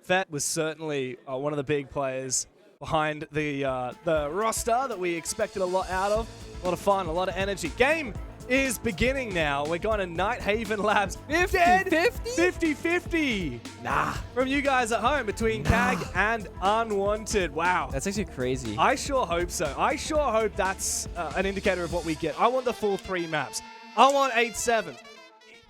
Fett was certainly one of the big players behind the roster that we expected a lot out of. A lot of fun, a lot of energy. Game is beginning now. We're going to Night Haven Labs. 50-50? 50-50. Nah. From you guys at home between CAG and Unwanted. Wow. That's actually crazy. I sure hope so. I sure hope that's an indicator of what we get. I want the full 3 maps. I want 8-7.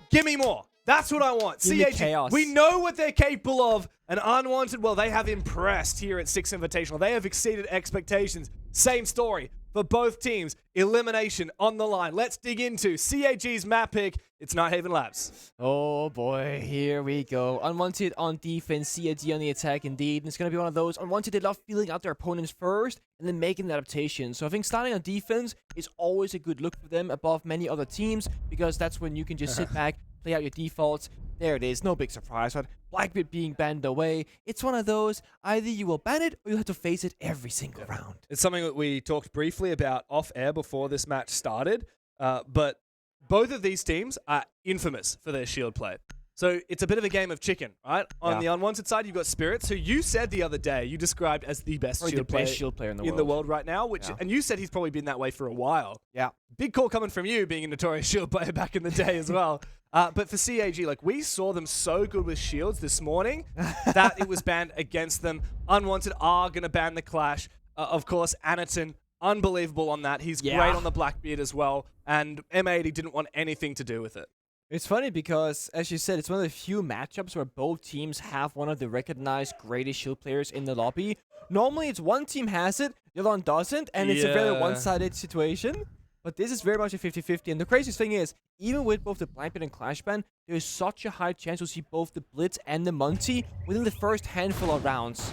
Give me more. That's what I want. Give me CAG, chaos. we know what they're capable of. And Unwanted, well, they have impressed here at Six Invitational. They have exceeded expectations. Same story for both teams. Elimination on the line. Let's dig into CAG's map pick. It's Night Haven Labs. Oh boy, here we go. Unwanted on defense, CAG on the attack indeed. And it's going to be one of those. Unwanted, they love feeling out their opponents first and then making an adaptation. So I think starting on defense is always a good look for them above many other teams because that's when you can just sit back, play out your defaults. There it is, no big surprise, right? Blackbeard being banned away. It's one of those, either you will ban it or you have to face it every single round. It's something that we talked briefly about off air before this match started, but both of these teams are infamous for their shield play. So it's a bit of a game of chicken, right? On the Unwanted side, you've got Spirits, who you said the other day, you described as the best shield player in the world right now, which and you said he's probably been that way for a while. Yeah. Big call coming from you, being a notorious shield player back in the day as well. But for CAG, like, we saw them so good with shields this morning that it was banned against them. Unwanted are going to ban the Clash. Of course, Anaton, unbelievable on that. He's great on the Blackbeard as well. And M80 didn't want anything to do with it. It's funny because, as you said, it's one of the few matchups where both teams have one of the recognized greatest shield players in the lobby. Normally, it's one team has it, the other one doesn't, and it's a very one-sided situation. But this is very much a 50-50. And the craziest thing is, even with both the Blackbeard and Clash ban, there is such a high chance you'll see both the Blitz and the Munty within the first handful of rounds.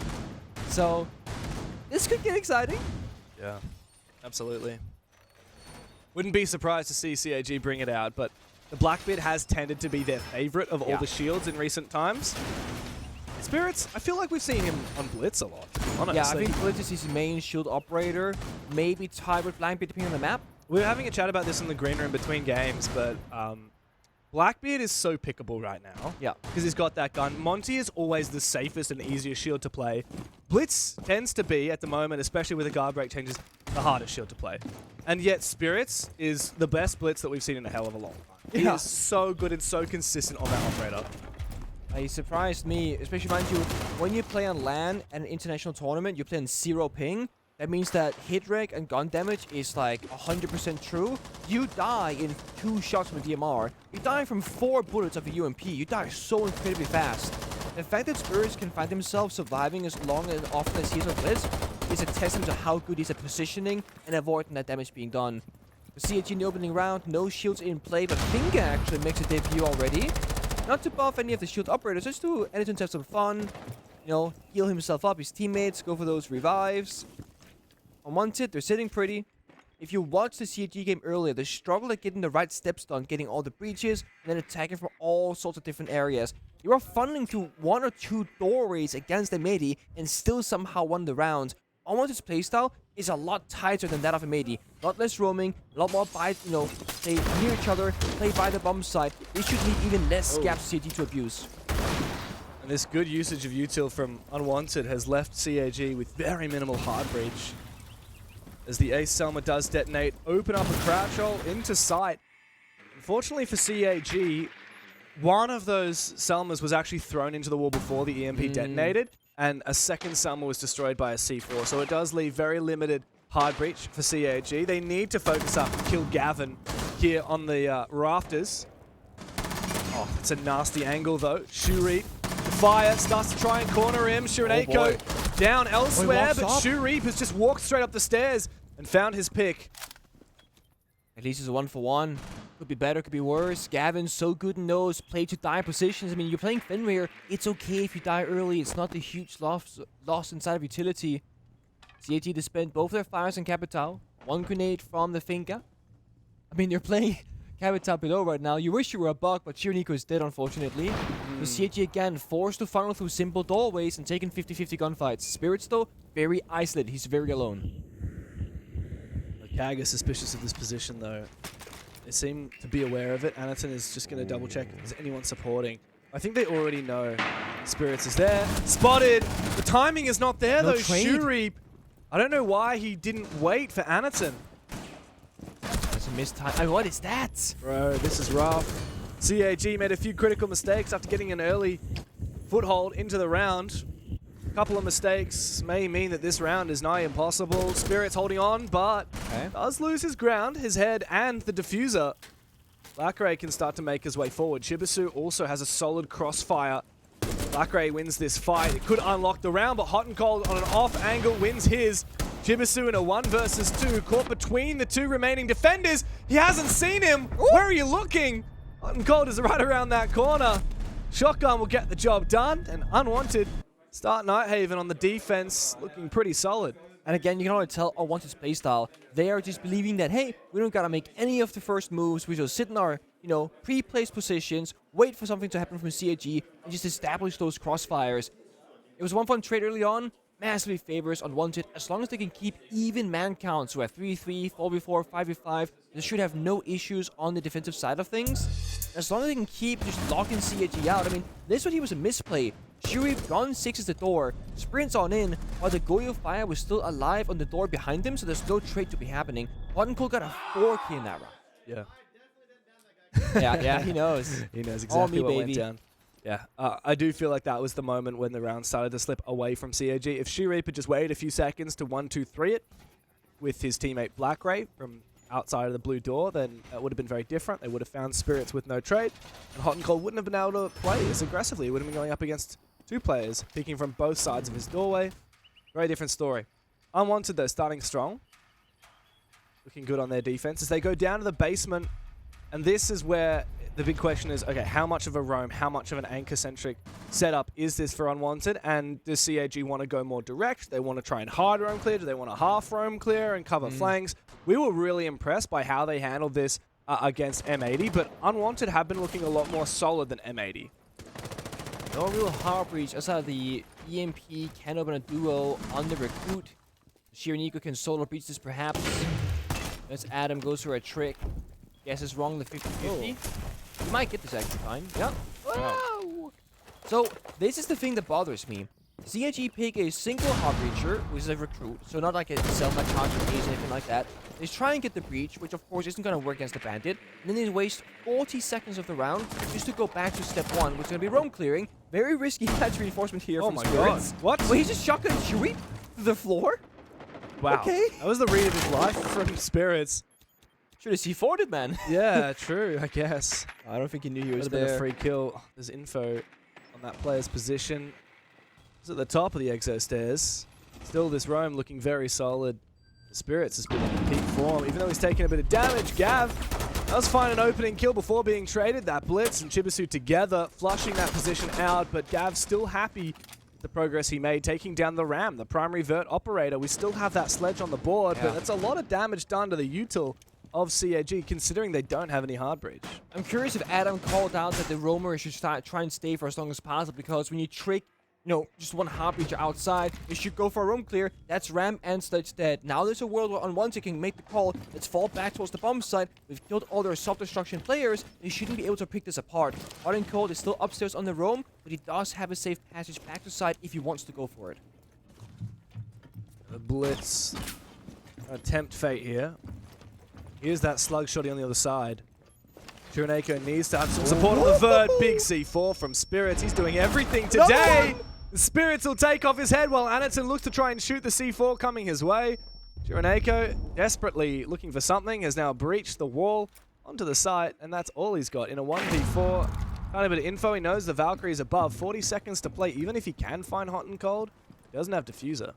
So, this could get exciting. Yeah, absolutely. Wouldn't be surprised to see CAG bring it out, but the Blackbeard has tended to be their favorite of all the shields in recent times. Spirits, I feel like we've seen him on Blitz a lot, honestly. Yeah, I think Blitz is his main shield operator, maybe tied with Blackbeard depending on the map. We were having a chat about this in the green room between games, but Blackbeard is so pickable right now. Yeah. Because he's got that gun. Monty is always the safest and easiest shield to play. Blitz tends to be, at the moment, especially with the guard break changes, the hardest shield to play. And yet Spirits is the best Blitz that we've seen in a hell of a long time. He is so good and so consistent on that operator. He surprised me, especially mind you, when you play on LAN at an international tournament, you play on 0 ping. That means that hit rate and gun damage is like 100% true. You die in 2 shots with DMR. You die from 4 bullets of a UMP. You die so incredibly fast. The fact that Spirits can find himself surviving as long and often as he's on Blitz is a testament to how good he's at positioning and avoiding that damage being done. The CAG in the opening round, no shields in play, but Finger actually makes a debut already. Not to buff any of the shield operators, just to Anaton to have some fun. You know, heal himself up, his teammates, go for those revives. Unwanted, they're sitting pretty. If you watch the CAG game earlier, they struggle at getting the right steps done, getting all the breaches, and then attacking from all sorts of different areas. You are funneling through 1 or 2 doorways against the Medi and still somehow won the round. Unwanted's playstyle is a lot tighter than that of a Medi. A lot less roaming, a lot more by, stay near each other, play by the bomb site. They should need even less gaps CAG to abuse. And this good usage of util from Unwanted has left CAG with very minimal hard breach. As the Ace Selma does detonate, open up a crouch hole into sight. Unfortunately for CAG, one of those Selmas was actually thrown into the wall before the EMP detonated, and a second Selma was destroyed by a C4. So it does leave very limited hard breach for CAG. They need to focus up and kill Gavin here on the rafters. Oh, it's a nasty angle though. Shureep, the fire starts to try and corner him. Shiraneko down elsewhere, but Shureep has just walked straight up the stairs and found his pick. At least it's a 1-for-1. Could be better, could be worse. Gavin's so good in those play to die positions. I mean, you're playing Fenrir. It's okay if you die early. It's not a huge loss inside of utility. CAG to spend both their fires on Capital. 1 grenade from the Finca. I mean, you're playing Capital below right now. You wish you were a bug, but Shiraneko is dead, unfortunately. So CAG again forced to funnel through simple doorways and taking 50-50 gunfights. Spirits, though, very isolated. He's very alone. CAG is suspicious of this position, though. They seem to be aware of it. Anaton is just going to double check if there's anyone supporting. I think they already know Spirits is there. Spotted. The timing is not there, though. Shuri, I don't know why he didn't wait for Anaton. That's a missed time. I mean, what is that? Bro, this is rough. CAG made a few critical mistakes after getting an early foothold into the round. A couple of mistakes may mean that this round is nigh impossible. Spirits holding on, but does lose his ground, his head, and the diffuser. Blackray can start to make his way forward. Chibisu also has a solid crossfire. Blackray wins this fight. It could unlock the round, but Hot and Cold on an off angle wins his. Chibisu in a 1 versus 2, caught between the 2 remaining defenders. He hasn't seen him. Ooh. Where are you looking? Hot and Cold is right around that corner. Shotgun will get the job done, and Unwanted start Nighthaven on the defense, looking pretty solid. And again, you can already tell Unwanted's playstyle. They are just believing that, hey, we don't gotta make any of the first moves. We just sit in our, pre-placed positions, wait for something to happen from CAG, and just establish those crossfires. It was one fun trade early on. Massively favors Unwanted as long as they can keep even man counts. So at 3v3, 4v4, 5v5, they should have no issues on the defensive side of things. As long as they can keep just locking CAG out. I mean, this one he was a misplay. Shuri gone 6 is the door, sprints on in, while the Goyo Fire was still alive on the door behind him, so there's no trade to be happening. Hot and Cold got a 4 kill in that round. Yeah. yeah, he knows. He knows exactly what baby. went down. Yeah, I do feel like that was the moment when the round started to slip away from CAG. If Shuri had just waited a few seconds to 1-2-3 it with his teammate Blackray from outside of the blue door, then it would have been very different. They would have found Spirits with no trade, and Hot and Cold wouldn't have been able to play as aggressively. He would have been going up against 2 players, peeking from both sides of his doorway. Very different story. Unwanted, though, starting strong. Looking good on their defense as they go down to the basement, and this is where the big question is, okay, how much of a roam, how much of an anchor-centric setup is this for Unwanted? And does CAG want to go more direct? They want to try and hard roam clear? Do they want to half roam clear and cover flanks? We were really impressed by how they handled this against M80, but Unwanted have been looking a lot more solid than M80. No real hard breach outside the EMP can open a duo on the recruit. Shiraniko can solo breach this perhaps. As Adam goes for a trick. Guess it's wrong, the 50-50. You might get this actually fine. Yep. Wow. So, this is the thing that bothers me. CAG pick a single hard breacher, which is a recruit, so not like a Selma charge or anything like that. They try and get the breach, which of course isn't going to work against the bandit. And then they waste 40 seconds of the round just to go back to step 1, which is going to be roam clearing. Very risky catch reinforcement here from Spirits. God. What? Wait, he just shotgun Shuri to the floor? Wow. Okay. That was the read of his life from Spirits. Should have C4'd it, man. Yeah, true, I guess. I don't think he knew he was Would have been there. a free kill. There's info on that player's position. He's at the top of the exo stairs. Still, this roam looking very solid. The Spirits has been in peak form, even though he's taken a bit of damage. Gav does find an opening kill before being traded. That Blitz and Chibisu together, flushing that position out, but Gav's still happy with the progress he made, taking down the Ram, the primary vert operator. We still have that sledge on the board, but that's a lot of damage done to the util of CAG, considering they don't have any hard breach. I'm curious if Adam called out that the roamer should try and stay for as long as possible, because when you trick, just one hard breacher outside, you should go for a roam clear. That's Ram and Sledge dead. Now there's a world where Unwanted can make the call. Let's fall back towards the bomb site. We've killed all their self-destruction players. They shouldn't be able to pick this apart. Hot and Cold is still upstairs on the roam, but he does have a safe passage back to site if he wants to go for it. The Blitz attempt fate here. Here's that slug shotty on the other side. Chiraneko needs to have some support on the third. Big C4 from Spirits. He's doing everything today. The Spirits will take off his head while Anaton looks to try and shoot the C4 coming his way. Chiraneko, desperately looking for something, has now breached the wall onto the site, and that's all he's got in a 1v4. Kind of a bit of info. He knows the Valkyrie's above. 40 seconds to play. Even if he can find Hot and Cold, he doesn't have diffuser.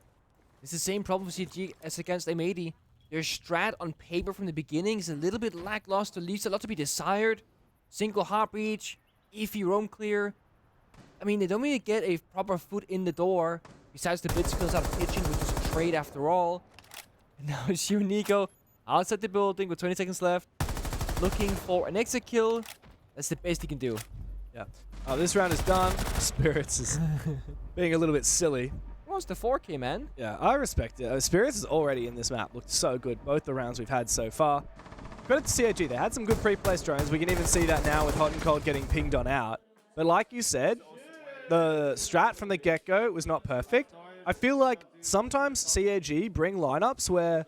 It's the same problem for CG as against M80. Their strat on paper from the beginning is a little bit lackluster, leaves a lot to be desired. Single hard breach, iffy roam clear. I mean, they don't really get a proper foot in the door, besides the blitz kills out of kitchen, which is a trade after all. And now it's Nico outside the building with 20 seconds left, looking for an exit kill. That's the best he can do. Yeah. This round is done. Spirits is being a little bit silly. What's the 4K, man? Yeah, I respect it. Spirits is already in this map. Looked so good, both the rounds we've had so far. Credit to CAG. They had some good pre-placed drones. We can even see that now with Hot and Cold getting pinged on out. But like you said, the strat from the get-go was not perfect. I feel like sometimes CAG bring lineups where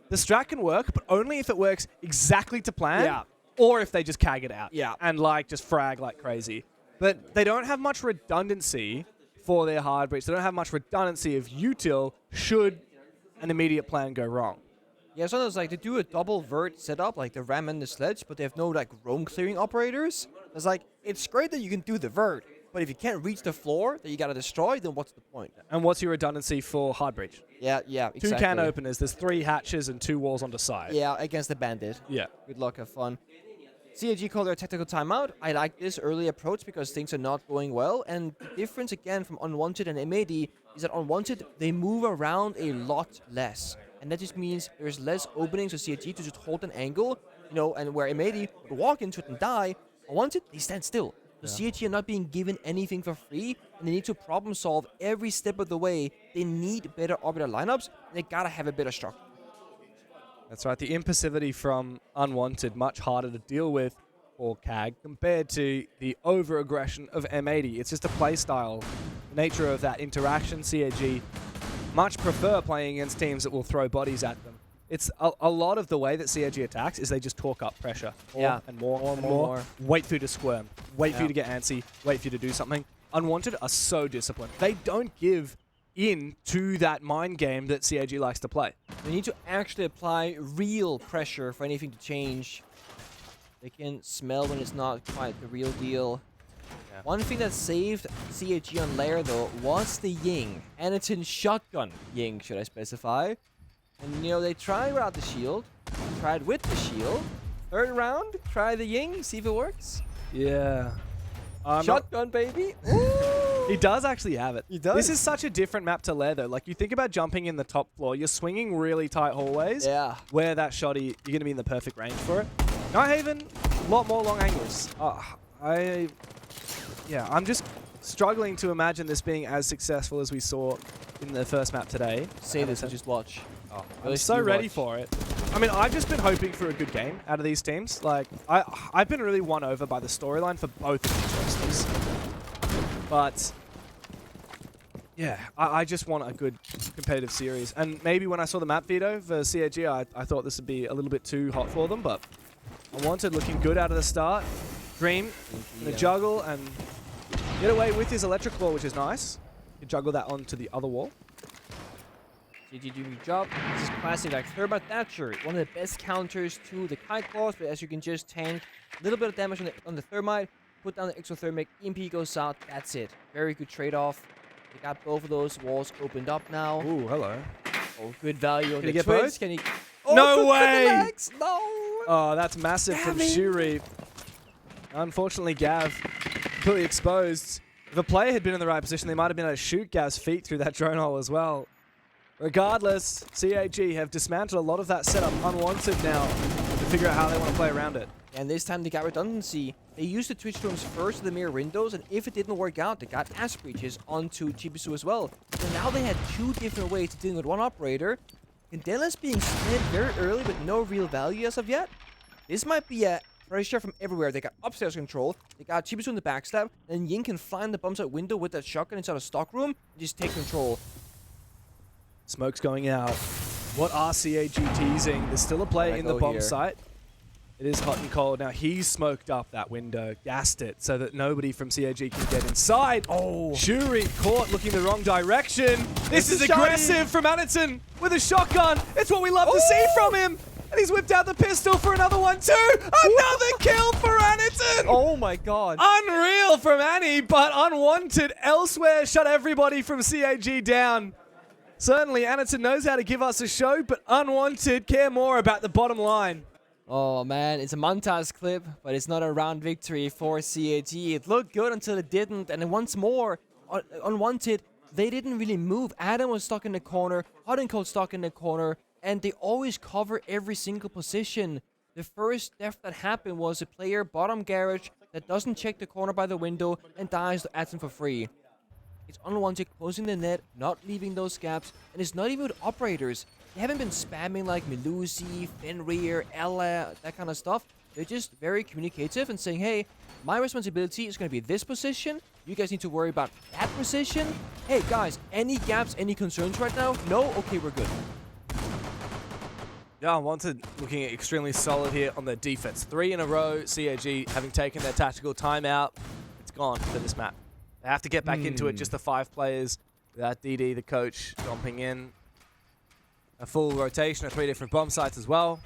the strat can work, but only if it works exactly to plan. Yeah. Or if they just CAG it out. Yeah. And like just frag like crazy. But they don't have much redundancy for their hard breach. They don't have much redundancy of util should an immediate plan go wrong. Yeah, sometimes like they do a double vert setup, like the ram and the sledge, but they have no like roam clearing operators. It's like, it's great that you can do the vert, but if you can't reach the floor that you gotta destroy, then what's the point? And what's your redundancy for hard breach? Yeah, exactly. 2 can openers. There's 3 hatches and 2 walls on the side. Yeah, against the bandit. Yeah. Good luck, have fun. CAG called their tactical timeout. I like this early approach because things are not going well. And the difference, again, from Unwanted and MAD is that Unwanted, they move around a lot less. And that just means there's less openings for CAG to just hold an angle, you know, and where MAD would walk into it and die, Unwanted, they stand still. So CAG are not being given anything for free, and they need to problem solve every step of the way. They need better orbital lineups, and they gotta have a better structure. That's right. The impulsivity from Unwanted, much harder to deal with for CAG compared to the over-aggression of M80. It's just a play style. The nature of that interaction, CAG much prefer playing against teams that will throw bodies at them. It's a lot of the way that CAG attacks is they just talk up pressure. More and more. Wait for you to squirm. Wait for you to get antsy. Wait for you to do something. Unwanted are so disciplined. They don't give in to that mind game that CAG likes to play. They need to actually apply real pressure for anything to change. They can smell when it's not quite the real deal. Yeah. One thing that saved CAG on Lair, though, was the Ying. Anakin shotgun Ying, should I specify. And, you know, they tried without the shield, tried with the shield. Third round, try the Ying, see if it works. Yeah. Shotgun, baby. He does actually have it. He does. This is such a different map to Lair, though. Like, you think about jumping in the top floor, you're swinging really tight hallways. Yeah. Where that shotty, you're going to be in the perfect range for it. Nighthaven, a lot more long angles. I'm just struggling to imagine this being as successful as we saw in the first map today. Say this and just watch. I'm so ready for it. I mean, I've just been hoping for a good game out of these teams. Like, I've been really won over by the storyline for both of these rosters. But, yeah, I just want a good competitive series. And maybe when I saw the map veto for CAG, I thought this would be a little bit too hot for them. But Unwanted looking good out of the start. Dream in the juggle and get away with his electric ball, which is nice. You can juggle that onto the other wall. CAG doing your job. This is classic, like Thermite Thatcher, one of the best counters to the Kite Claws, but as you can just tank a little bit of damage on the Thermite, put down the exothermic, EMP goes out, that's it. Very good trade-off. They got both of those walls opened up now. Ooh, hello. Oh, good value on Can the he get twins. both? Can he? Oh, no way! No! Oh, that's massive from Shuri. Unfortunately, Gav completely exposed. If a player had been in the right position, they might have been able to shoot Gav's feet through that drone hole as well. Regardless, CAG have dismantled a lot of that setup Unwanted now to figure out how they want to play around it. And this time they got redundancy. They used the Twitch rooms first to the mirror windows, and if it didn't work out, they got ass breaches onto Chibisu as well. So now they had 2 different ways to deal with one operator. Candela's being split very early with no real value as of yet. This might be a pressure from everywhere. They got upstairs control, they got Chibisu in the backstab, and Ying can find the bombs out window with that shotgun inside a stock room and just take control. Smoke's going out. What are CAG teasing? There's still a player in the bomb site. It is hot and cold. Now he's smoked up that window, gassed it, so that nobody from CAG can get inside. Oh, Shuri caught looking the wrong direction. This is aggressive from Anaton with a shotgun. It's what we love to see from him. And he's whipped out the pistol for another one too. Another kill for Anaton. Oh my god. Unreal from Annie, but Unwanted elsewhere shut everybody from CAG down. Certainly, Anaton knows how to give us a show, but Unwanted care more about the bottom line. Oh man, it's a Montas clip, but it's not a round victory for CAG. It looked good until it didn't, and then once more, Unwanted, they didn't really move. Adam was stuck in the corner, Hot and Cold stuck in the corner, and they always cover every single position. The first death that happened was a player bottom garage that doesn't check the corner by the window and dies to Adam for free. It's Unwanted closing the net, not leaving those gaps, and it's not even with operators. They haven't been spamming like Melusi, Fenrir, Ella, that kind of stuff. they're just very communicative and saying, hey, my responsibility is going to be this position. You guys need to worry about that position. Hey, guys, any gaps, any concerns right now? No? Okay, we're good. Yeah, Unwanted looking extremely solid here on their defense. 3 in a row, CAG having taken their tactical timeout. It's gone for this map. They have to get back into it, just the 5 players. Without DD, the coach, jumping in. A full rotation of 3 different bomb sites as well.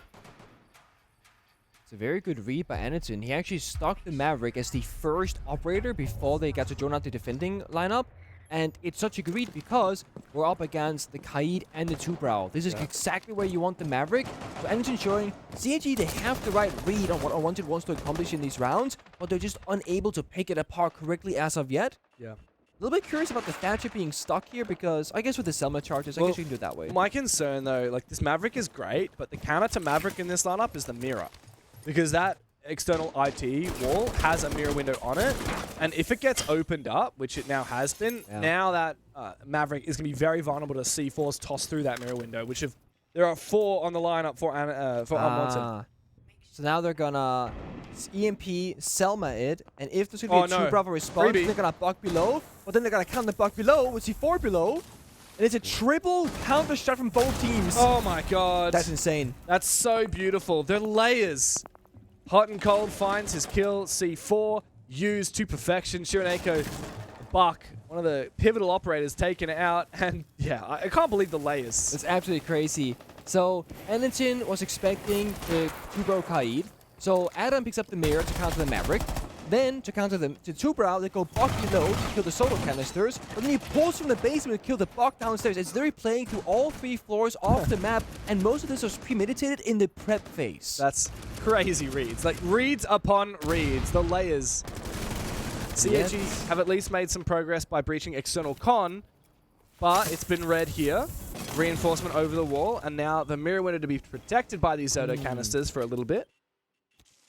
It's a very good read by Anaton. He actually stuck the Maverick as the first operator before they got to join out the defending lineup. And it's such a good read because we're up against the Kaid and the Two-Brow. This is exactly where you want the Maverick. So Anaton showing CAG, they have the right read on what Unwanted wants to accomplish in these rounds, but they're just unable to pick it apart correctly as of yet. Yeah. A little bit curious about the Thatcher being stuck here because I guess with the Selma charges, I guess you can do it that way. My concern though, like this Maverick is great, but the counter to Maverick in this lineup is the mirror. Because that external IT wall has a mirror window on it, and if it gets opened up, which it now has been, now that Maverick is going to be very vulnerable to C4s tossed through that mirror window, which if there are 4 on the lineup for Unwanted. So now they're gonna EMP Selma it, and if there's gonna be a 2-Bravo response, they're gonna buck below, but then they're gonna counter buck below with C4 below, and it's a triple counter shot from both teams. Oh my god. That's insane. That's so beautiful. They're layers. Hot and Cold finds his kill. C4 used to perfection. Shiraneko, Buck, one of the pivotal operators, taken out. And yeah, I can't believe the layers. It's absolutely crazy. So Anaton was expecting the 2-Brow Kaid. So Adam picks up the mirror to counter the Maverick. Then to counter the 2-Brow, they go Buck below to kill the solo canisters. But then he pulls from the basement to kill the Buck downstairs. It's literally playing through all 3 floors of the map. And most of this was premeditated in the prep phase. That's crazy reads. Like reads upon reads. The layers. CAG have at least made some progress by breaching external con. But it's been read here. Reinforcement over the wall. And now the mirror window to be protected by these Zoto canisters for a little bit.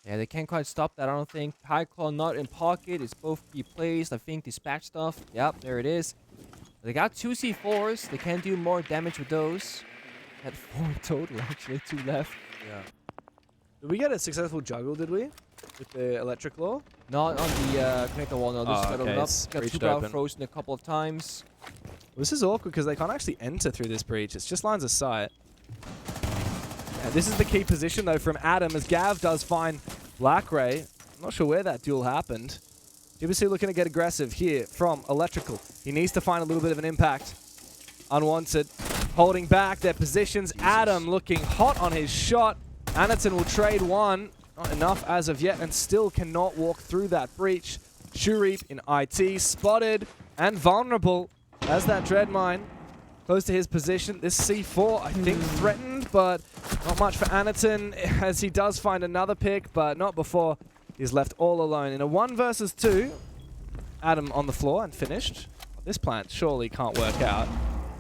Yeah, they can't quite stop that, I don't think. High Claw not in pocket. It's both key placed. I think dispatch stuff. Yep, there it is. They got 2 C4s. They can do more damage with those. Had 4 total, actually. 2 left. Yeah. Did we get a successful juggle, did we? With the electric law? Not on the connector wall, no. This is okay. got 2-Brow frozen a couple of times. Well, this is awkward because they can't actually enter through this breach. It's just lines of sight. This is the key position, though, from Adam, as Gav does find Black Ray. I'm not sure where that duel happened. GBC looking to get aggressive here from Electrical. He needs to find a little bit of an impact. Unwanted, holding back their positions. Adam looking hot on his shot. Anaton will trade one. Not enough as of yet, and still cannot walk through that breach. Shurip in IT, spotted and vulnerable as that Dread Mine. Close to his position. This C4, I think, threatened, but not much for Anaton as he does find another pick, but not before he's left all alone. In a 1 versus 2, Adam on the floor and finished. This plant surely can't work out.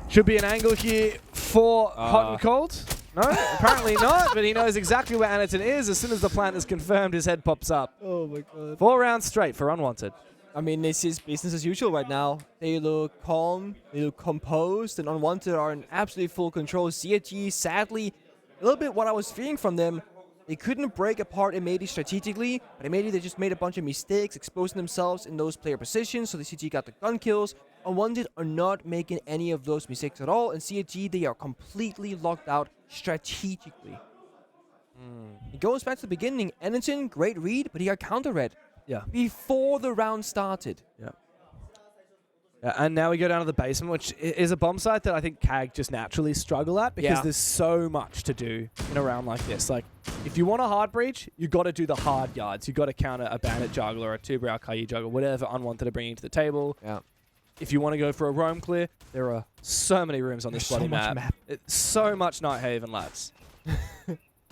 Should be an angle here for Hot and Cold. No, apparently not, but he knows exactly where Anaton is. As soon as the plant is confirmed, his head pops up. Oh my god. 4 rounds straight for Unwanted. I mean, this is business as usual right now. They look calm, they look composed, and Unwanted are in absolutely full control. CAG, sadly, a little bit what I was fearing from them. They couldn't break apart Imedi strategically, but Imedi, they just made a bunch of mistakes, exposing themselves in those player positions, so the CAG got the gun kills. Unwanted are not making any of those mistakes at all, and CAG, they are completely locked out strategically. It goes back to the beginning. Anaton, great read, but he got counter-read. Yeah. Before the round started. Yeah. And now we go down to the basement, which is a bomb site that I think CAG just naturally struggle at because there's so much to do in a round like this. Like, if you want a hard breach, you got to do the hard yards. You got to counter a Bandit juggler or a 2-Brow Kaid juggler, whatever Unwanted are bringing to the table. Yeah. If you want to go for a roam clear, there are so many rooms on this bloody map. It's so much Nighthaven, lads.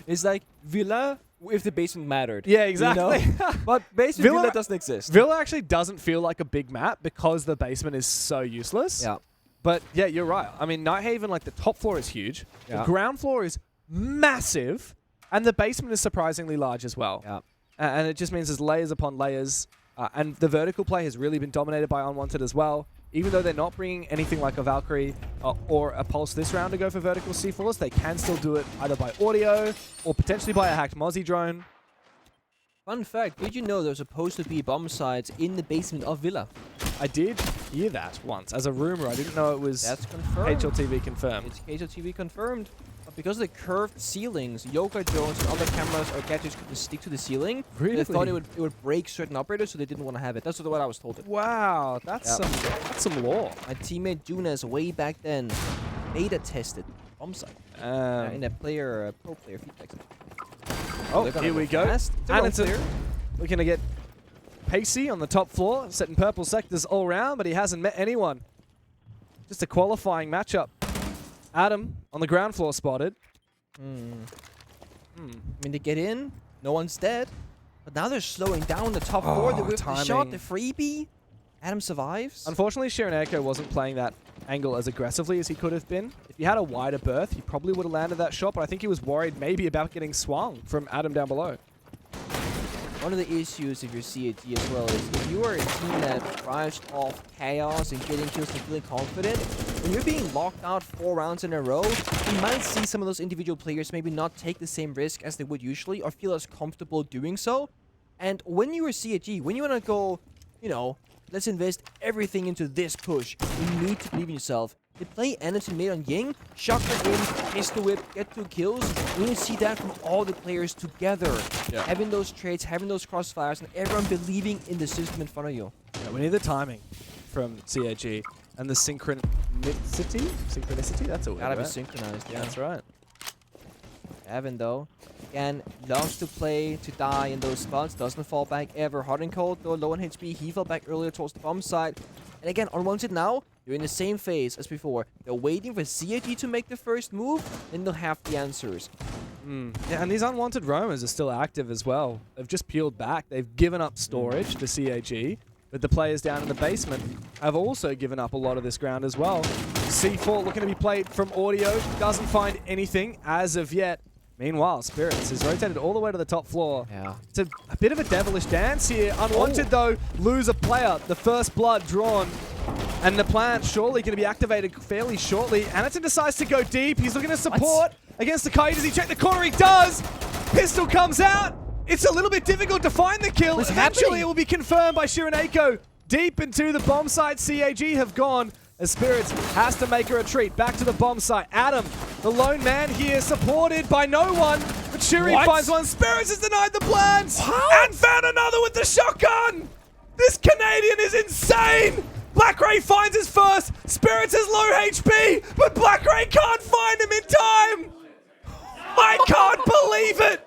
It's like Villa if the basement mattered. Yeah, exactly. You know? But basement Villa doesn't exist. Villa actually doesn't feel like a big map because the basement is so useless. Yeah. But yeah, you're right. I mean, Nighthaven, like the top floor is huge. Yeah. The ground floor is massive. And the basement is surprisingly large as well. Yeah. And it just means there's layers upon layers. And the vertical play has really been dominated by Unwanted as well. Even though they're not bringing anything like a Valkyrie or a Pulse this round to go for vertical C4s, they can still do it either by audio or potentially by a hacked Mozzie drone. Fun fact, did you know there's supposed to be bomb sites in the basement of Villa? I did hear that once as a rumor. I didn't know it was That's confirmed. HLTV confirmed. It's HLTV confirmed. But because of the curved ceilings, Yoga Jones and other cameras or gadgets couldn't stick to the ceiling. Really? They thought it would break certain operators, so they didn't want to have it. That's what I was told. Wow, that's some lore. My teammate Junas way back then beta tested bomb site in a pro player feedback session. Oh, here we go. And it's looking to get pacey on the top floor, setting purple sectors all around, but he hasn't met anyone. Just a qualifying matchup. Adam on the ground floor spotted. I mean, they get in, no one's dead, but now they're slowing down the top floor. They whip the shot, the freebie. Adam survives. Unfortunately, Shirineko wasn't playing that angle as aggressively as he could have been. If he had a wider berth, he probably would have landed that shot, but I think he was worried maybe about getting swung from Adam down below. One of the issues if you're CAG as well is if you are a team that thrives off chaos and getting kills and feeling confident, when you're being locked out 4 rounds in a row, you might see some of those individual players maybe not take the same risk as they would usually or feel as comfortable doing so. And when you are CAG, when you want to go, you know, let's invest everything into this push, you need to believe in yourself. They play Anderson mid on Ying, shotgun in, pistol whip, get 2 kills. We need to see that from all the players together. Yeah. Having those trades, having those crossfires, and everyone believing in the system in front of you. Yeah, we need the timing from CAG and the synchronicity. Synchronicity? That's a word. Gotta be right? synchronized, yeah. That's right. Evan, though, again, loves to play, to die in those spots, doesn't fall back ever. Hot and cold, though, low on HP. He fell back earlier towards the bomb side. And again, Unwanted now, you're in the same phase as before. They're waiting for CAG to make the first move, then they'll have the answers. Yeah, and these Unwanted roamers are still active as well. They've just peeled back. They've given up storage to CAG, but the players down in the basement have also given up a lot of this ground as well. C4 looking to be played from audio. Doesn't find anything as of yet. Meanwhile, Spirits is rotated all the way to the top floor. Yeah. It's a bit of a devilish dance here. Unwanted, though, lose a player. The first blood drawn. And the plan surely going to be activated fairly shortly. Anderson decides to go deep. He's looking to support against the Kai. Does he check the corner? He does! Pistol comes out. It's a little bit difficult to find the kill. Eventually, it will be confirmed by Shirineko. Deep into the bomb site, CAG have gone. As Spirits has to make a retreat back to the bomb site. Adam, the lone man here, supported by no one. But Shiri finds one. Spirits has denied the plans and found another with the shotgun. This Canadian is insane. Black Ray finds his first. Spirits has low HP, but Black Ray can't find him in time. I can't believe it.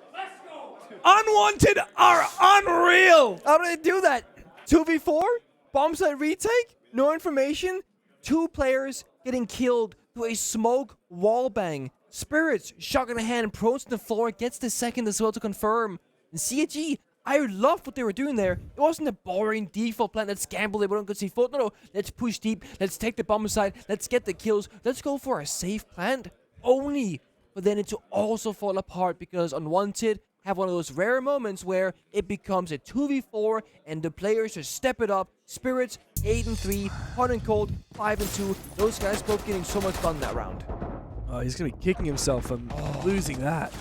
Unwanted are unreal. How do they do that? 2v4? Bomb site retake? No information? 2 players getting killed through a smoke wall bang. Spirits, shotgun in hand, prone to the floor, gets the second as well to confirm. And CAG, I loved what they were doing there. It wasn't a boring default plan. Let's gamble, they wouldn't go C4. No, let's push deep. Let's take the bomb side. Let's get the kills. Let's go for a safe plan. Only for then it to also fall apart because Unwanted have one of those rare moments where it becomes a 2v4 and the players just step it up. Spirits, 8-3, Hot and Cold, 5-2. Those guys both getting so much fun that round. Oh, he's going to be kicking himself from losing that.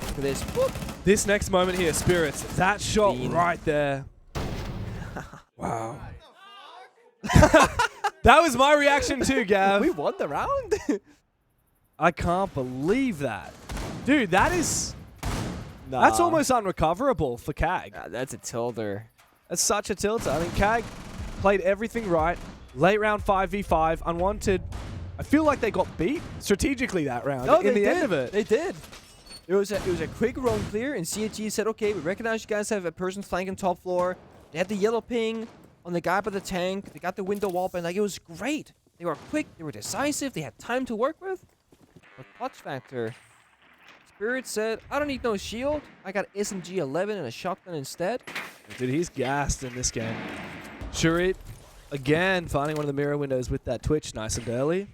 Look at this. Whoop. This next moment here, Spirits, that shot right there. Wow. That was my reaction too, Gav. We won the round? I can't believe that. Dude, that is... That's almost unrecoverable for CAG. That's a tilter. That's such a tilter. I mean, CAG played everything right. Late round 5v5, Unwanted. I feel like they got beat strategically that round in the end of it. They did. It was a quick roam clear, and CAG said, okay, we recognize you guys have a person flanking top floor. They had the yellow ping on the guy by the tank. They got the window wall, and like, it was great. They were quick. They were decisive. They had time to work with. But clutch factor. Spirit said, I don't need no shield. I got SMG-11 and a shotgun instead. Dude, he's gassed in this game. Shurit, again, finding one of the mirror windows with that twitch nice and early.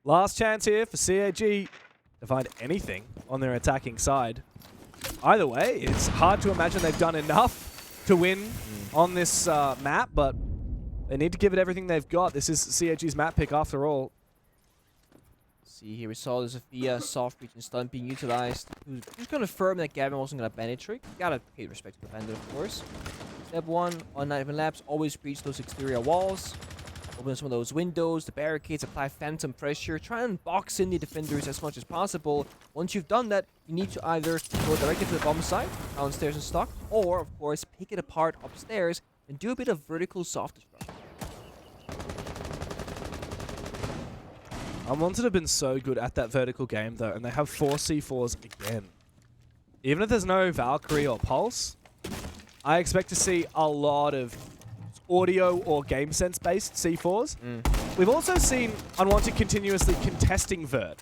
Last chance here for CAG to find anything on their attacking side. Either way, it's hard to imagine they've done enough to win on this map, but they need to give it everything they've got. This is CAG's map pick after all. See here, we saw the Sophia soft reach and stun being utilized. Who's gonna confirm that Gavin wasn't gonna ban it trick? Gotta pay respect to the vendor, of course. Step 1 on Not Even Labs, always breach those exterior walls. Open some of those windows, the barricades, apply phantom pressure, try and box in the defenders as much as possible. Once you've done that, you need to either go directly to the bomb site, downstairs and stock, or of course pick it apart upstairs and do a bit of vertical soft destruction. Unwanted have been so good at that vertical game though, and they have 4 C4s again. Even if there's no Valkyrie or Pulse, I expect to see a lot of audio or game sense based C4s. We've also seen Unwanted continuously contesting Vert.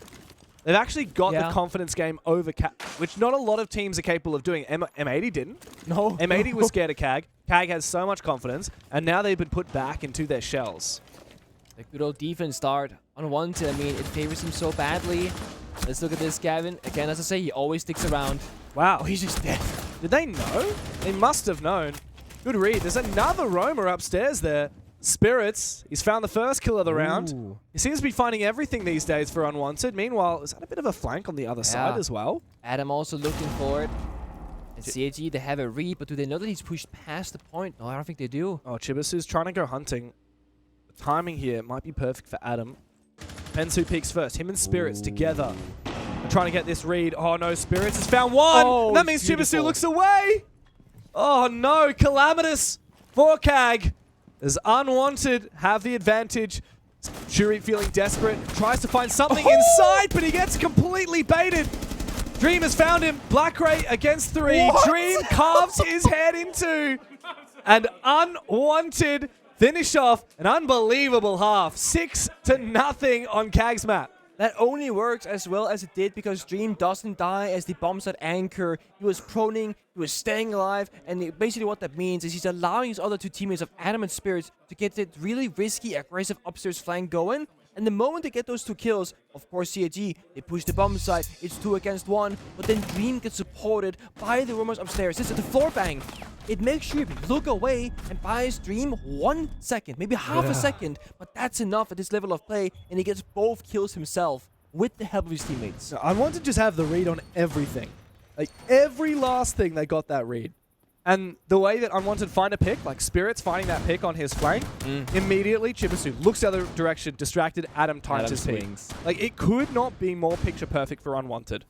They've actually got the confidence game over CAG, which not a lot of teams are capable of doing. M80 didn't. No. M80 was scared of CAG. CAG has so much confidence, and now they've been put back into their shells. The good old defense start. Unwanted, I mean, it favors him so badly. Let's look at this, Gavin. Again, as I say, he always sticks around. Wow. Oh, he's just dead. Did they know? They must have known. Good read. There's another roamer upstairs there. Spirits. He's found the first kill of the round. He seems to be finding everything these days for Unwanted. Meanwhile, is that a bit of a flank on the other side as well? Adam also looking for it. And CAG, they have a read, but do they know that he's pushed past the point? No, I don't think they do. Oh, Chibisu's trying to go hunting. The timing here might be perfect for Adam. Depends who peeks first. Him and Spirits together. They're trying to get this read. Oh no, Spirits has found one! And that means Chibisu looks away! Oh no, Calamitous for CAG. As Unwanted have the advantage. Shuri feeling desperate, tries to find something inside, but he gets completely baited. Dream has found him. Black Ray against 3. What? Dream carves his head into. And Unwanted finish off an unbelievable half. 6-0 on CAG's map. That only works as well as it did because Dream doesn't die as the bombs at anchor. He was proning, he was staying alive, and basically what that means is he's allowing his other 2 teammates of Adam and Spirits to get that really risky, aggressive upstairs flank going. And the moment they get those 2 kills, of course CAG, they push the bomb side, it's 2 against 1, but then Dream gets supported by the roamers upstairs. This is the floor bang. It makes you look away and buys Dream 1 second, maybe half a second, but that's enough at this level of play, and he gets both kills himself with the help of his teammates. I want to just have the read on everything. Like, every last thing they got that read. And the way that Unwanted find a pick, like Spirits finding that pick on his flank, immediately Chibisu looks the other direction, distracted, Adam times his swings. Like, it could not be more picture perfect for Unwanted.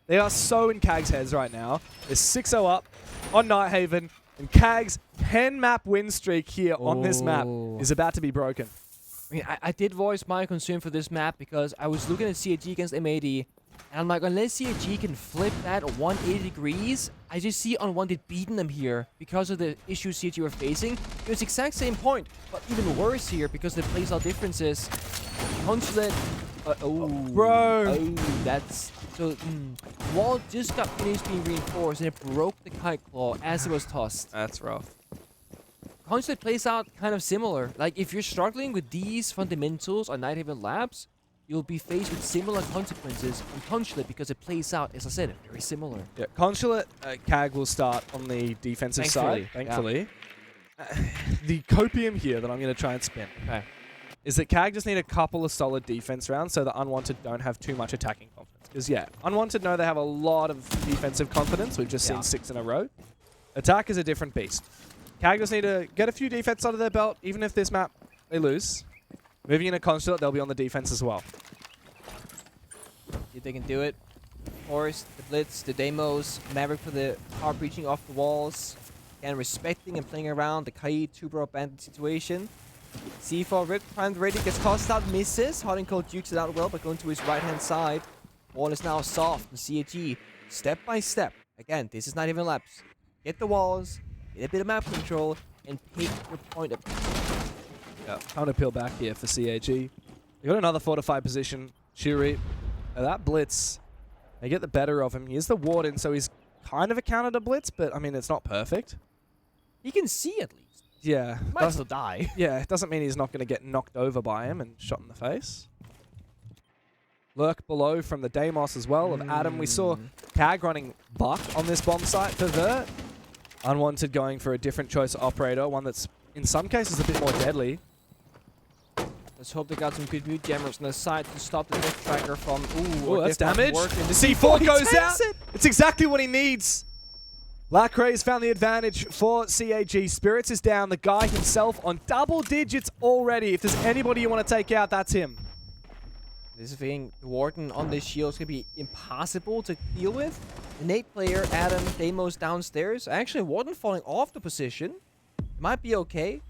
They are so in CAG's heads right now. They're 6-0 up on Nighthaven, and CAG's 10-map win streak here on this map is about to be broken. I mean, I did voice my concern for this map because I was looking at CAG against M80, and I'm like, unless CAG can flip that 180 degrees, I just see Unwanted beating them here because of the issues CAG were facing. It was the exact same point, but even worse here because of the playstyle differences. Consulate. Bro. That's... So, wall just got finished being reinforced, and it broke the kite claw as it was tossed. That's rough. Consulate plays out kind of similar. Like, if you're struggling with these fundamentals on Nighthaven Labs, you'll be faced with similar consequences on Consulate because it plays out, as I said, very similar. Yeah, Consulate, CAG will start on the defensive side, thankfully. The copium here that I'm going to try and spin is that CAG just need a couple of solid defense rounds so that Unwanted don't have too much attacking confidence. Because, yeah, Unwanted know they have a lot of defensive confidence. We've just seen 6 in a row. Attack is a different beast. CAG just need to get a few defense under their belt, even if this map they lose. Moving into Consulate, they'll be on the defense as well. If they can do it. Of course, the Blitz, the Demos, Maverick for the hard breaching off the walls, and respecting and playing around the Kai 2-bro bandit situation. C4 Rip, primed ready, gets tossed out, misses. Hot and Cold dukes it out well, but going to his right-hand side. Wall is now soft, and CAG, step by step. Again, this is not even laps. Get the walls, get a bit of map control, and pick your point up. Yeah, time to peel back here for CAG. They got another fortified position. Shuri, that blitz, they get the better of him. He is the warden, so he's kind of a counter to blitz, but I mean, it's not perfect. He can see at least. Yeah. He might still die. Yeah, it doesn't mean he's not going to get knocked over by him and shot in the face. Lurk below from the Deimos as well of Adam. We saw CAG running Buck on this bomb site for Vert. Unwanted going for a different choice of operator, one that's in some cases a bit more deadly. Let's hope they got some good mute jammers on the side to stop the Death Tracker from... Ooh, that's damage. The C4 goes out. It's exactly what he needs. Lacrae's found the advantage for CAG. Spirits is down. The guy himself on double digits already. If there's anybody you want to take out, that's him. This thing, Warden on this shield is going to be impossible to deal with. The Nate player, Adam, Deimos downstairs. Actually, Warden falling off the position. Might be okay.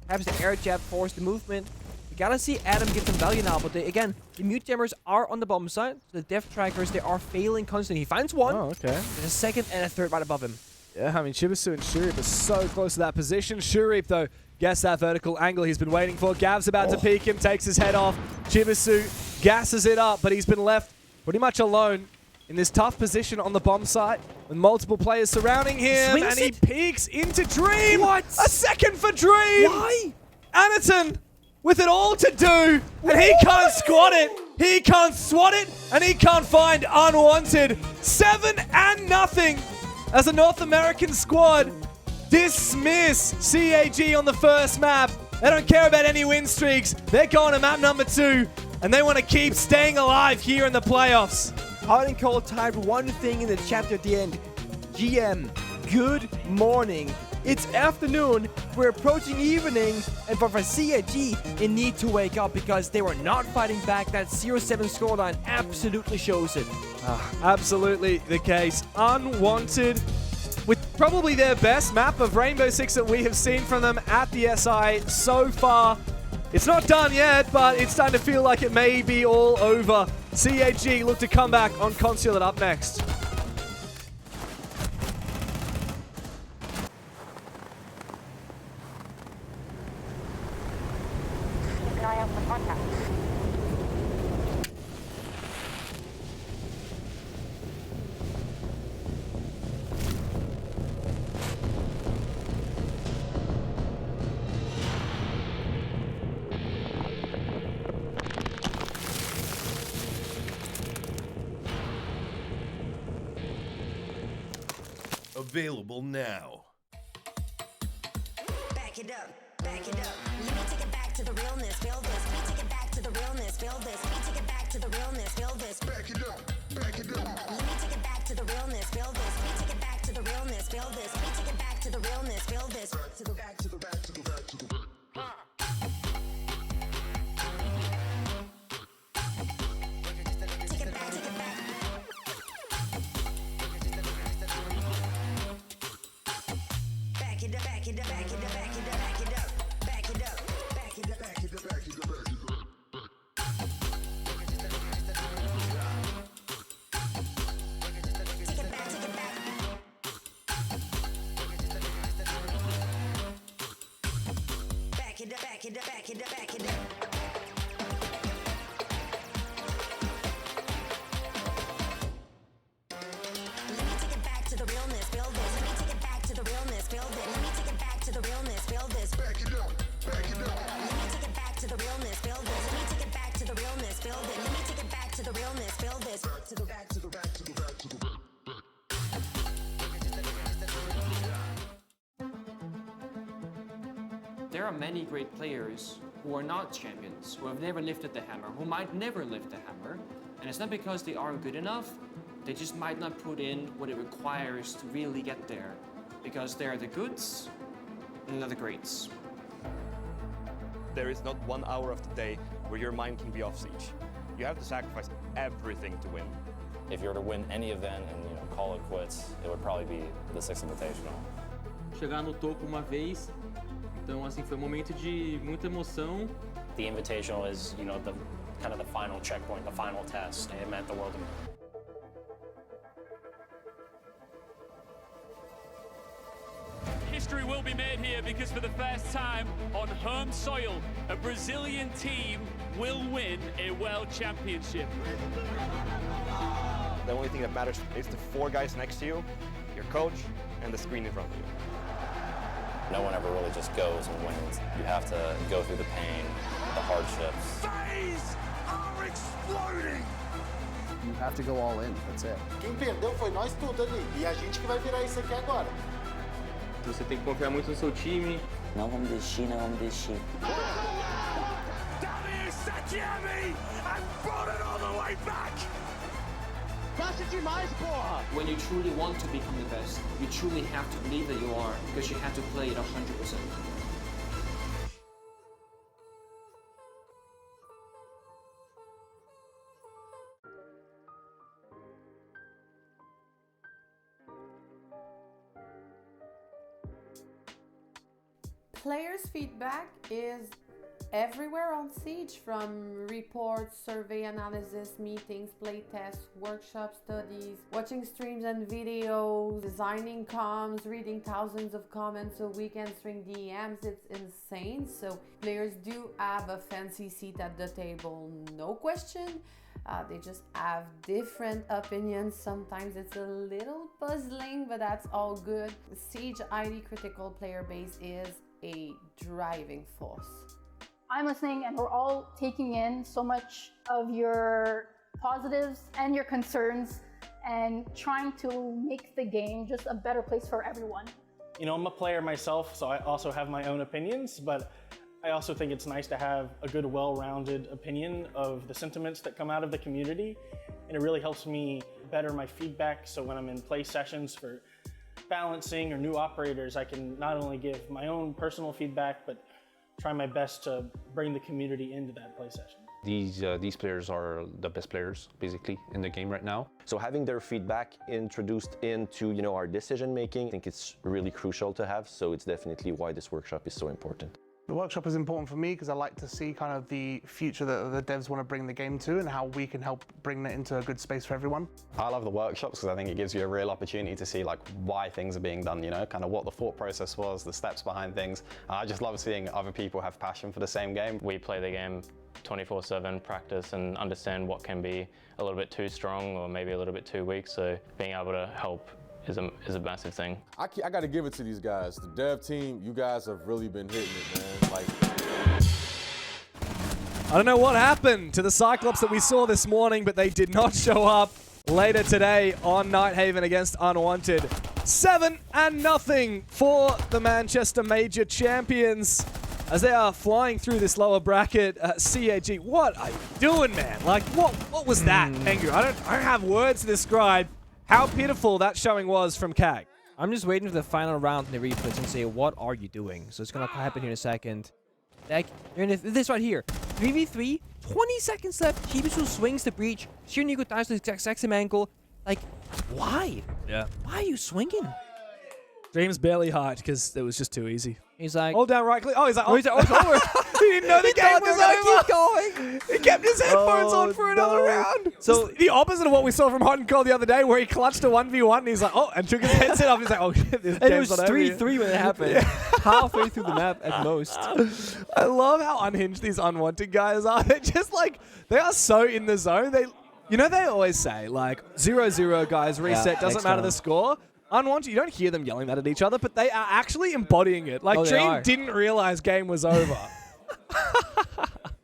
Perhaps the air jab forced the movement. We gotta see Adam get some value now, but again, the mute jammers are on the bomb side. So the Death Trackers, they are failing constantly. He finds one. Oh, okay. There's a second and a third right above him. Yeah, I mean, Chibisu and Shurip are so close to that position. Shurip, though, gets that vertical angle he's been waiting for. Gav's about to peek him, takes his head off. Chibisu gasses it up, but he's been left pretty much alone in this tough position on the bomb site with multiple players surrounding him. And he peeks into Dream. What? A second for Dream. Why? Anaton with it all to do, and he can't squat it. He can't swat it, and he can't find Unwanted. 7-0 as a North American squad dismiss CAG on the first map. They don't care about any win streaks. They're going to map number 2, and they want to keep staying alive here in the playoffs. Hot and Cold typed one thing in the chapter at the end. GM, good morning. It's afternoon, we're approaching evening, and for CAG, they need to wake up because they were not fighting back. That 0-7 scoreline absolutely shows it. Absolutely the case. Unwanted, with probably their best map of Rainbow Six that we have seen from them at the SI so far. It's not done yet, but it's starting to feel like it may be all over. CAG look to come back on Consulate up next. Keep an eye out for contact. Available now. Back it up, back it up. Let me take it back to the realness, feel this. Let me take it back to the realness, feel this. Let me take it back to the realness, feel this. Back it up, back it up. Let me take it back to the realness, feel this. Let me take it back to the realness, feel this. Let me take it back to the realness, feel this. To the back, to the back, to the back, to the back. Take it back, take it back. Back it up, back it up, back it up, back it up, back it up, back it up, back it up, back it up, back it up, back it up. Take it back, take it back. Back it up, back it up, back it up, back it up. Let me take it back to the realness, feel this. Let me take it back to the realness, feel this. Let me take it back to the realness, feel this. Back it up, back it up. Let me take it back to the realness, feel this. Let me take it back to the realness, feel this. Let me take it back to the realness, feel this. To the back, to the back, to the back, to the back. There are many great players who are not champions, who have never lifted the hammer, who might never lift the hammer. And it's not because they aren't good enough, they just might not put in what it requires to really get there. Because they are the goods and not the greats. There is not 1 hour of the day where your mind can be off siege. You have to sacrifice everything to win. If you were to win any event and call it quits, it would probably be the Six Invitational. Chegar no topo uma vez, então assim foi um momento de muita emoção. The Invitational is, the kind of the final checkpoint, the final test. It meant the world to me. History will be made here because for the first time on home soil, a Brazilian team will win a world championship. The only thing that matters is the 4 guys next to you, your coach, and the screen in front of you. No one ever really just goes and wins. You have to go through the pain, the hardships. Phase are exploding. You have to go all in, that's it. Quem perdeu foi nós tudo ali, e a gente que vai virar isso aqui agora. Você tem que confiar muito no seu time. Não vamos desistir, não vamos desistir. Jimmy and brought it all the way back. When you truly want to become the best, you truly have to believe that you are, because you have to play it 100%. Players' feedback is everywhere on Siege, from reports, survey analysis, meetings, playtests, workshop studies, watching streams and videos, designing comms, reading thousands of comments a week, answering DMs. It's insane. So players do have a fancy seat at the table, no question. They just have different opinions. Sometimes it's a little puzzling, but that's all good. The Siege ID critical player base is a driving force. I'm listening, and we're all taking in so much of your positives and your concerns and trying to make the game just a better place for everyone. You know, I'm a player myself, so I also have my own opinions, but I also think it's nice to have a good, well-rounded opinion of the sentiments that come out of the community, and it really helps me better my feedback. So when I'm in play sessions for balancing or new operators, I can not only give my own personal feedback, but try my best to bring the community into that play session. These players are the best players basically in the game right now. So having their feedback introduced into our decision making, I think it's really crucial to have. So it's definitely why this workshop is so important. The workshop is important for me because I like to see kind of the future that the devs want to bring the game to and how we can help bring that into a good space for everyone. I love the workshops because I think it gives you a real opportunity to see like why things are being done, kind of what the thought process was, the steps behind things. I just love seeing other people have passion for the same game. We play the game 24/7, practice and understand what can be a little bit too strong or maybe a little bit too weak, so being able to help is a massive thing. I got to give it to these guys. The dev team, you guys have really been hitting it, man. Like, I don't know what happened to the Cyclops that we saw this morning, but they did not show up later today on Nighthaven against Unwanted. 7-0 for the Manchester Major champions as they are flying through this lower bracket. CAG, what are you doing, man? Like, what was that, Pengu? I don't have words to describe how pitiful that showing was from CAG. I'm just waiting for the final round in the replays and say, what are you doing? So it's going to happen here in a second. Like, you're in this right here. 3v3, 20 seconds left. Chibisu swings the breach. Shirnigo dies to the exact same angle. Like, why? Yeah. Why are you swinging? Dream's barely hyped because it was just too easy. He's like, hold down right click. Oh, he's like, it's over. He didn't know the game was over. Keep going. He kept his headphones on for another round. So the opposite of what we saw from Hot and Cold the other day, where he clutched a 1v1 and he's like, oh, and took his headset off. He's like, oh shit, this and game's it was 3-3 when it happened. Yeah. Halfway through the map at most. I love how unhinged these Unwanted guys are. They're just like, they are so in the zone. They always say like 0-0 guys reset, doesn't matter the score. Unwanted, you don't hear them yelling that at each other, but they are actually embodying it. Like, Dream didn't realize game was over.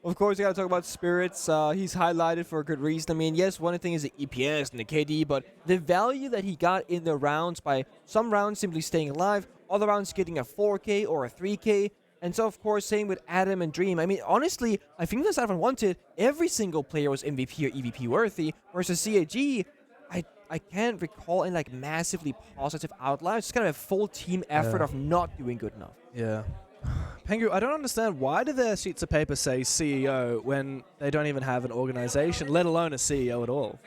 Of course, we gotta talk about Spirits. He's highlighted for a good reason. I mean, yes, one thing is the EPS and the KD, but the value that he got in the rounds by some rounds simply staying alive, other rounds getting a 4K or a 3K. And so, of course, same with Adam and Dream. I mean, honestly, I think that's Unwanted. Every single player was MVP or EVP worthy, versus CAG, I can't recall any like massively positive outliers. It's kind of a full team effort of not doing good enough. Yeah. Pengu, I don't understand, why do their sheets of paper say CEO when they don't even have an organization, let alone a CEO at all?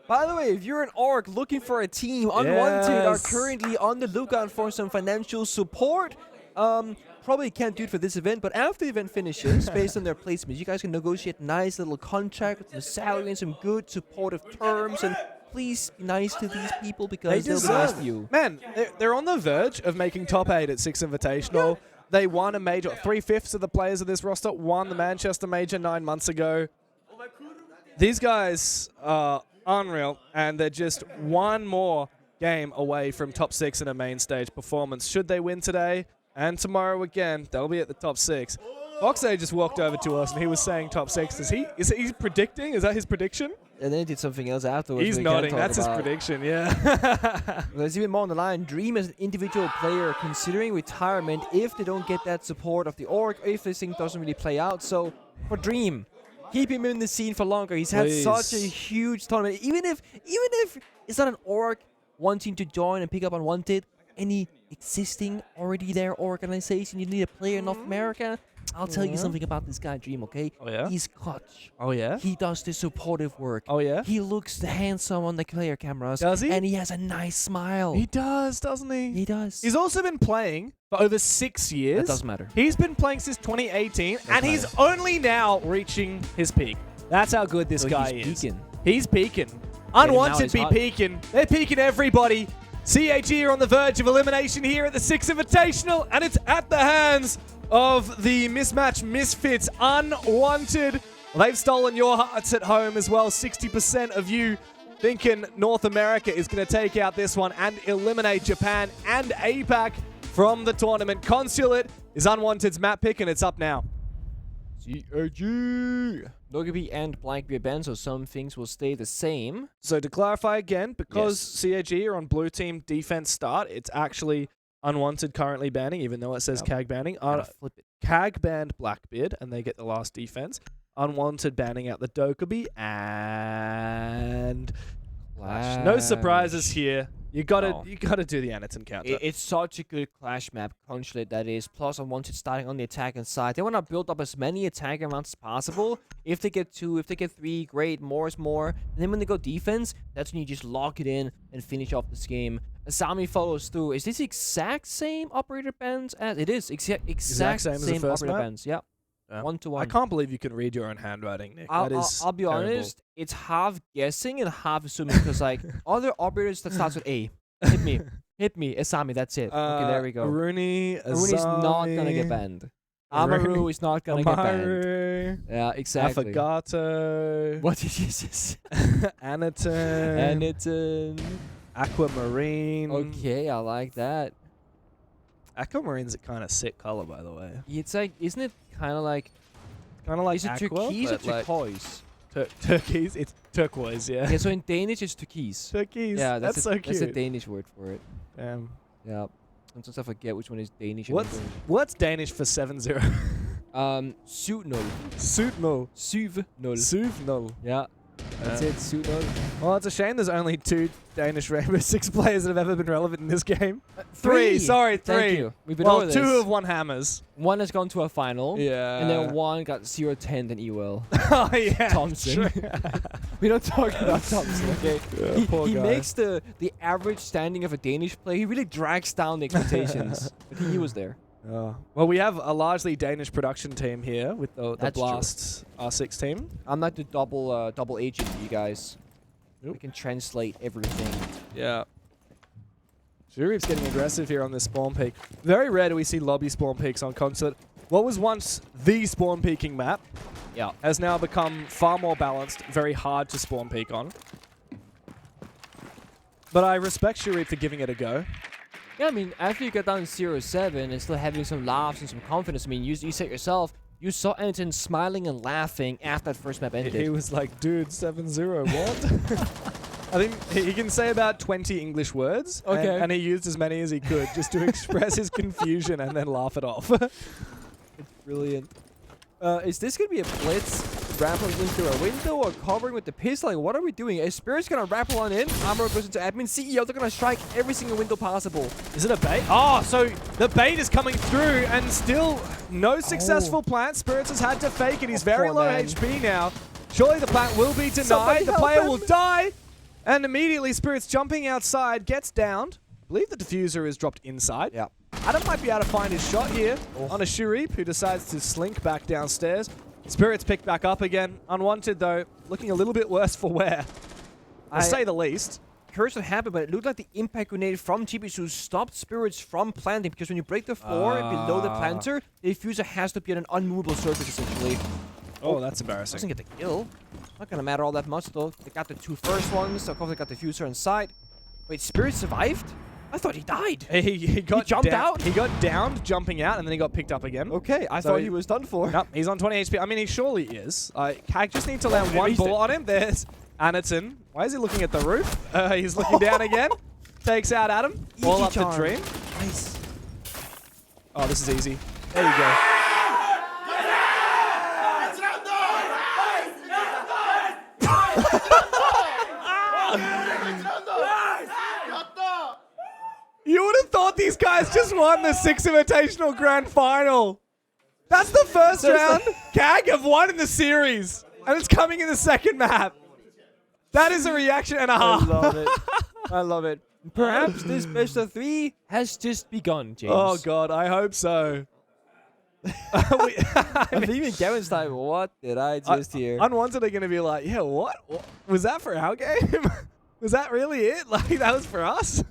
By the way, if you're an org looking for a team, Unwanted are currently on the lookout for some financial support. Probably can't do it for this event, but after the event finishes, based on their placements, you guys can negotiate nice little contract with some salary and some good supportive terms, and please be nice to these people because they'll be nice to you. Man, they're on the verge of making top 8 at Six Invitational. Yeah. They won a major. 3/5 of the players of this roster won the Manchester Major 9 months ago. These guys are unreal, and they're just one more game away from top 6 in a main stage performance. Should they win today and tomorrow again, they'll be at the top 6. Foxay just walked over to us and he was saying top 6. Is he predicting? Is that his prediction? And then he did something else afterwards. He's nodding. That's his prediction, yeah. There's even more on the line. Dream as an individual player considering retirement if they don't get that support of the org, if this thing doesn't really play out. So for Dream, keep him in the scene for longer. He's had such a huge tournament. Even if it's not an org wanting to join and pick up Unwanted, any existing already there organization, you need a player in North America. I'll tell you something about this guy, Dream, okay? Oh, yeah? He's clutch. Oh, yeah? He does the supportive work. Oh, yeah? He looks handsome on the player cameras. Does he? And he has a nice smile. He does, doesn't he? He does. He's also been playing for over 6 years. That doesn't matter. He's been playing since 2018, and he's only now reaching his peak. That's how good this guy is. Peaking. He's peaking. Unwanted be peaking. They're peaking everybody. CAG are on the verge of elimination here at the Six Invitational, and it's at the hands of the mismatch misfits. Unwanted. Well, they've stolen your hearts at home as well. 60% of you thinking North America is going to take out this one and eliminate Japan and APAC from the tournament. Consulate is Unwanted's map pick, and it's up now. CAG. Nogaby and Blackbeard banned, so some things will stay the same. So to clarify again, because CAG are on blue team defense start, it's actually Unwanted currently banning, even though it says CAG banning. Flip it. CAG banned Blackbeard, and they get the last defense. Unwanted banning out the Dokkaebi, and Clash. No surprises here. You gotta do the Anaton counter. It's such a good Clash map, Consulate that is. Plus, Unwanted starting on the attacking side. They want to build up as many attacking rounds as possible. If they get 2, if they get 3, great. More is more. And then when they go defense, that's when you just lock it in and finish off this game. Asami follows through. Is this the exact same operator bans? It is. Exact same as the first operator map? bans. Yep. 1-to-1. I can't believe you can read your own handwriting, Nick. That is I'll be terrible. honest, it's half guessing and half assuming because like other operators that starts with A. Hit me. Hit me. Asami, that's it. Okay, there we go. Aruni, Aruni's not gonna get banned. Amaru is not gonna get banned. Yeah, exactly. Affogato. What did you just Anaton. Anaton. Aquamarine. Okay, I like that. Aquamarine's a kind of sick color, by the way. It's like, isn't it kind of like is it aqua, turquoise or but like turquoise? Turquoise? It's turquoise, yeah. Yeah, so in Danish it's turquoise. Turquoise. Yeah, that's so cute. That's a Danish word for it. Yeah. Sometimes I forget which one is Danish. What's Danish for 7-0? 7-0. 7-0. 7-0. Yeah. That's it, 7-0. Well, it's a shame there's only 2 Danish Rainbow Six players that have ever been relevant in this game. 3. Sorry, 3. Thank you. We've been over this. 2 have won hammers. 1 has gone to a final. Yeah. And then 1 got 0-10 in EWL. Oh, yeah. Thompson. We don't talk about Thompson, okay? Yeah, poor he guy. makes the average standing of a Danish player. He really drags down the expectations. But he was there. Well, we have a largely Danish production team here with the Blast R6 team. I'm not the double agent, you guys. Nope. We can translate everything. Yeah. Shurip's getting aggressive here on this spawn peak. Very rare do we see lobby spawn peaks on Consulate. What was once the spawn peaking map has now become far more balanced, very hard to spawn peak on. But I respect Shurip for giving it a go. Yeah, I mean, after you got down 0-7 and still having some laughs and some confidence, I mean, you said yourself, you saw Anaton smiling and laughing after that first map ended. He was like, dude, 7-0, what? I think he can say about 20 English words, and he used as many as he could just to express his confusion and then laugh it off. It's brilliant. Is this going to be a blitz? Rappling in through a window or covering with the pistol? Like, what are we doing? Is Spirit's going to rappel on in? Armor goes into admin. CEO, they're going to strike every single window possible. Is it a bait? Oh, so the bait is coming through and still no successful plant. Spirits has had to fake it. He's very low HP now. Surely the plant will be denied. The player will die. And immediately Spirits jumping outside, gets downed. I believe the diffuser is dropped inside. Yeah. Adam might be able to find his shot here on a Shurip, who decides to slink back downstairs. Spirits picked back up again. Unwanted, though, looking a little bit worse for wear, to say the least. Curious what happened, but it looked like the impact grenade from Chibisu stopped Spirits from planting, because when you break the floor below the planter, the diffuser has to be on an unmovable surface, essentially. Oh, that's embarrassing. Doesn't get the kill. Not gonna matter all that much, though. They got the 2 first ones, so of course they got the diffuser inside. Wait, Spirit survived? I thought he died. He got jumped down, out? He got downed jumping out, and then he got picked up again. Okay, I So thought he was done for. Nope, he's on 20 HP. I mean, he surely is. CAG just need to land he one reached bullet it. on him. There's Anaton. Why is he looking at the roof? He's looking down again. Takes out Adam. All Easy up the charm. dream. Nice. Oh, this is easy. There you go. You would have thought these guys just won the Six Invitational Grand Final. That's the first round. CAG have won in the series, and it's coming in the second map. That is a reaction and a half. I love it. I love it. Perhaps this best of 3 has just begun, James. Oh God, I hope so. I'm even Gavin's like, what did I just hear? Unwanted are going to be like, yeah, what? Was that for our game? Was that really it? Like, that was for us?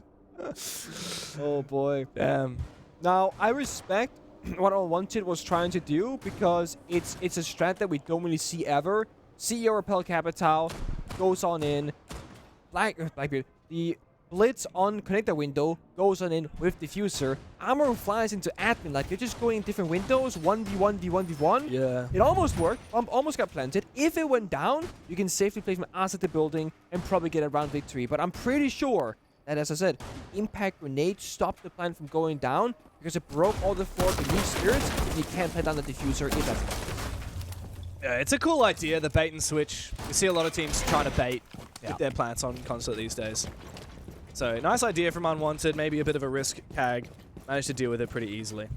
Oh boy. Damn. Now, I respect what Unwanted was trying to do because it's a strat that we don't really see ever. CEO Repel Capital goes on in. Blackbeard. The Blitz on connector window goes on in with Diffuser. Armor flies into admin like they're just going in different windows. 1v1, v1, v1. Yeah. It almost worked. Almost got planted. If it went down, you can safely play from outside the building and probably get a round victory. But I'm pretty sure that, as I said, Impact Grenade stopped the plant from going down because it broke all the floor to use spirits, and you can't plant down the Diffuser if that's Yeah, it's a cool idea, the bait and switch. You see a lot of teams trying to bait with their plants on Consulate these days. So, nice idea from Unwanted. Maybe a bit of a risk. CAG managed to deal with it pretty easily.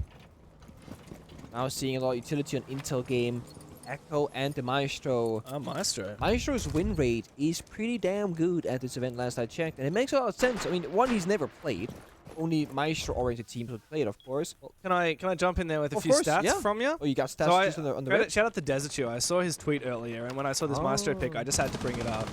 Now seeing a lot of utility on Intel game. Echo and the Maestro. Oh, Maestro. Maestro's win rate is pretty damn good at this event last I checked. And it makes a lot of sense. I mean, one, he's never played. Only Maestro-oriented teams would play it, of course. Well, can I jump in there with a few course, stats yeah. from you? Oh, you got stats just on the red? Shout out to Desertu. I saw his tweet earlier, and when I saw this Maestro pick, I just had to bring it up.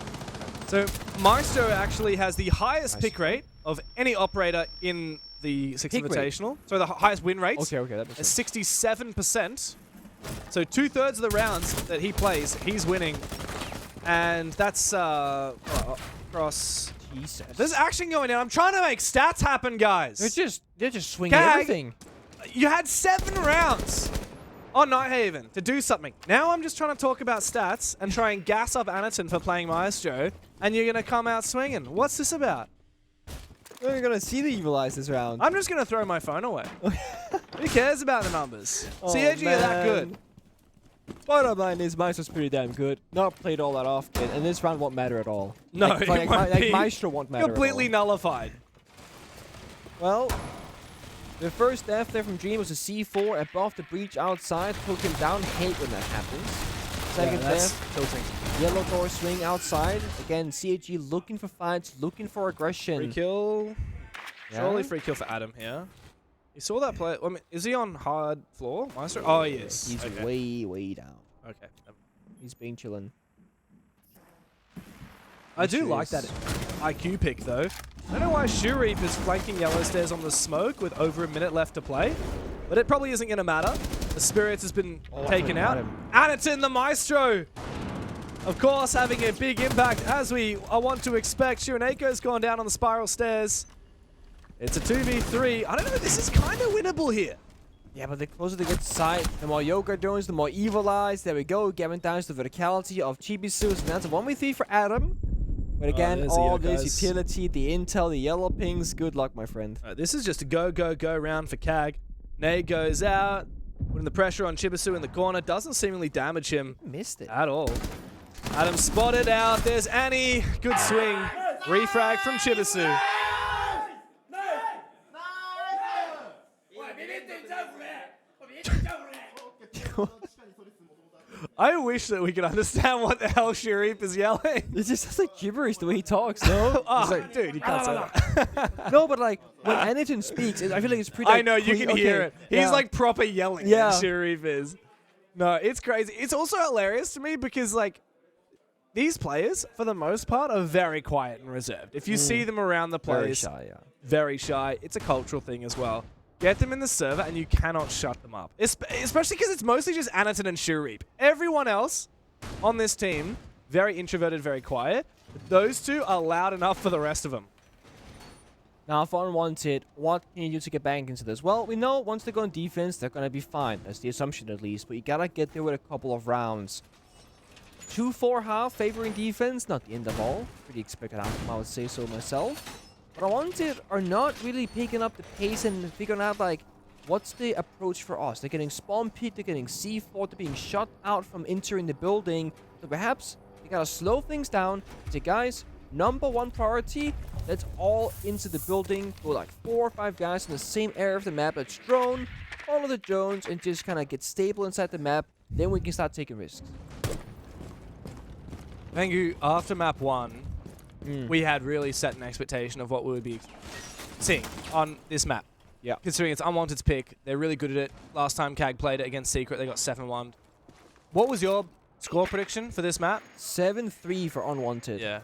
So, Maestro actually has the highest pick rate of any operator in the Six Invitational. So, the highest win rate. Okay, that makes sense. 67%. So, 2/3 of the rounds that he plays, he's winning. And that's across... Jesus. There's action going on. I'm trying to make stats happen, guys. They're just swinging CAG, everything. You had 7 rounds on Nighthaven to do something. Now I'm just trying to talk about stats and try and gas up Anaton for playing Maestro, and you're going to come out swinging. What's this about? We're going to see the Evil Eyes this round. I'm just going to throw my phone away. Who cares about the numbers? Oh, CAG are that good. Bottom line is Maestro's pretty damn good. Not played all that often, and this round won't matter at all. No, like, it won't be. Maestro won't matter Completely at all. nullified. Well, the first death there from Dream was a C4 above the breach outside. Took him down. Hate when that happens. Second death. Tilting. Yellow door swing outside. Again, CAG looking for fights, looking for aggression. Free kill. Yeah. Surely free kill for Adam here. You saw that play. I mean, is he on hard floor, Maestro? Oh, he is. He's okay. way down. Okay. He's being chillin'. I do like that IQ pick, though. I don't know why Shoereap is flanking Yellow Stairs on the smoke with over a minute left to play, but it probably isn't going to matter. The Spirits has been taken out. Anaton, the Maestro! Of course, having a big impact, as we want to expect. Shiraneko's gone down on the spiral stairs. It's a 2v3. I don't know, this is kind of winnable here. Yeah, but the closer they get to sight, the more Yoga drones, the more Evil Eyes. There we go. Gavin downs the verticality of Chibisu. So that's a 1v3 for Adam. But again, all this utility, the intel, the yellow pings. Good luck, my friend. This is just a go round for CAG. Nade goes out, putting the pressure on Chibisu in the corner. Doesn't seemingly damage him Missed it. at all. Adam spotted out. There's Annie. Good swing. Refrag from Chibisu. I wish that we could understand what the hell Sharif is yelling. It's just sounds like gibberish the way he talks, no? Oh, like, dude, you can't say that. No, but like, when Anaton speaks, I feel like it's pretty... I know, you can hear it. He's like proper yelling, yeah. Sharif is. No, it's crazy. It's also hilarious to me because, like, these players, for the most part, are very quiet and reserved. If you see them around the place, very shy, yeah. Very shy. It's a cultural thing as well. Get them in the server and you cannot shut them up. Especially because it's mostly just Anaton and Shureap. Everyone else on this team, very introverted, very quiet. But those two are loud enough for the rest of them. Now for Unwanted, what can you do to get back into this? Well, we know once they go on defense, they're going to be fine. That's the assumption at least. But you got to get there with a couple of rounds. 2-4 half favoring defense, not the end of all. Pretty expected outcome, I would say so myself. But Unwanted are not really picking up the pace and figuring out, like, what's the approach for us? They're getting spawn peaked, they're getting C4, they're being shut out from entering the building. So perhaps they got to slow things down. Say, guys, #1 priority, let's all into the building. Go like 4 or 5 guys in the same area of the map. Let's drone, follow the drones, and just kind of get stable inside the map. Then we can start taking risks. Thank you. After map 1, we had really set an expectation of what we would be seeing on this map. Yeah. Considering it's Unwanted's pick, they're really good at it. Last time CAG played it against Secret, they got 7-1. What was your score prediction for this map? 7-3 for Unwanted. Yeah.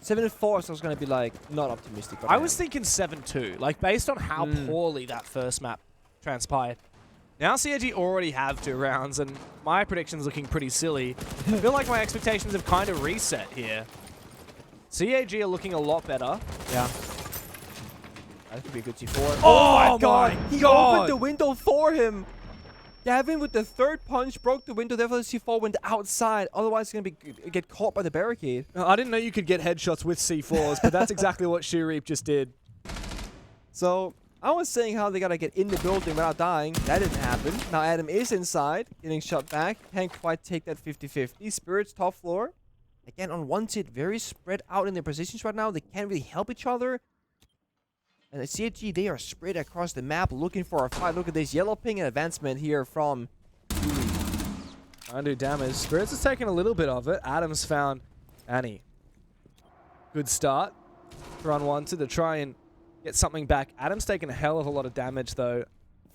7-4, so I was going to be like, not optimistic. But I was thinking 7-2, like based on how poorly that first map transpired. Now CAG already have 2 rounds, and my prediction's looking pretty silly. I feel like my expectations have kind of reset here. CAG are looking a lot better. Yeah. That could be a good C4. Oh my god! He opened the window for him! Gavin with the 3rd punch broke the window, therefore the C4 went outside. Otherwise, it's going to get caught by the barricade. I didn't know you could get headshots with C4s, but that's exactly what Shoereap just did. So, I was saying how they got to get in the building without dying. That didn't happen. Now Adam is inside, getting shot back. Can't quite take that 50-50. Spirits top floor. Again, Unwanted, very spread out in their positions right now. They can't really help each other. And at CAG, they are spread across the map looking for a fight. Look at this yellow ping and advancement here from Trying to do damage. Spirits has taken a little bit of it. Adams found Annie. Good start for Unwanted to try and get something back. Adams taken a hell of a lot of damage, though.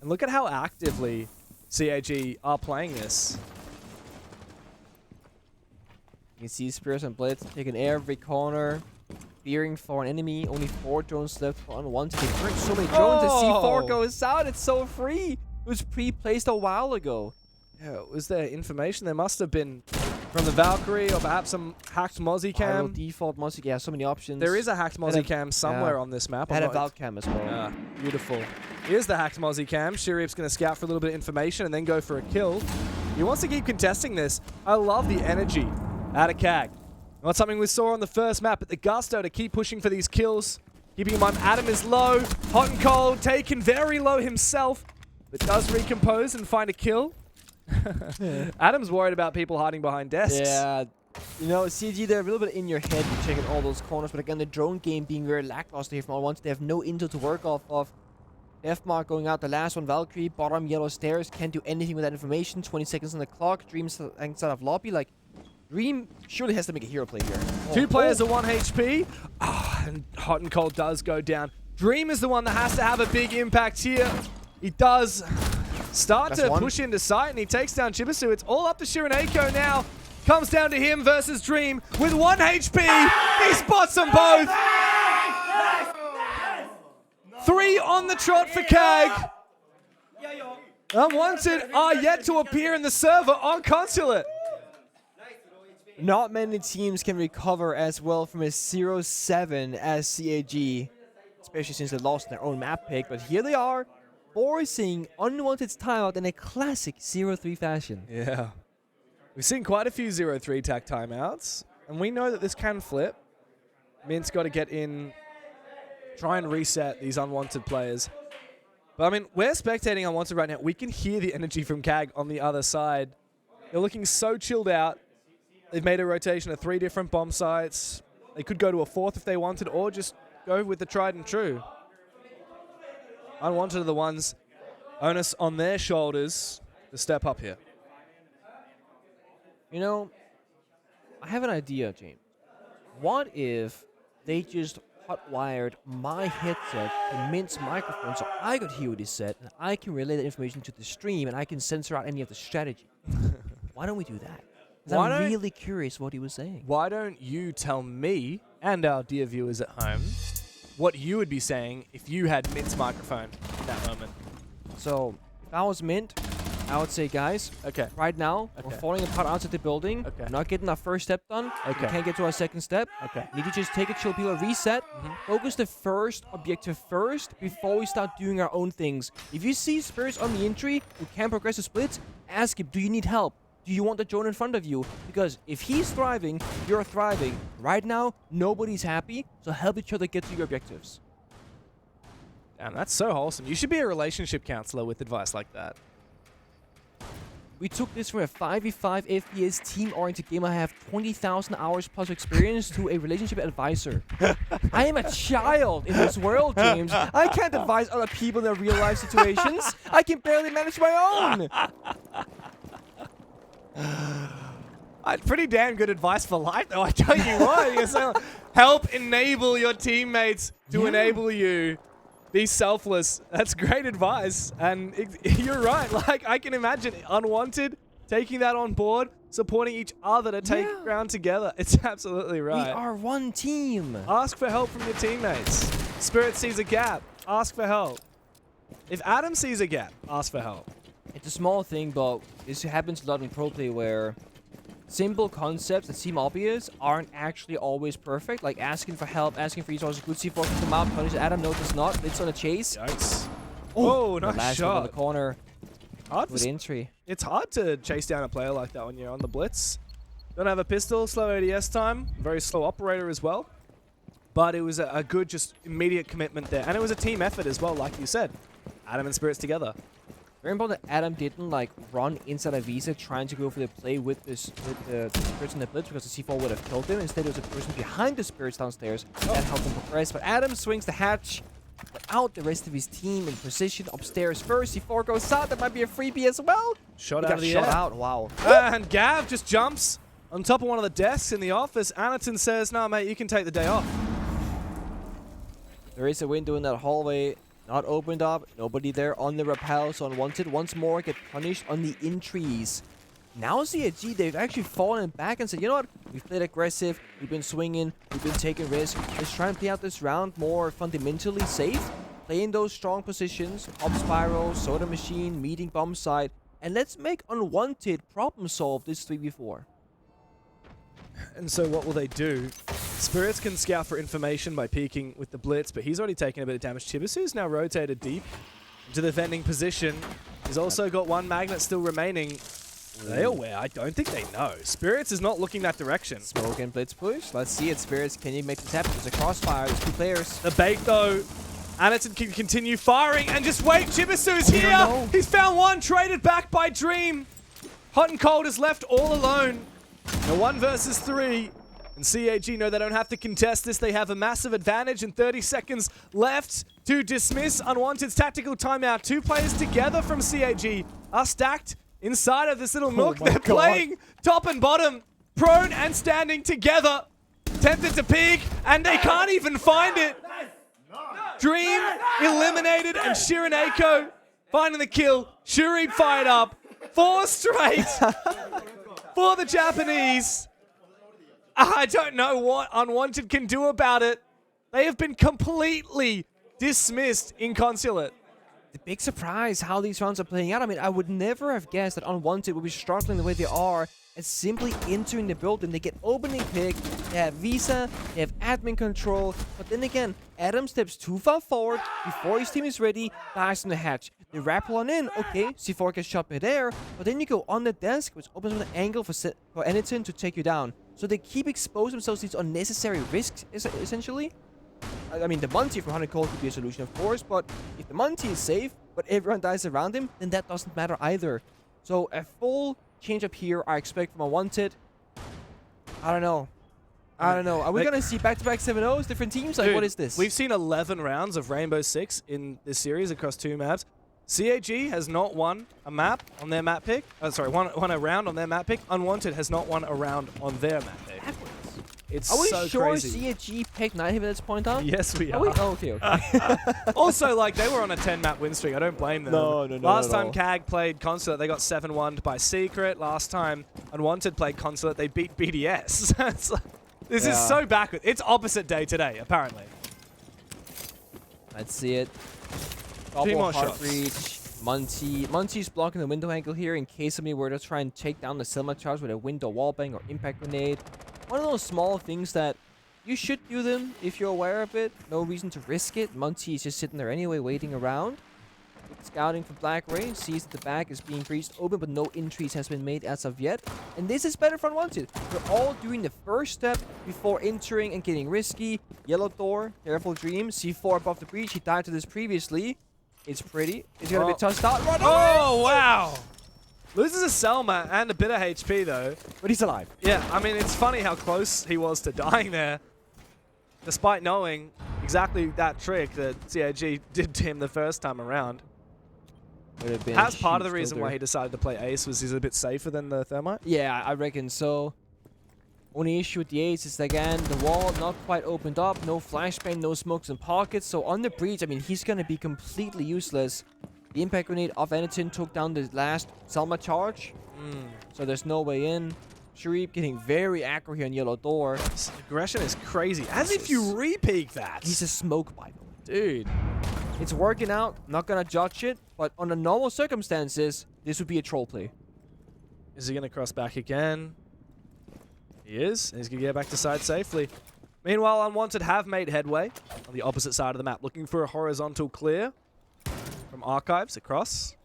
And look at how actively CAG are playing this. You can see Spirits and Blitz taking every corner. Fearing for an enemy. Only 4 drones left for Unwanted. They burned so many drones. The C4 goes out. It's so free. It was pre-placed a while ago. Yeah, was there information? There must have been from the Valkyrie or perhaps some hacked Mozzie cam. Default Mozzie. Yeah, so many options. There is a hacked Mozzie cam somewhere on this map. They had a Valk cam as well. Yeah, beautiful. Here's the hacked Mozzie cam. Shoereap's going to scout for a little bit of information and then go for a kill. He wants to keep contesting this. I love the energy out of CAG. Not something we saw on the first map, but the gusto to keep pushing for these kills. Keeping in mind, Adam is low, hot and cold, taken very low himself, but does recompose and find a kill. Adam's worried about people hiding behind desks. Yeah, you know, CG, they're a little bit in your head checking all those corners, but again, the drone game being very lackluster here from Unwanted. They have no intel to work off of. F-Mark going out, the last one, Valkyrie, bottom yellow stairs, can't do anything with that information. 20 seconds on the clock, Dream's inside of lobby, like, Dream surely has to make a hero play here. 2 players at 1 HP. And hot and cold does go down. Dream is the one that has to have a big impact here. He does start to push into sight, and he takes down Chibisu. It's all up to Shiraneko now. Comes down to him versus Dream with 1 HP. He spots them both. 3 on the trot for CAG. Unwanted are yet to appear in the server on Consulate. Not many teams can recover as well from a 0-7 as CAG, especially since they lost their own map pick. But here they are, forcing Unwanted's timeout in a classic 0-3 fashion. Yeah. We've seen quite a few 0-3 tag timeouts, and we know that this can flip. Mint's got to get in, try and reset these Unwanted players. But, I mean, we're spectating Unwanted right now. We can hear the energy from CAG on the other side. They're looking so chilled out. They've made a rotation of 3 different bomb sites. They could go to a 4th if they wanted, or just go with the tried and true. Unwanted are the ones, onus on their shoulders to step up here. You know, I have an idea, James. What if they just hotwired my headset to Mint's microphone so I could hear what he said, and I can relay that information to the stream, and I can censor out any of the strategy? Why don't we do that? I'm really curious what he was saying. Why don't you tell me and our dear viewers at home what you would be saying if you had Mint's microphone at that moment? So, if I was Mint, I would say, guys, right now, we're falling apart outside the building. We're not getting our first step done. We can't get to our second step. We need to just take a chill pill, reset, focus the first objective first before we start doing our own things. If you see Spirits on the entry who can progress the splits, ask him, do you need help? Do you want the drone in front of you? Because if he's thriving, you're thriving. Right now, nobody's happy, so help each other get to your objectives. Damn, that's so wholesome. You should be a relationship counselor with advice like that. We took this from a 5v5 FPS team-oriented game I have 20,000 hours plus experience to a relationship advisor. I am a child in this world, James. I can't advise other people in their real-life situations. I can barely manage my own. Pretty damn good advice for life, though. I tell you what. You're saying, help enable your teammates to enable you. Be selfless. That's great advice. And you're right. Like, I can imagine Unwanted taking that on board, supporting each other to take ground together. It's absolutely right. We are one team. Ask for help from your teammates. Spirit sees a gap. Ask for help. If Adam sees a gap, ask for help. It's a small thing, but this happens a lot in pro play where simple concepts that seem obvious aren't actually always perfect. Like asking for help, asking for resources. Good C4 to come out, punish Adam. No, it's not. It's on a chase. Yikes. Oh, nice last shot. On the corner. Hard with entry. It's hard to chase down a player like that when you're on the blitz. Don't have a pistol, slow ADS time, very slow operator as well. But it was a good, just immediate commitment there. And it was a team effort as well, like you said. Adam and Spirits together. Very important that Adam didn't like run inside a Visa trying to go for the play with the Spirits in the blitz because the C4 would have killed him. Instead, it was a person behind the Spirits downstairs that helped him progress. But Adam swings the hatch without the rest of his team in position upstairs first. C4 goes out. That might be a freebie as well. Shot out of the air. Out. Wow. And Gav just jumps on top of one of the desks in the office. Anaton says, "No, mate, you can take the day off." There is a window in that hallway. Not opened up, nobody there on the rappel, so Unwanted once more get punished on the entries. Now CAG, they've actually fallen back and said, you know what, we've played aggressive, we've been swinging, we've been taking risks, let's try and play out this round more fundamentally safe, play in those strong positions, up spiral, soda machine, meeting bomb site, and let's make Unwanted problem solve this 3v4. And so what will they do? Spirits can scout for information by peeking with the blitz, but he's already taken a bit of damage. Chibisu's now rotated deep into the defending position. He's also got one magnet still remaining. They aware? I don't think they know. Spirits is not looking that direction. Smoke and blitz push. Let's see it, Spirits. Can you make this happen? There's a crossfire. There's two players. The bait, though. Anaton can continue firing and just wait. Chibisu's here. He's found one. Traded back by Dream. Hot and Cold is left all alone. Now 1 versus 3. And CAG know they don't have to contest this. They have a massive advantage and 30 seconds left to dismiss Unwanted's tactical timeout. 2 players together from CAG are stacked inside of this little nook. They're playing top and bottom, prone and standing together. Tempted to peek, and they can't even find it. Dream eliminated, and Shiraneko finding the kill. Shuri fired up. 4 straight for the Japanese. I don't know what Unwanted can do about it. They have been completely dismissed in Consulate. The big surprise how these rounds are playing out. I mean, I would never have guessed that Unwanted would be struggling the way they are and simply entering the building. They get opening pick, they have Visa, they have admin control, but then again, Adam steps too far forward before his team is ready, dies in the hatch. They rappel on in, okay, C4 gets shot mid-air, but then you go on the desk, which opens up an angle for Anaton to take you down. So they keep exposing themselves to these unnecessary risks, essentially. I mean, the Monty from 100 Cold could be a solution, of course, but if the Monty is safe, but everyone dies around him, then that doesn't matter either. So a full change up here, I expect from Unwanted. I don't know. Are we going to see back-to-back 7-0s, different teams? Like, dude, what is this? We've seen 11 rounds of Rainbow Six in this series across 2 maps. CAG has not won a map on their map pick. Won a round on their map pick. Unwanted has not won a round on their map pick. It's are we so sure crazy. CAG picked 9 at this point on? Yes, we are. Oh, okay. Also, like, they were on a 10-map win streak. I don't blame them. No. Last time CAG played Consulate, they got 7-1 by Secret. Last time Unwanted played Consulate, they beat BDS. This is so backward. It's opposite day today, apparently. Let's see it. 2 more hard shots. reach. Munty's blocking the window angle here in case somebody were to try and take down the Selma charge with a window wallbang or impact grenade. One of those small things that you should do them if you're aware of it. No reason to risk it. Munty is just sitting there anyway, waiting around. Scouting for Black Ray, sees that the back is being breached open, but no entries has been made as of yet. And this is better for Unwanted. They're all doing the first step before entering and getting risky. Yellow door, careful dream. C4 above the breach. He died to this previously. It's pretty. It's gonna be tossed out. Run away! Oh, wow! Loses a Selma and a bit of HP, though. But he's alive. Yeah, I mean, it's funny how close he was to dying there. Despite knowing exactly that trick that CAG did to him the first time around. As part of the reason why he decided to play Ace was he's a bit safer than the Thermite? Yeah, I reckon so. Only issue with the Ace is, again, the wall not quite opened up. No flashbang, no smokes and pockets. So on the breach, I mean, he's going to be completely useless. The impact grenade of Eniton took down the last Selma charge. So there's no way in. Sharif getting very aggro here on yellow door. This aggression is crazy. As if you re-peek that. He's a smoke Bible. Dude. It's working out. Not going to judge it. But under normal circumstances, this would be a troll play. Is he going to cross back again? He is. He's going to get back to side safely. Meanwhile, Unwanted have made headway on the opposite side of the map, looking for a horizontal clear from Archives across.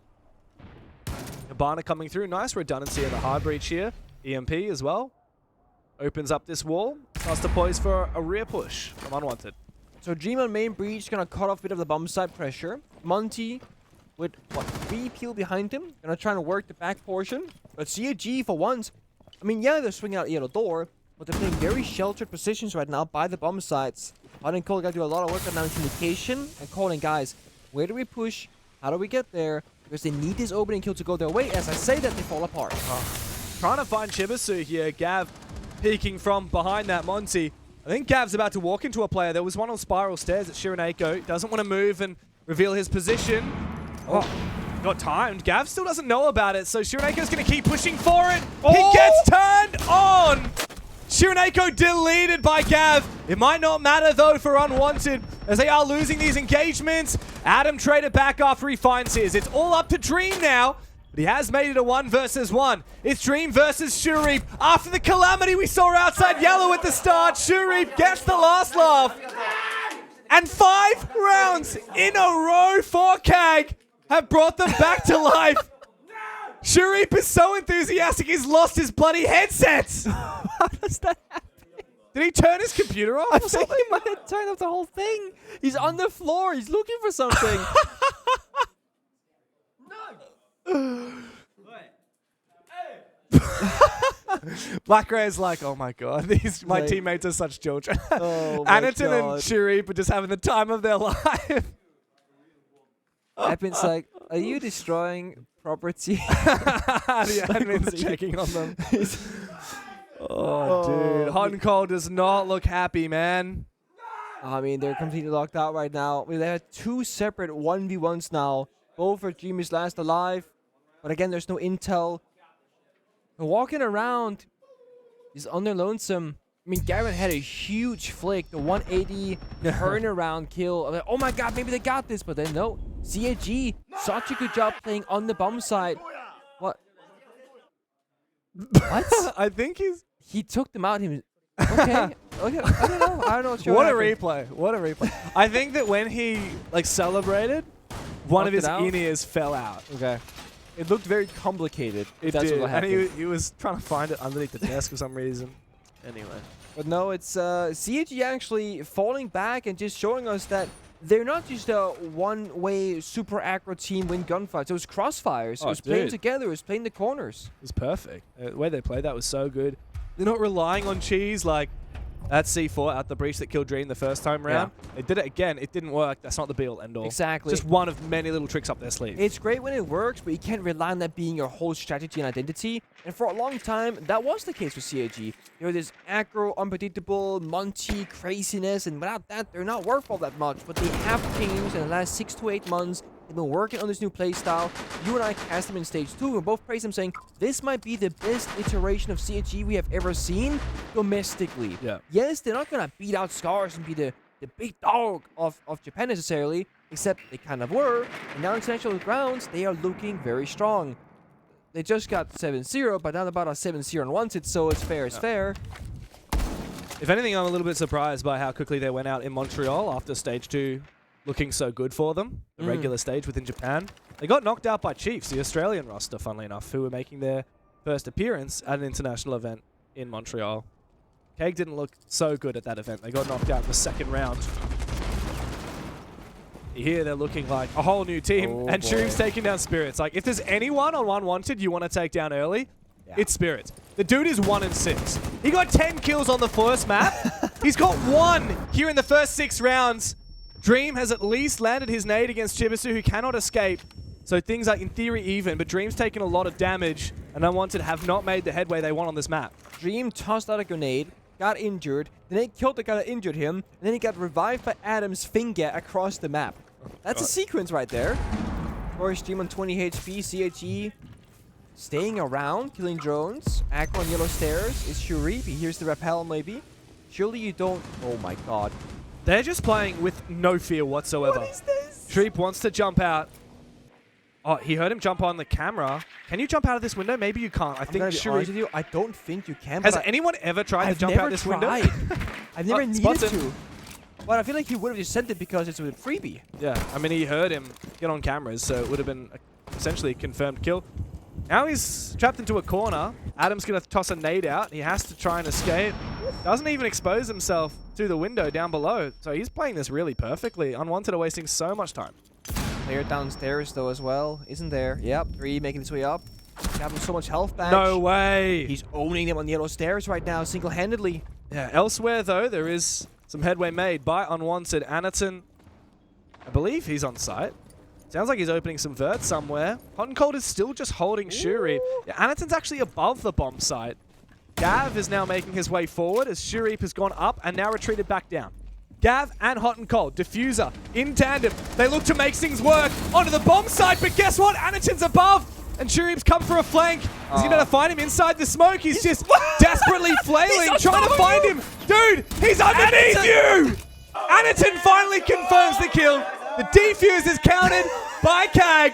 Cabana coming through. Nice redundancy in the hard breach here. EMP as well. Opens up this wall. Starts to poise for a rear push from Unwanted. So Dream on main breach gonna cut off a bit of the bomb side pressure. Monty with, what, 3 peel behind him. Gonna try and work the back portion. But CAG for once, I mean, yeah, they're swinging out yellow door, but they're playing very sheltered positions right now by the bomb sites. Hot and Cold gotta do a lot of work on now intimidation and calling, guys, where do we push? How do we get there? Because they need this opening kill to go their way. As I say that, they fall apart. Trying to find Chibisu here. Gav peeking from behind that Monty. I think Gav's about to walk into a player. There was one on spiral stairs at Shiraneko. Doesn't want to move and reveal his position. Oh, got timed. Gav still doesn't know about it, so Shiraneko's going to keep pushing for it. Oh! He gets turned on! Shiraneko deleted by Gav. It might not matter, though, for Unwanted, as they are losing these engagements. Adam traded back after he finds his. It's all up to Dream now, but he has made it a 1 versus 1. It's Dream versus Shurip. After the calamity we saw outside yellow at the start, Shurip gets the last laugh. And 5 rounds in a row for CAG have brought them back to life. Shurip is so enthusiastic he's lost his bloody headsets. How does that happen? Did he turn his computer off? I think he might have turned off the whole thing. He's on the floor. He's looking for something. Black Ray is like, oh my god, my teammates are such children. Oh my Aniton and God. Shurip are just having the time of their life. Admin's like, are you destroying property? The admin's checking on them. Oh, dude. Hot and Cold does not look happy, man. I mean, they're completely locked out right now. I mean, they have 2 separate 1v1s now. Both are Dream is last alive. But again, there's no intel. They're walking around. He's on their lonesome. I mean, Garen had a huge flick. The 180 turnaround kill. I'm like, oh my god, maybe they got this. But then no. CAG, such a good job playing on the bomb side. What? What? I think he took them out. Okay. Okay. I don't know. I don't know what's What a replay. What a replay. I think that when he celebrated, one of his in-ears fell out. Okay. It looked very complicated. It did. And he was trying to find it underneath the desk for some reason. Anyway. But no, it's CAG actually falling back and just showing us that they're not just a one-way super aggro team win gunfights. It was crossfires. It was playing together. It was playing the corners. It was perfect. The way they played that was so good. They're not relying on cheese like that C4 out the breach that killed Dream the first time round. Yeah. They did it again. It didn't work. That's not the be-all, end-all. Exactly. Just one of many little tricks up their sleeve. It's great when it works, but you can't rely on that being your whole strategy and identity. And for a long time, that was the case with CAG. You know, this aggro, unpredictable, Monty craziness, and without that, they're not worth all that much. But they have changed in the last 6 to 8 months. They've been working on this new playstyle. You and I cast them in stage 2. We both praised them, saying this might be the best iteration of CAG we have ever seen domestically. Yeah. Yes, they're not gonna beat out Scars and be the big dog of Japan necessarily, except they kind of were. And now international grounds, they are looking very strong. They just got 7-0, but not about a 7-0 Unwanted, so it's fair is fair. If anything, I'm a little bit surprised by how quickly they went out in Montreal after stage 2 looking so good for them, the regular stage within Japan. They got knocked out by Chiefs, the Australian roster, funnily enough, who were making their first appearance at an international event in Montreal. CAG didn't look so good at that event. They got knocked out in the second round. Here they're looking like a whole new team, and Shuri's taking down Spirits. Like, if there's anyone on Unwanted you want to take down early, it's Spirits. The dude is 1-6. He got 10 kills on the first map. He's got 1 here in the first 6 rounds. Dream has at least landed his nade against Chibisu, who cannot escape. So things are in theory even, but Dream's taken a lot of damage, and Unwanted have not made the headway they want on this map. Dream tossed out a grenade, got injured, then he killed the guy that injured him, and then he got revived by Adam's finger across the map. That's a sequence right there. Or Dream on 20 HP, CHE staying around, killing drones. Aggro on yellow stairs is Shuri. He hears the rappel maybe. Surely you don't... Oh my god. They're just playing with no fear whatsoever. What is this? Shreep wants to jump out. Oh, he heard him jump on the camera. Can you jump out of this window? Maybe you can't. I think Shreep... I don't think you can. Has anyone ever tried to jump out this window? I've never needed to. But I feel like he would have just sent it because it's a freebie. Yeah, I mean, he heard him get on cameras, so it would have been essentially a confirmed kill. Now he's trapped into a corner. Adam's going to toss a nade out. He has to try and escape. Doesn't even expose himself to the window down below. So he's playing this really perfectly. Unwanted are wasting so much time. Lair downstairs, though, as well. Isn't there? Yep, 3 making his way up. Got him so much health back. No way! He's owning them on the yellow stairs right now, single-handedly. Yeah, elsewhere, though, there is some headway made by Unwanted. Anaton, I believe he's on site. Sounds like he's opening some vert somewhere. Hot and Cold is still just holding Shuri. Yeah, Anaton's actually above the bomb site. Gav is now making his way forward as Shuri has gone up and now retreated back down. Gav and Hot and Cold, Diffuser, in tandem. They look to make things work onto the bomb site, but guess what? Anaton's above, and Shuri's come for a flank. Is he going to find him inside the smoke? He's just desperately flailing, trying to find him. Dude, he's underneath you! Anaton finally confirms the kill. The defuse is counted by CAG.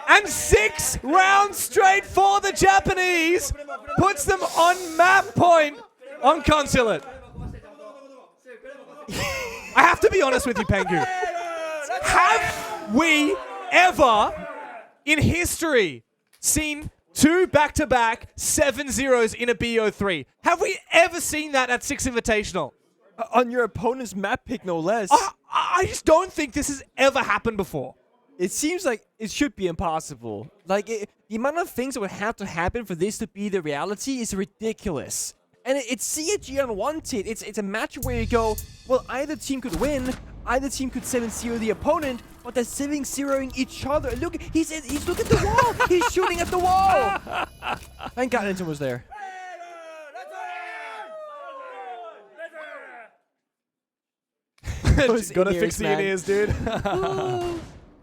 And 6 rounds straight for the Japanese puts them on map point on Consulate. I have to be honest with you, Pengu. Have we ever in history seen 2 back-to-back 7-0s in a BO3? Have we ever seen that at Six Invitational? On your opponent's map pick, no less. I just don't think this has ever happened before. It seems like it should be impossible. Like, the amount of things that would have to happen for this to be the reality is ridiculous. And it's CAG Unwanted. It's a match where you go, well, either team could win, either team could 7-0 the opponent, but they're 7-0ing each other. Look, he's looking at the wall. He's shooting at the wall. Thank God Anaton was there. Just gotta fix the in-ears, dude.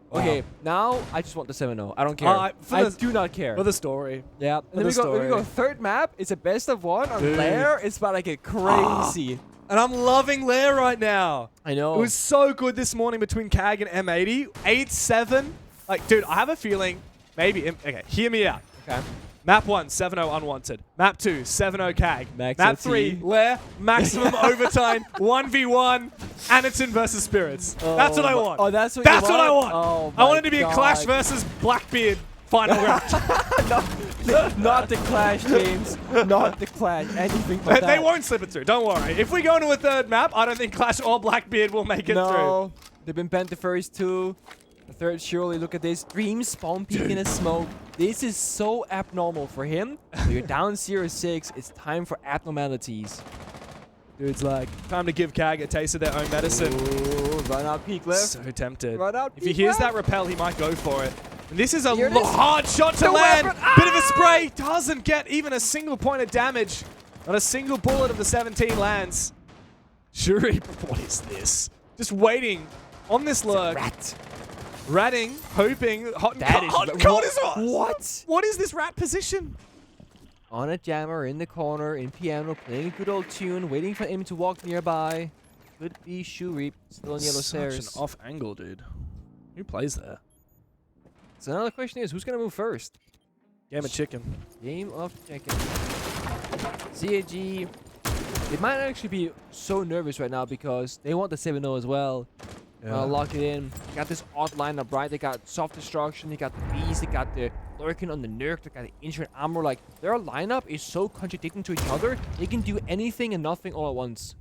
Okay, now I just want the 7-0. I don't care. I do not care. For the story. Yeah. And then we go third map. It's a best of 1 on Lair. It's about to get crazy. And I'm loving Lair right now. I know. It was so good this morning between CAG and M80. 8-7. Like, dude, I have a feeling maybe... Okay, hear me out. Okay. Map 1, 7-0 Unwanted. Map 2, 7-0 CAG. Map 3, Lair, maximum overtime, 1v1, Anaton versus Spirits. That's what I want. Oh, that's what you want? That's what I want. Oh, I want it to be a Clash versus Blackbeard final round. Not the Clash, James. Not the Clash. Anything but that. They won't slip it through. Don't worry. If we go into a third map, I don't think Clash or Blackbeard will make it through. They've been banned the first 2. The third, surely, look at this. Dream spawn peek in a smoke. This is so abnormal for him. So you're down 0-6. It's time for abnormalities. Dude's like, time to give CAG a taste of their own medicine. Ooh, run out, peek left. So tempted. Run out, if he hears that rappel, he might go for it. And this is a Here it is. hard shot to land. Bit of a spray. Doesn't get even a single point of damage. Not a single bullet of the 17 lands. Shuri, what is this? Just waiting on this lurk. Rat. Ratting, hoping, hot and cold is what? What is this rat position? On a jammer in the corner, in piano, playing a good old tune, waiting for him to walk nearby. Could be Shuri, still on yellow stairs. Such an off angle, dude. Who plays there? So now the question is, who's going to move first? Game of chicken. Game of chicken. CAG, they might actually be so nervous right now because they want the 7-0 as well. Lock it in. They got this odd lineup, right? They got soft destruction, they got the beast, they got the lurking on the Nerk, they got the injured armor. Like, their lineup is so contradicting to each other. They can do anything and nothing all at once.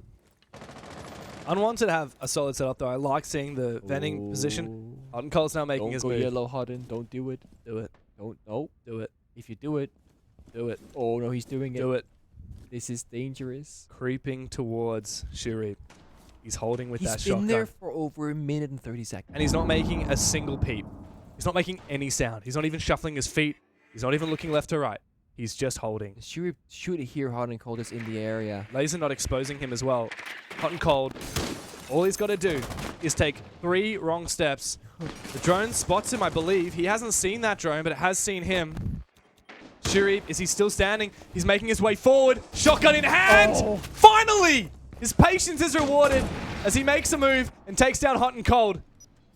Unwanted have a solid setup though. I like seeing the vending position. Hot Cold's now making his Don't go move. yellow, Hodden. Don't do it. Do it. Don't. No. Do it. If you do it. Do it. Oh, no, he's doing it. Do it. This is dangerous. Creeping towards Shuri. He's holding with that He's shotgun. been there for over a minute and 30 seconds. And he's not making a single peep. He's not making any sound. He's not even shuffling his feet. He's not even looking left to right. He's just holding. Shoot here, Hot and Cold is in the area. Laser not exposing him as well. Hot and Cold. All he's got to do is take 3 wrong steps. The drone spots him, I believe. He hasn't seen that drone, but it has seen him. Shuri, is he still standing? He's making his way forward. Shotgun in hand! Oh. Finally! His patience is rewarded as he makes a move and takes down Hot and Cold.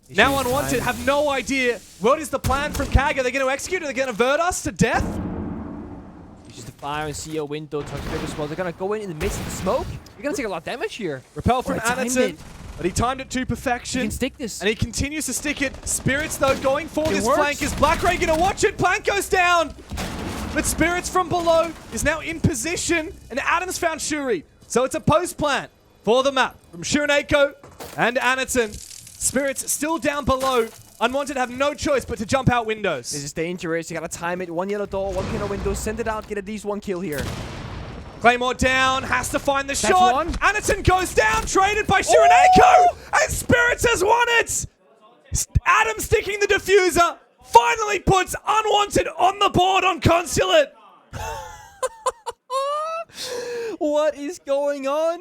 Now Unwanted have no idea. What is the plan from CAG? Are they going to execute? Are they going to avert us to death? Uses the fire and see a window. Touch the as well. They're going to go in the midst of the smoke. You're going to take a lot of damage here. Repel from timed Anderson. it. But he timed it to perfection. He can stick this. And he continues to stick it. Spirits, though, going for this works. flank. Is Black Ray going to watch it? Plank goes down. But Spirits from below is now in position. And Adams found Shuri. So it's a post plant for the map from Shurineko and Anderson. Spirits still down below. Unwanted have no choice but to jump out windows. This is dangerous. You got to time it. 1 yellow door, 1 piano window. Send it out. Get at least 1 kill here. Claymore down, has to find the That's shot. one. Anderson goes down, traded by Shurineko, and Spirits has won it. Adam sticking the diffuser finally puts Unwanted on the board on Consulate. What is going on?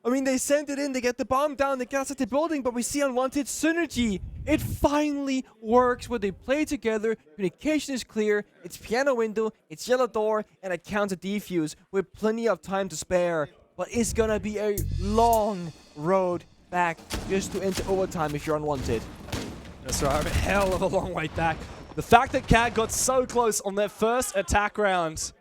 I mean, they sent it in, they get the bomb down, they get outside the building, but we see Unwanted synergy. It finally works where they play together, communication is clear, it's piano window, it's yellow door, and a counter defuse with plenty of time to spare. But it's gonna be a long road back just to enter overtime if you're Unwanted. That's right, a hell of a long way back. The fact that CAG got so close on their first attack round.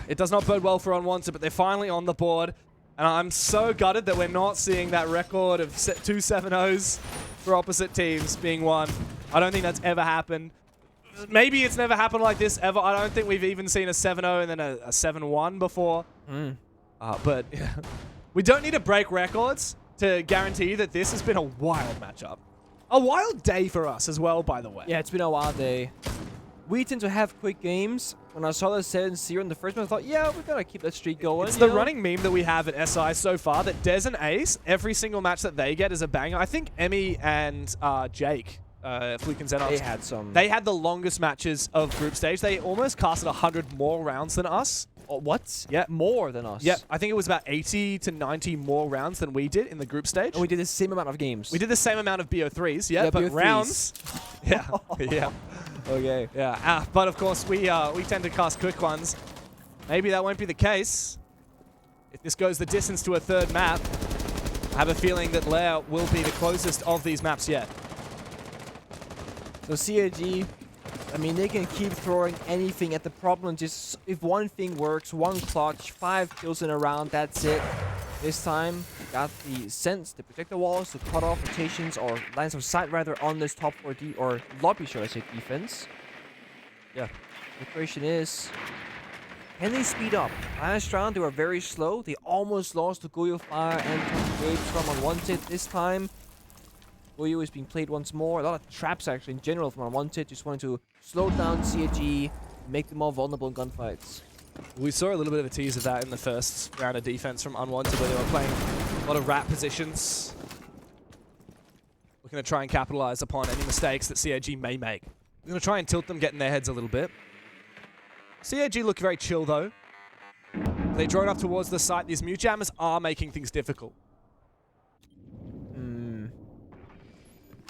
It does not bode well for Unwanted, but they're finally on the board. And I'm so gutted that we're not seeing that record of 2 7-0s for opposite teams being won. I don't think that's ever happened. Maybe it's never happened like this ever. I don't think we've even seen a 7-0 and then a 7-1 before. But yeah. We don't need to break records to guarantee that this has been a wild matchup. A wild day for us as well, by the way. Yeah, it's been a wild day. We tend to have quick games. When I saw the 7-0 in the first one, I thought, yeah, we're going to keep that streak going. It's the running meme that we have at SI so far that Dez and Ace, every single match that they get is a banger. I think Emmy and Jake, Fluke and Xenox, they had the longest matches of group stage. They almost casted 100 more rounds than us. Oh, what? Yeah. More than us? Yeah, I think it was about 80 to 90 more rounds than we did in the group stage. And we did the same amount of games. We did the same amount of BO3s, yeah, but BO3s. rounds. Yeah, yeah. Okay. Yeah, but of course we tend to cast quick ones. Maybe that won't be the case. If this goes the distance to a third map, I have a feeling that Lair will be the closest of these maps yet. So CAG, I mean, they can keep throwing anything at the problem. Just if one thing works, one clutch, 5 kills in a round, that's it. This time, got the sense, the protector walls to cut off rotations or lines of sight rather on this top 4D or lobby, should I say, defense. Yeah. The question is, can they speed up? Last round, they were very slow. They almost lost to Goyo Fire and Waves from Unwanted. This time, Goyo is being played once more. A lot of traps, actually, in general from Unwanted. Just wanted to slow down CAG, make them more vulnerable in gunfights. We saw a little bit of a tease of that in the first round of defense from Unwanted, where they were playing a lot of rat positions. Looking to try and capitalize upon any mistakes that CAG may make. We're going to try and tilt them, get in their heads a little bit. CAG look very chill, though. They drone up towards the site. These mute jammers are making things difficult.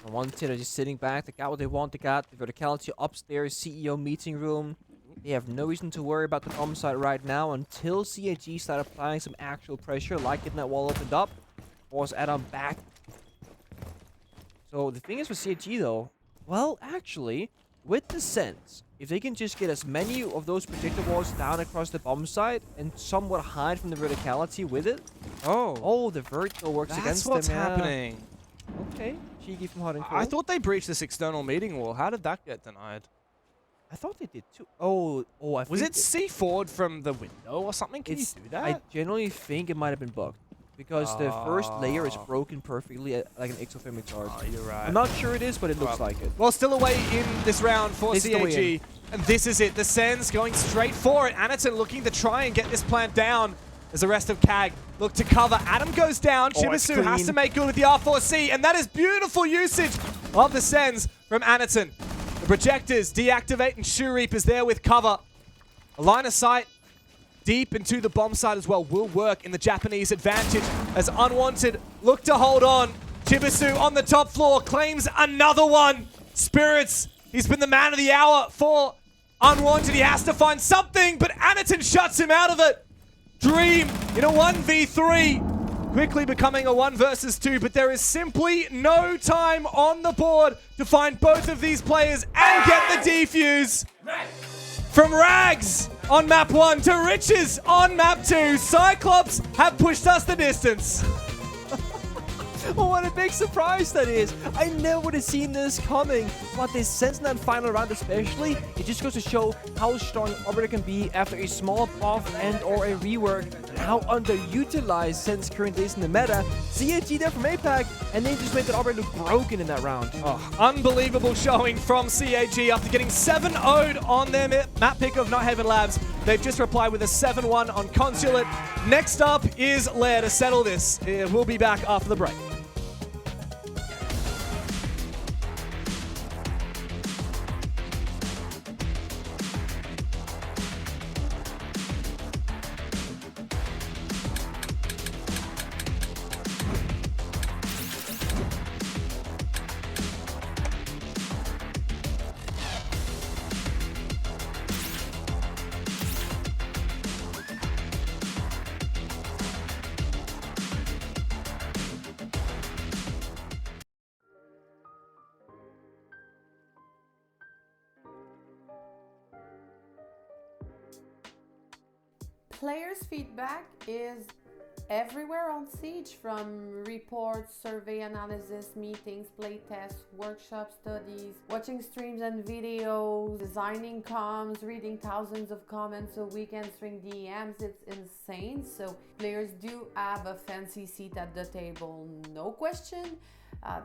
Unwanted are just sitting back. They got what they want. They got the verticality upstairs, CEO meeting room. They have no reason to worry about the bomb site right now until CAG start applying some actual pressure, like getting that wall opened up. Force Adam back. So the thing is with CAG though, well, actually, with the sense, if they can just get as many of those projector walls down across the bomb site and somewhat hide from the verticality with it. Oh, the vertical works against them. That's what's happening. Okay, cheeky from Hot and Cold. I thought they breached this external meeting wall. How did that get denied? I thought they did too. I Was it C4'd from the window or something? Can you do that? I generally think it might have been bugged. Because the first layer is broken perfectly like an exothermic charge. Oh, you're right. I'm not sure it is, but it looks like it. Well, still away in this round for CAG. And this is it. The Sens going straight for it. Anaton looking to try and get this plant down as the rest of CAG look to cover. Adam goes down. Chibisu has to make good with the R4C. And that is beautiful usage of the Sens from Anaton. The projectors deactivate and Shoe is there with cover. A line of sight deep into the bomb site as well will work in the Japanese advantage as Unwanted look to hold on. Chibisu on the top floor claims another one. Spirits, he's been the man of the hour for Unwanted. He has to find something, but Anaton shuts him out of it. Dream in a 1v3, quickly becoming a 1 versus 2, but there is simply no time on the board to find both of these players and get the defuse. From Rags on map 1 to Riches on map 2, Cyclops have pushed us the distance. Oh, what a big surprise that is. I never would have seen this coming. But this sense in that final round especially, it just goes to show how strong Operator can be after a small buff and or a rework, and how underutilized Sense currently is in the meta. CAG there from APAC, and they just made that Operator look broken in that round. Oh, unbelievable showing from CAG after getting 7-0'd on their map pick of Nighthaven Labs. They've just replied with a 7-1 on Consulate. Next up is Lair to settle this. We'll be back after the break. Players' feedback is everywhere on Siege, from reports, survey analysis, meetings, playtests, workshop studies, watching streams and videos, designing comms, reading thousands of comments a week, answering DMs. It's insane. So players do have a fancy seat at the table, no question.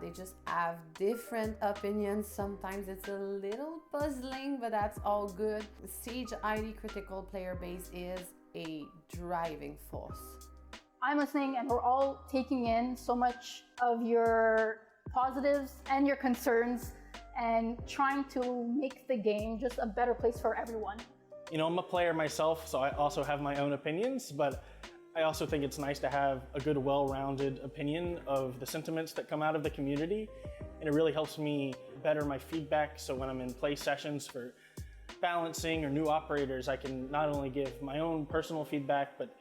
They just have different opinions. Sometimes it's a little puzzling, but that's all good. The Siege ID critical player base is a driving force. I'm listening, and we're all taking in so much of your positives and your concerns and trying to make the game just a better place for everyone. You know, I'm a player myself, so I also have my own opinions, but I also think it's nice to have a good, well-rounded opinion of the sentiments that come out of the community, and it really helps me better my feedback. So when I'm in play sessions for balancing or new operators, I can not only give my own personal feedback, but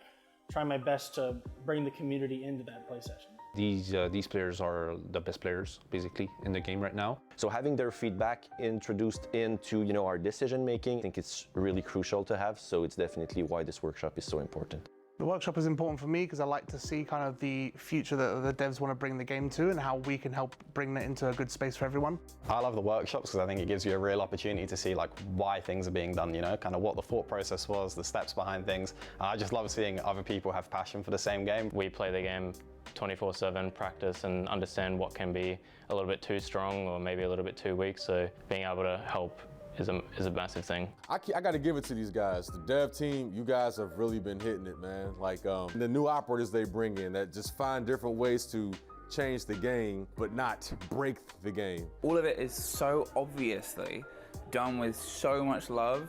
try my best to bring the community into that play session. These players are the best players basically in the game right now. So having their feedback introduced into, you know, our decision making, I think it's really crucial to have. So it's definitely why this workshop is so important. The workshop is important for me because I like to see kind of the future that the devs want to bring the game to and how we can help bring that into a good space for everyone. I love the workshops because I think it gives you a real opportunity to see like why things are being done, you know, kind of what the thought process was, the steps behind things. I just love seeing other people have passion for the same game. We play the game 24/7, practice and understand what can be a little bit too strong or maybe a little bit too weak, so being able to help is a massive thing. I got to give it to these guys. The dev team, you guys have really been hitting it, man. Like the new operators they bring in that just find different ways to change the game, but not break the game. All of it is so obviously done with so much love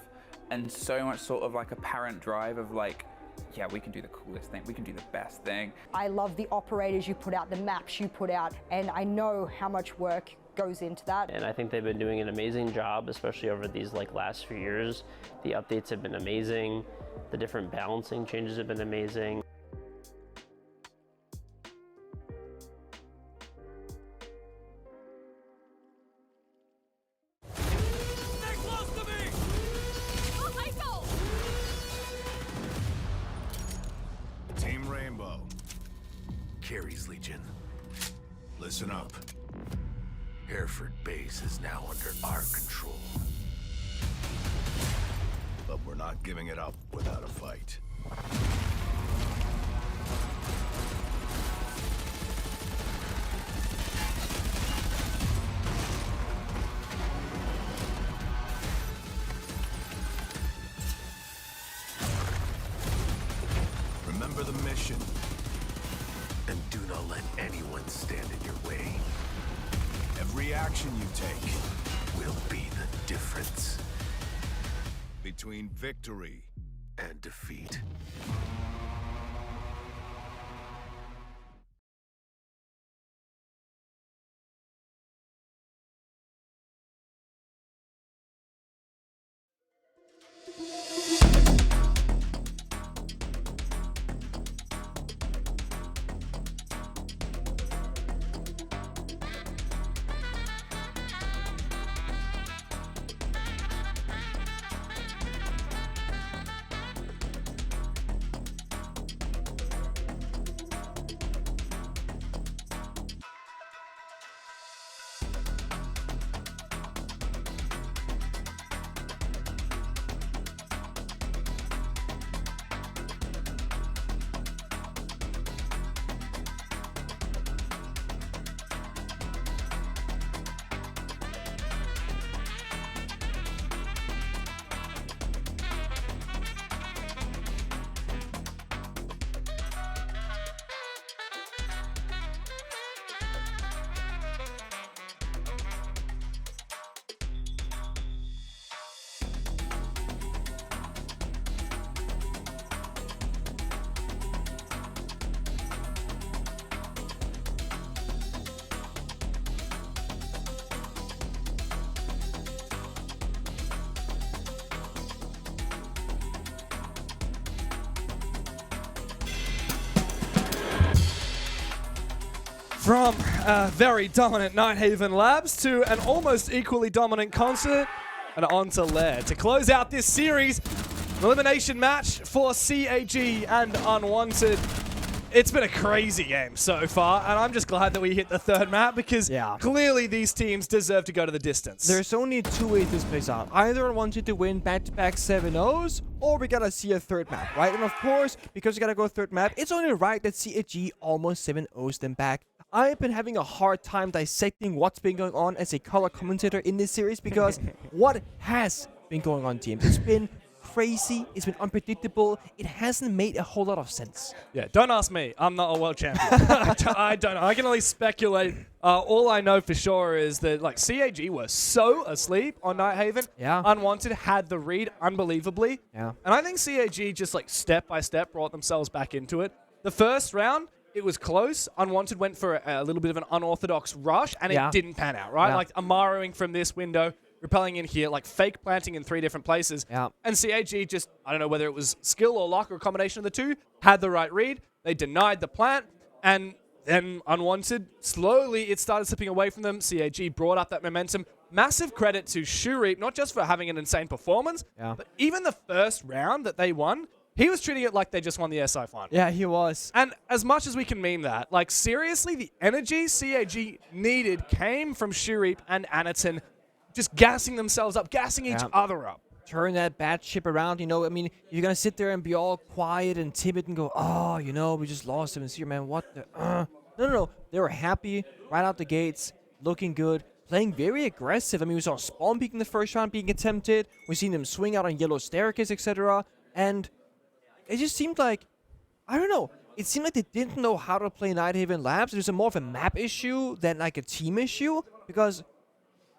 and so much sort of like apparent drive of like, yeah, we can do the coolest thing, we can do the best thing. I love the operators you put out, the maps you put out, and I know how much work goes into that. And I think they've been doing an amazing job, especially over these last few years. The updates have been amazing. The different balancing changes have been amazing. So, Carey's Legion, listen up. Hereford Base is now under our control. But we're not giving it up without a fight. Remember the mission, and do not let anyone stand in your way. Every action you take will be the difference between victory and defeat. From a very dominant Nighthaven Labs to an almost equally dominant Consulate and on to Lair to close out this series. An elimination match for CAG and Unwanted. It's been a crazy game so far, and I'm just glad that we hit the third map because clearly these teams deserve to go to the distance. There's only two ways this plays out. Either Unwanted to win back-to-back 7-0s, or we gotta see a third map, right? And of course, because we gotta go third map, it's only right that CAG almost 7-0s them back. I've been having a hard time dissecting what's been going on as a color commentator in this series because what has been going on, team? It's been crazy. It's been unpredictable. It hasn't made a whole lot of sense. Yeah, don't ask me. I'm not a world champion. I don't know. I can only speculate. All I know for sure is that like CAG were so asleep on Nighthaven. Yeah. Unwanted had the read unbelievably. Yeah. And I think CAG just like step by step brought themselves back into it. The first round, it was close. Unwanted went for a little bit of an unorthodox rush, and it didn't pan out, right? Yeah. Like Amaroing from this window, repelling in here, like fake planting in 3 different places. Yeah. And CAG just, I don't know whether it was skill or luck or a combination of the two, had the right read. They denied the plant, and then Unwanted, slowly it started slipping away from them. CAG brought up that momentum. Massive credit to Shurip, not just for having an insane performance, but even the first round that they won, he was treating it like they just won the SI final. Yeah, he was. And as much as we can meme that, like seriously, the energy CAG needed came from Shurip and Anaton just gassing themselves up, gassing each other up. Turn that bad ship around, you know. I mean, you're going to sit there and be all quiet and timid and go, oh, you know, we just lost 7-0, man. What the? No. They were happy right out the gates, looking good, playing very aggressive. I mean, we saw spawn peek in the first round being attempted. We've seen them swing out on yellow staircase, etc. And it just seemed like, I don't know, it seemed like they didn't know how to play Nighthaven Labs. It was more of a map issue than like a team issue because,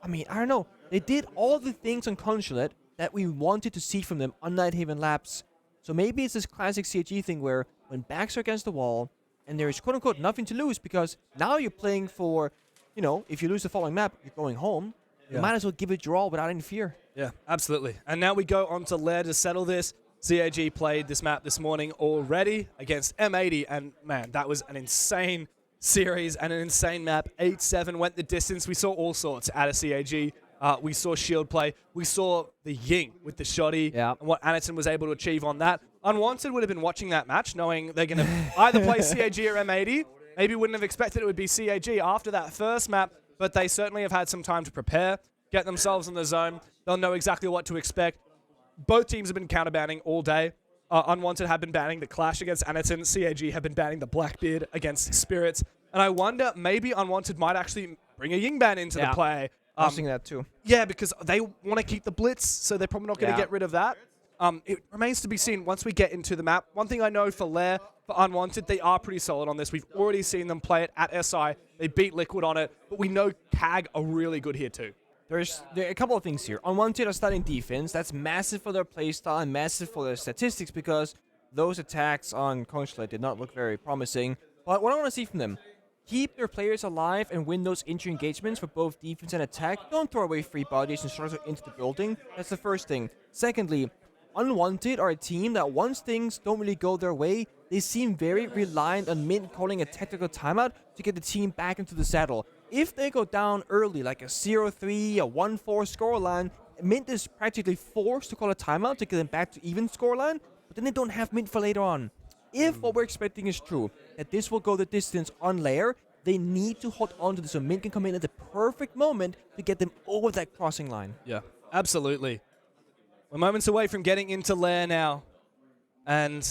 I mean, I don't know. They did all the things on Consulate that we wanted to see from them on Nighthaven Labs. So maybe it's this classic CAG thing where when backs are against the wall and there is quote-unquote nothing to lose because now you're playing for, you know, if you lose the following map, you're going home. You might as well give it your all without any fear. Yeah, absolutely. And now we go on to Lair to settle this. CAG played this map this morning already against M80, and man, that was an insane series and an insane map. 8-7 went the distance. We saw all sorts out of CAG. We saw shield play. We saw the Ying with the shoddy and what Anaton was able to achieve on that. Unwanted would have been watching that match knowing they're going to either play CAG or M80. Maybe wouldn't have expected it would be CAG after that first map, but they certainly have had some time to prepare, get themselves in the zone. They'll know exactly what to expect. Both teams have been counter-banning all day. Unwanted have been banning the Clash against Anaton. CAG have been banning the Blackbeard against Spirits. And I wonder, maybe Unwanted might actually bring a Ying ban into the play. I was thinking that too. Yeah, because they want to keep the Blitz, so they're probably not going to get rid of that. It remains to be seen once we get into the map. One thing I know for Lair, for Unwanted, they are pretty solid on this. We've already seen them play it at SI. They beat Liquid on it, but we know CAG are really good here too. There are a couple of things here. Unwanted are starting defense. That's massive for their playstyle and massive for their statistics because those attacks on Consulate did not look very promising. But what I want to see from them, keep their players alive and win those inter-engagements for both defense and attack. Don't throw away free bodies and start into the building. That's the first thing. Secondly, Unwanted are a team that once things don't really go their way, they seem very reliant on Mint calling a tactical timeout to get the team back into the saddle. If they go down early, like a 0-3, a 1-4 scoreline, Mint is practically forced to call a timeout to get them back to even scoreline, but then they don't have Mint for later on. If what we're expecting is true, that this will go the distance on Lair, they need to hold on to this so Mint can come in at the perfect moment to get them over that crossing line. Yeah, absolutely. We're moments away from getting into Lair now. And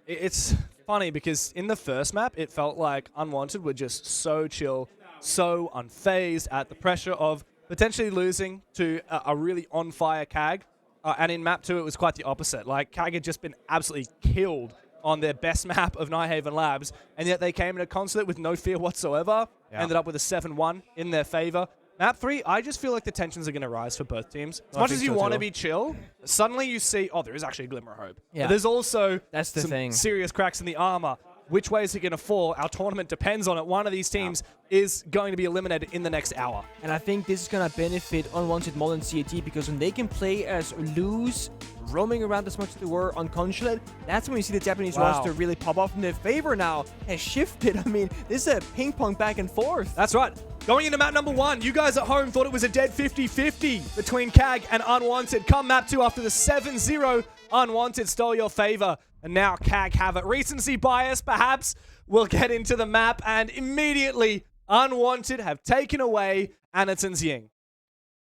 it's funny because in the first map, it felt like Unwanted were just so chill, so unfazed at the pressure of potentially losing to a really on-fire CAG. And in map 2, it was quite the opposite. Like, CAG had just been absolutely killed on their best map of Nighthaven Labs, and yet they came into Consulate with no fear whatsoever, ended up with a 7-1 in their favor. Map 3, I just feel like the tensions are going to rise for both teams. As much as you want to be chill, suddenly you see, oh, there is actually a glimmer of hope. Yeah. But there's also That's some serious cracks in the armor. Which way is it going to fall? Our tournament depends on it. One of these teams is going to be eliminated in the next hour. And I think this is going to benefit Unwanted more than CAG because when they can play as loose, roaming around as much as they were on Consulate, that's when we see the Japanese roster really pop off in their favor now. Has shifted. I mean, this is a ping pong back and forth. That's right. Going into map number 1, you guys at home thought it was a dead 50-50 between CAG and Unwanted. Come map 2 after the 7-0, Unwanted stole your favor. And now CAG have it. Recency bias, perhaps. We'll get into the map, and immediately, Unwanted have taken away Anaton's Ying.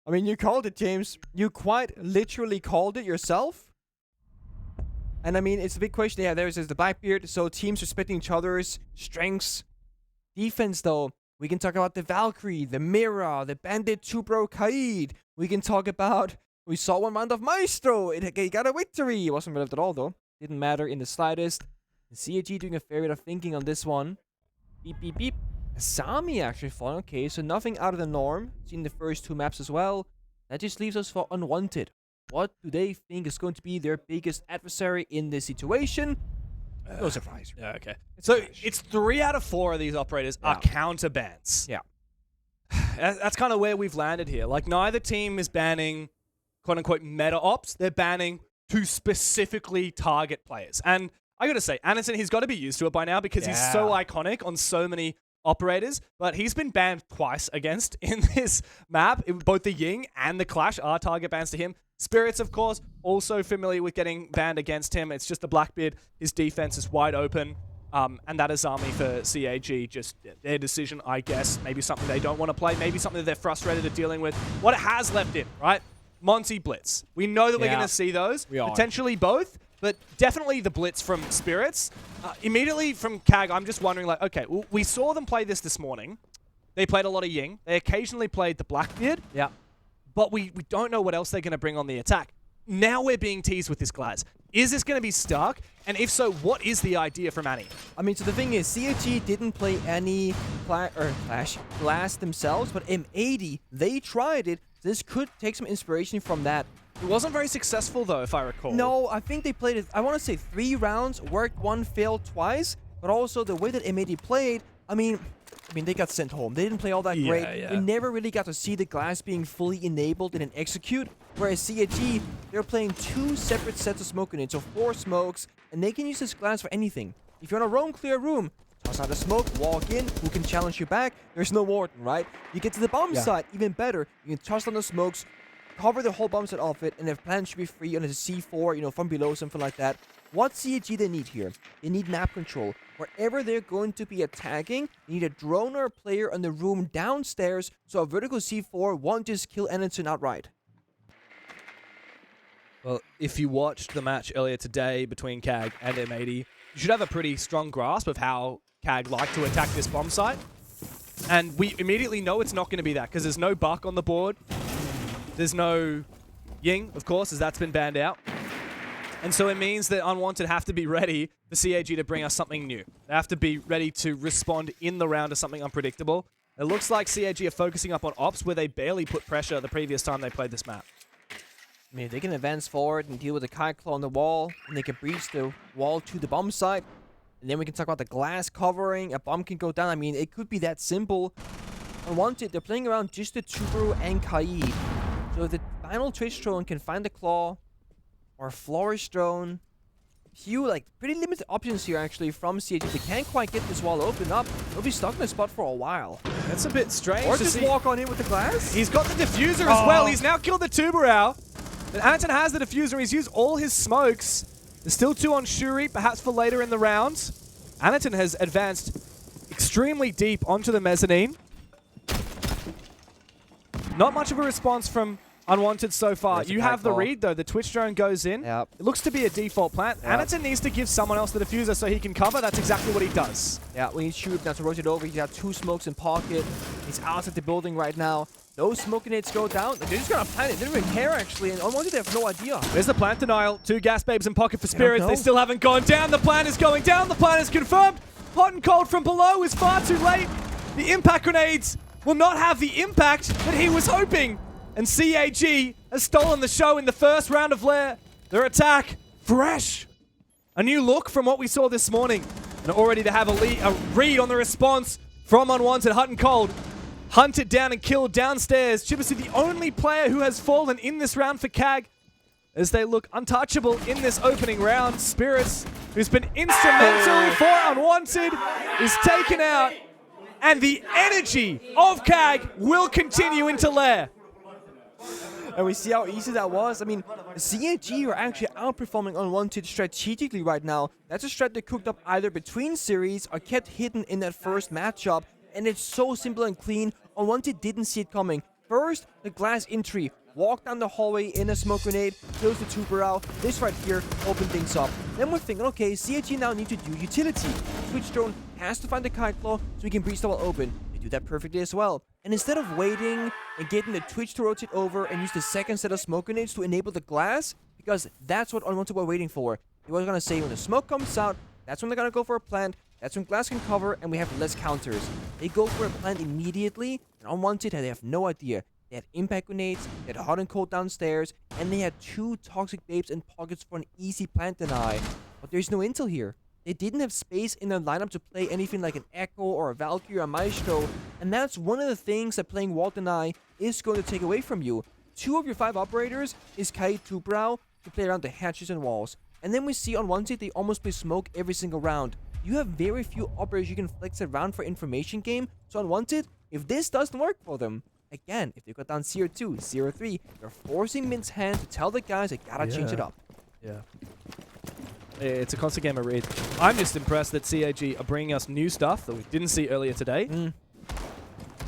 I mean, you called it, James. You quite literally called it yourself. And I mean, it's a big question. Yeah, there's the Blackbeard, so teams respecting each other's strengths. Defense, though, we can talk about the Valkyrie, the Mira, the Bandit 2-Bro Kaid. We can talk about, we saw one round of Maestro. It got a victory. It wasn't relevant at all, though. Didn't matter in the slightest. CAG doing a fair bit of thinking on this one. Beep, beep, beep. Sami actually falling. Okay, so nothing out of the norm. Seen the first 2 maps as well. That just leaves us for Unwanted. What do they think is going to be their biggest adversary in this situation? No surprise. Yeah, okay. So it's 3 out of 4 of these operators are counter bans. Yeah. That's kind of where we've landed here. Like, neither team is banning quote-unquote meta ops. They're banning to specifically target players. And I gotta say, Anaton, he's got to be used to it by now because he's so iconic on so many operators, but he's been banned twice against in this map. Both the Ying and the Clash are target bans to him. Spirits, of course, also familiar with getting banned against him. It's just the Blackbeard. His defense is wide open. And that Azami for CAG, just their decision, I guess. Maybe something they don't want to play. Maybe something that they're frustrated at dealing with. What it has left in, right? Monty Blitz. We know that we're going to see those. Potentially both, but definitely the Blitz from Spirits. Immediately from CAG, I'm just wondering, like, okay, well, we saw them play this morning. They played a lot of Ying. They occasionally played the Blackbeard. Yeah. But we don't know what else they're going to bring on the attack. Now we're being teased with this Glaz. Is this going to be stuck? And if so, what is the idea from Annie? I mean, so the thing is, CAG didn't play any Glass themselves, but M80, they tried it. This could take some inspiration from that. It wasn't very successful, though, if I recall. No, I think they played it, I want to say 3 rounds, worked 1, failed twice, but also the way that M80 played, I mean, they got sent home. They didn't play all that great. We never really got to see the Glass being fully enabled in an execute, whereas CAG, they're playing 2 separate sets of smoke units, so 4 smokes, and they can use this Glass for anything. If you're in a roam clear room, toss out a smoke, walk in, who can challenge you back? There's no warden, right? You get to the bomb site, even better. You can toss down the smokes, cover the whole bomb site off it, and if plans should be free on a C4, from below, something like that. what CAG they need here. They need map control. Wherever they're going to be attacking, they need a drone or a player on the room downstairs so a vertical C4 won't just kill Anderson outright. Well, if you watched the match earlier today between CAG and M80, you should have a pretty strong grasp of how CAG like to attack this bomb site. And we immediately know it's not going to be that, because there's no Buck on the board. There's no Ying, of course, as that's been banned out. And so it means that Unwanted have to be ready for CAG to bring us something new. They have to be ready to respond in the round to something unpredictable. It looks like CAG are focusing up on ops where they barely put pressure the previous time they played this map. I mean, if they can advance forward and deal with the kite claw on the wall, and they can breach the wall to the bomb site, and then we can talk about the glass covering, a bomb can go down. I mean, it could be that simple. Unwanted, they're playing around just the Tuberu and Kai. So if the final Twitch drone can find the claw, or a Flourish drone, few, like, pretty limited options here, actually, from CAG. They can't quite get this wall open up. They'll be stuck in the spot for a while. That's a bit strange. Or just walk on in with the glass. He's got the diffuser as well. He's now killed the Tuberau. But Anderson has the diffuser. He's used all his smokes. There's still 2 on Shuri, perhaps for later in the round. Anderson has advanced extremely deep onto the mezzanine. Not much of a response from Unwanted so far. You have the read, though. The Twitch drone goes in. Yep. It looks to be a default plant. Yep. Anderson needs to give someone else the diffuser so he can cover. That's exactly what he does. Yeah, we need Shuri now to rotate over. He's got 2 smokes in pocket. He's outside the building right now. Those smoke grenades go down. They're just gonna plant it. They don't even care, actually. And Unwanted, they have no idea. There's the plant denial. 2 gas babes in pocket for Spirits. They still haven't gone down. The plant is going down. The plant is confirmed. Hot and cold from below is far too late. The impact grenades will not have the impact that he was hoping. And CAG has stolen the show in the first round of Lair. Their attack, fresh. A new look from what we saw this morning. And already to have a read on the response from Unwanted. Hot and cold. Hunted down and killed downstairs. Chibisi, the only player who has fallen in this round for CAG, as they look untouchable in this opening round. Spirits, who's been instrumental for Unwanted, is taken out. And the energy of CAG will continue into Lair. And we see how easy that was. I mean, CAG are actually outperforming Unwanted strategically right now. That's a strat they cooked up either between series or kept hidden in that first matchup. And it's so simple and clean. Unwanted didn't see it coming. First, the glass entry. Walk down the hallway in a smoke grenade, kills the Tuberau. This right here opened things up. Then we're thinking, okay, CAG now need to do utility. Twitch drone has to find the kite claw so we can breach the wall open. They do that perfectly as well. And instead of waiting and getting the Twitch to rotate over and use the second set of smoke grenades to enable the glass, because that's what Unwanted were waiting for. He was gonna say when the smoke comes out, that's when they're gonna go for a plant. That's when glass can cover and we have less counters. They go for a plant immediately, and Unwanted, they have no idea. They had impact grenades, they had hot and cold downstairs, and they had 2 toxic babes in pockets for an easy plant deny. But there's no intel here. They didn't have space in their lineup to play anything like an Echo or a Valkyrie or a Maestro, and that's one of the things that playing wall deny is going to take away from you. 2 of your 5 operators is Kai Tuberau to play around the hatches and walls. And then we see Unwanted, they almost play smoke every single round. You have very few operators you can flex around for information game. So Unwanted, if this doesn't work for them, again, if they got down 0-2, 0-3, they're forcing Mint's hand to tell the guys they gotta change it up. Yeah. It's a constant game of read. I'm just impressed that CAG are bringing us new stuff that we didn't see earlier today.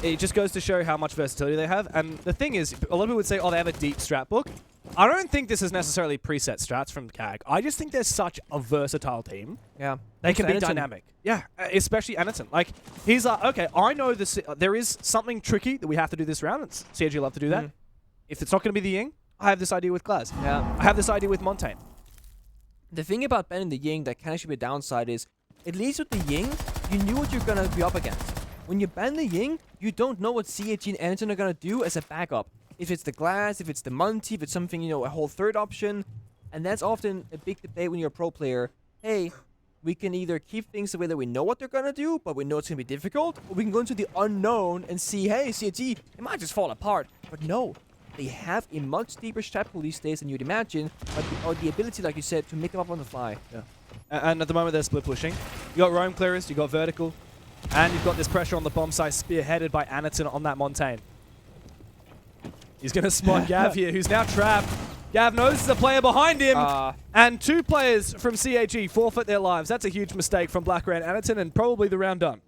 It just goes to show how much versatility they have. And the thing is, a lot of people would say, oh, they have a deep strat book. I don't think this is necessarily preset strats from CAG. I just think they're such a versatile team. Yeah. They can be dynamic. Yeah, especially Anderson. Like, he's like, okay, I know this. There is something tricky that we have to do this round. And CAG love to do that. If it's not going to be the Ying, I have this idea with Glaz. Yeah. I have this idea with Montaigne. The thing about banning the Ying that can actually be a downside is, at least with the Ying, you knew what you're going to be up against. When you ban the Ying, you don't know what CAG and Anderson are going to do as a backup. If it's the glass, if it's the Monty, if it's something, you know, a whole third option. And that's often a big debate when you're a pro player. Hey, we can either keep things the way that we know what they're going to do, but we know it's going to be difficult, or we can go into the unknown and see, hey, CAG, it might just fall apart. But no, they have a much deeper strat pool these days than you'd imagine, or the ability, like you said, to make them up on the fly. Yeah. And at the moment, they're split pushing. You got roam clearers, you got vertical, and you've got this pressure on the bomb site spearheaded by Anderson on that Montaigne. He's going to spot Gav here, who's now trapped. Gav knows there's a player behind him. And 2 players from CAG forfeit their lives. That's a huge mistake from Blackran Anaton and probably the round done.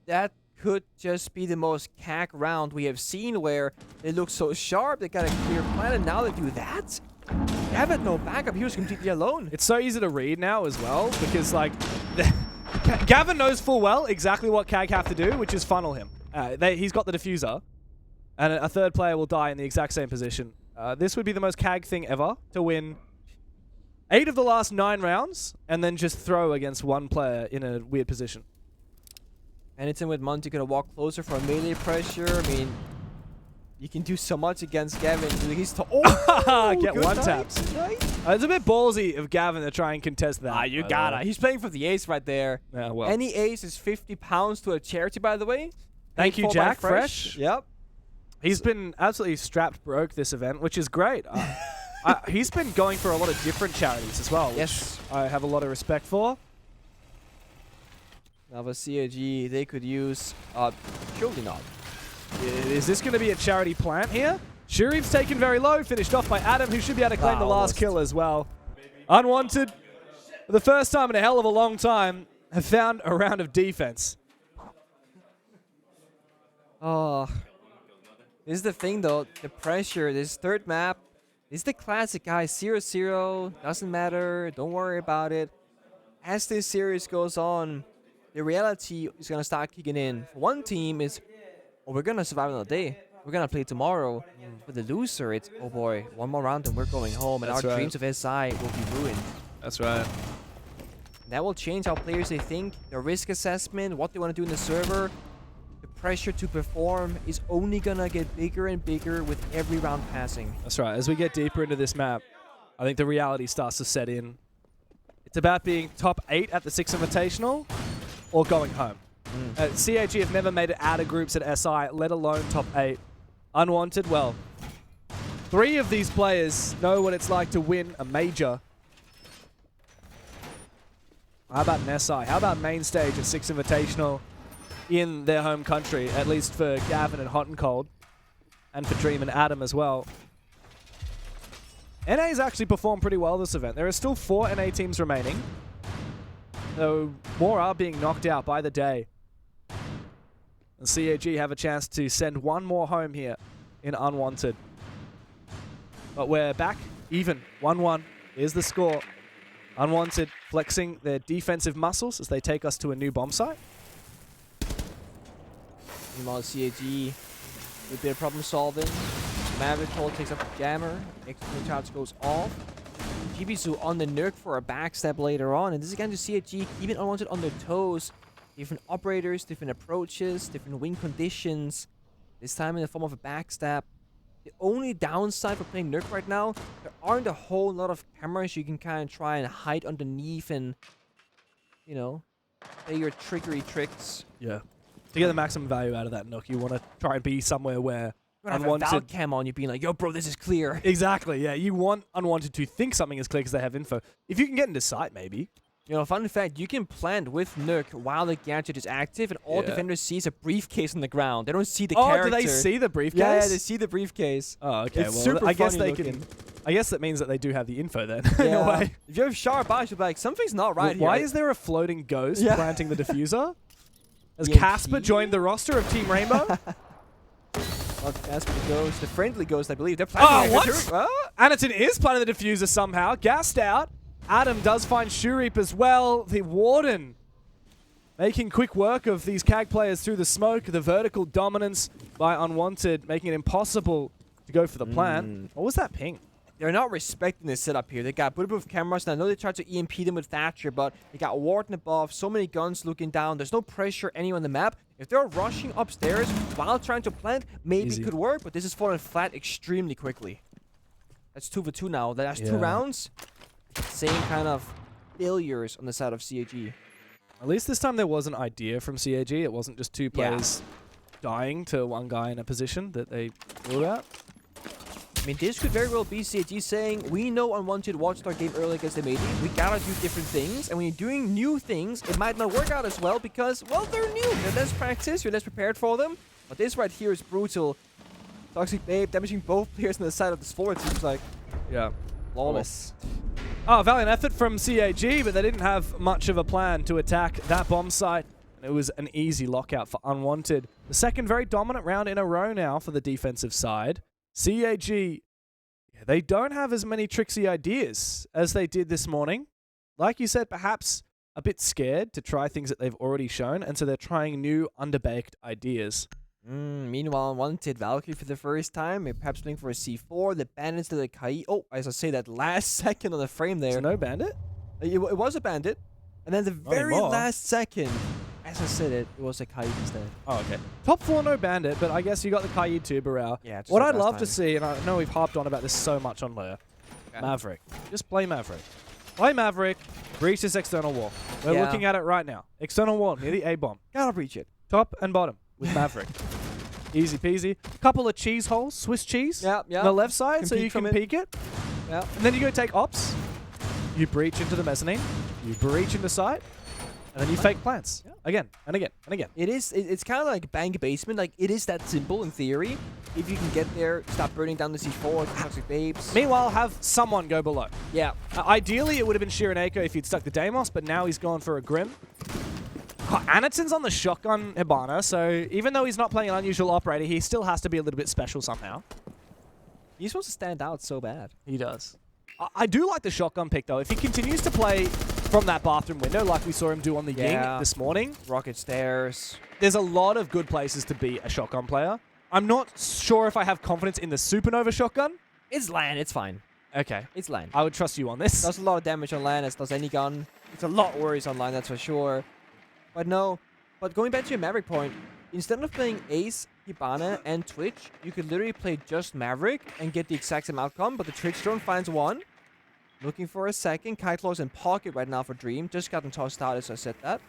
That could just be the most CAG round we have seen, where they look so sharp, they got a clear plan, and now they do that? Gav had no backup. He was completely alone. It's so easy to read now as well, because like Gavin knows full well exactly what CAG have to do, which is funnel him. He's got the diffuser, and a 3rd player will die in the exact same position. This would be the most CAG thing ever, to win 8 of the last 9 rounds, and then just throw against 1 player in a weird position. Anything with Monty gonna walk closer for a melee pressure. I mean, you can do so much against Gavin. He's get one taps. It's a bit ballsy of Gavin to try and contest that. You gotta. He's playing for the ace right there. Yeah, well. Any ace is 50 pounds to a charity, by the way. Thank you, Jack. Fresh. Yep. He's been absolutely strapped broke this event, which is great. He's been going for a lot of different charities as well, which I have a lot of respect for. Now for CAG, they could use... surely not. Is this going to be a charity plant here? Shurif's taken very low, finished off by Adam, who should be able to claim the last kill as well. Unwanted, for the first time in a hell of a long time, have found a round of defense. Oh, this is the thing though, the pressure, this 3rd map, this is the classic, guys. 0-0, doesn't matter, don't worry about it. As this series goes on, the reality is going to start kicking in. For one team, is, oh, we're going to survive another day. We're going to play tomorrow. For the loser, it's, oh boy, 1 more round and we're going home. And our dreams of SI will be ruined. That's right. That will change how players they think, their risk assessment, what they want to do in the server. The pressure to perform is only going to get bigger and bigger with every round passing. That's right. As we get deeper into this map, I think the reality starts to set in. It's about being top 8 at the Six Invitational or going home. CAG have never made it out of groups at SI, let alone top 8. Unwanted, well, 3 of these players know what it's like to win a major. How about an SI? How about main stage at Six Invitational in their home country, at least for Gavin and Hot and Cold, and for Dream and Adam as well. NA's actually performed pretty well this event. There are still 4 NA teams remaining, though more are being knocked out by the day. And CAG have a chance to send 1 more home here in Unwanted. But we're back even. 1-1 is the score. Unwanted flexing their defensive muscles as they take us to a new bomb site. Meanwhile, CAG, a bit of problem solving. Maverick Toll takes up the jammer. Extra charge goes off. Jibisu on the Nerk for a backstab later on. And this is again to CAG, even Unwanted on their toes. Different operators, different approaches, different win conditions. This time in the form of a backstab. The only downside for playing Nerk right now, there aren't a whole lot of cameras you can kind of try and hide underneath and, you know, play your trickery tricks. Yeah. To get the maximum value out of that Nook, you want to try and be somewhere where Unwanted have a cam on you being like, yo, bro, this is clear. Exactly, yeah. You want Unwanted to think something is clear because they have info. If you can get into sight, maybe. You know, fun fact, you can plant with Nerk while the gadget is active, and all defenders see is a briefcase on the ground. They don't see the character. Oh, do they see the briefcase? Yeah, they see the briefcase. Oh, okay. It's super I guess they looking. can. I guess that means that they do have the info then. In a way. If you have sharp eyes, you'll be like, something's not right here. Why is there a floating ghost planting the diffuser? Has EMP? Casper joined the roster of Team Rainbow? Not Casper the ghost, the friendly ghost, I believe. They're planting what? Anaton is planting the diffuser somehow. Gassed out. Adam does find Shurip as well. The Warden making quick work of these CAG players through the smoke. The vertical dominance by Unwanted, making it impossible to go for the plant. What was that ping? They're not respecting this setup here. They got bulletproof cameras, and I know they tried to EMP them with Thatcher, but they got Warden above, so many guns looking down. There's no pressure anywhere on the map. If they're rushing upstairs while trying to plant, maybe it could work, but this is falling flat extremely quickly. That's 2 for 2 now. The last 2 rounds, same kind of failures on the side of CAG. At least this time there was an idea from CAG. It wasn't just 2 players dying to 1 guy in a position that they blew out. I mean, this could very well be CAG saying, we know Unwanted watched our game early against the Mady. We gotta do different things. And when you're doing new things, it might not work out as well because, well, they're new. They're less practiced. You're less prepared for them. But this right here is brutal. Toxic Babe damaging both players on the side of this floor, it seems like. Yeah. Flawless. Oh, valiant effort from CAG, but they didn't have much of a plan to attack that bomb site. And it was an easy lockout for Unwanted. The second very dominant round in a row now for the defensive side. CAG, they don't have as many tricksy ideas as they did this morning. Like you said, perhaps a bit scared to try things that they've already shown, and so they're trying new, underbaked ideas. Meanwhile, Unwanted Valkyrie for the first time, perhaps playing for a C4, the bandits to the Kai. Oh, as I say, that last second on the frame there. Is no bandit? It was a bandit. And then the very last second, as I said it was a Kai instead. Oh, okay. Top 4, no bandit, but I guess you got the Kai too, Barao. Yeah, what I'd love to see, and I know we've harped on about this so much on Lair, Okay. Maverick. Just play Maverick. Play Maverick, breach this external wall. We're looking at it right now. External wall near the A-bomb. Gotta breach it. Top and bottom with Maverick. Easy peasy. Couple of cheese holes, Swiss cheese, on the left side, so you can peek it. Yeah. And then you go take ops. You breach into the mezzanine. You breach into site. And then you fake plants. Again, and again, and again. It's kind of like bank basement. Like, it is that simple in theory. If you can get there, stop burning down the C4, toxic babes. Meanwhile, have someone go below. Yeah. Ideally, it would have been Shiraneko if he'd stuck the Deimos, but now he's gone for a Grim. Oh, Anatol's on the shotgun Hibana, so even though he's not playing an unusual operator, he still has to be a little bit special somehow. He's supposed to stand out so bad. He does. I do like the shotgun pick, though. If he continues to play from that bathroom window like we saw him do on the Ying this morning. Rocket stairs. There's a lot of good places to be a shotgun player. I'm not sure if I have confidence in the Supernova shotgun. It's land, it's fine. Okay. It's land. I would trust you on this. Does a lot of damage on land as does any gun. It's a lot worse on land, that's for sure. But no. But going back to your Maverick point, instead of playing Ace, Hibana, and Twitch, you could literally play just Maverick and get the exact same outcome, but the Twitch drone finds one. Looking for a second. Kaitlaw's in pocket right now for Dream. Just gotten tossed out as I said that.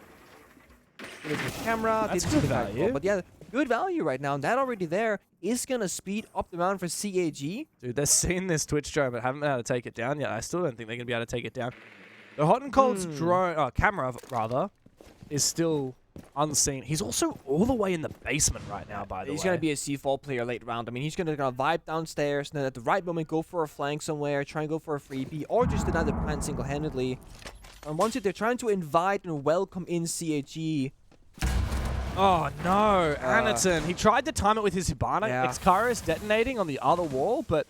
There's the camera. That's didn't see good the Kaitlaw's, value. but yeah, good value right now. And that already there is going to speed up the round for CAG. Dude, they're seeing this Twitch drone, but haven't been able to take it down yet. I still don't think they're going to be able to take it down. The Hot and Cold's drone, camera, rather, is still unseen. He's also all the way in the basement right now, by the way. He's going to be a C4 player late round. I mean, he's going to vibe downstairs, and then at the right moment, go for a flank somewhere, try and go for a freebie, or just deny the plant single-handedly. And once they're trying to invite and welcome in CAG. Oh, no. Anaton. He tried to time it with his Hibana. Xcaris detonating on the other wall, but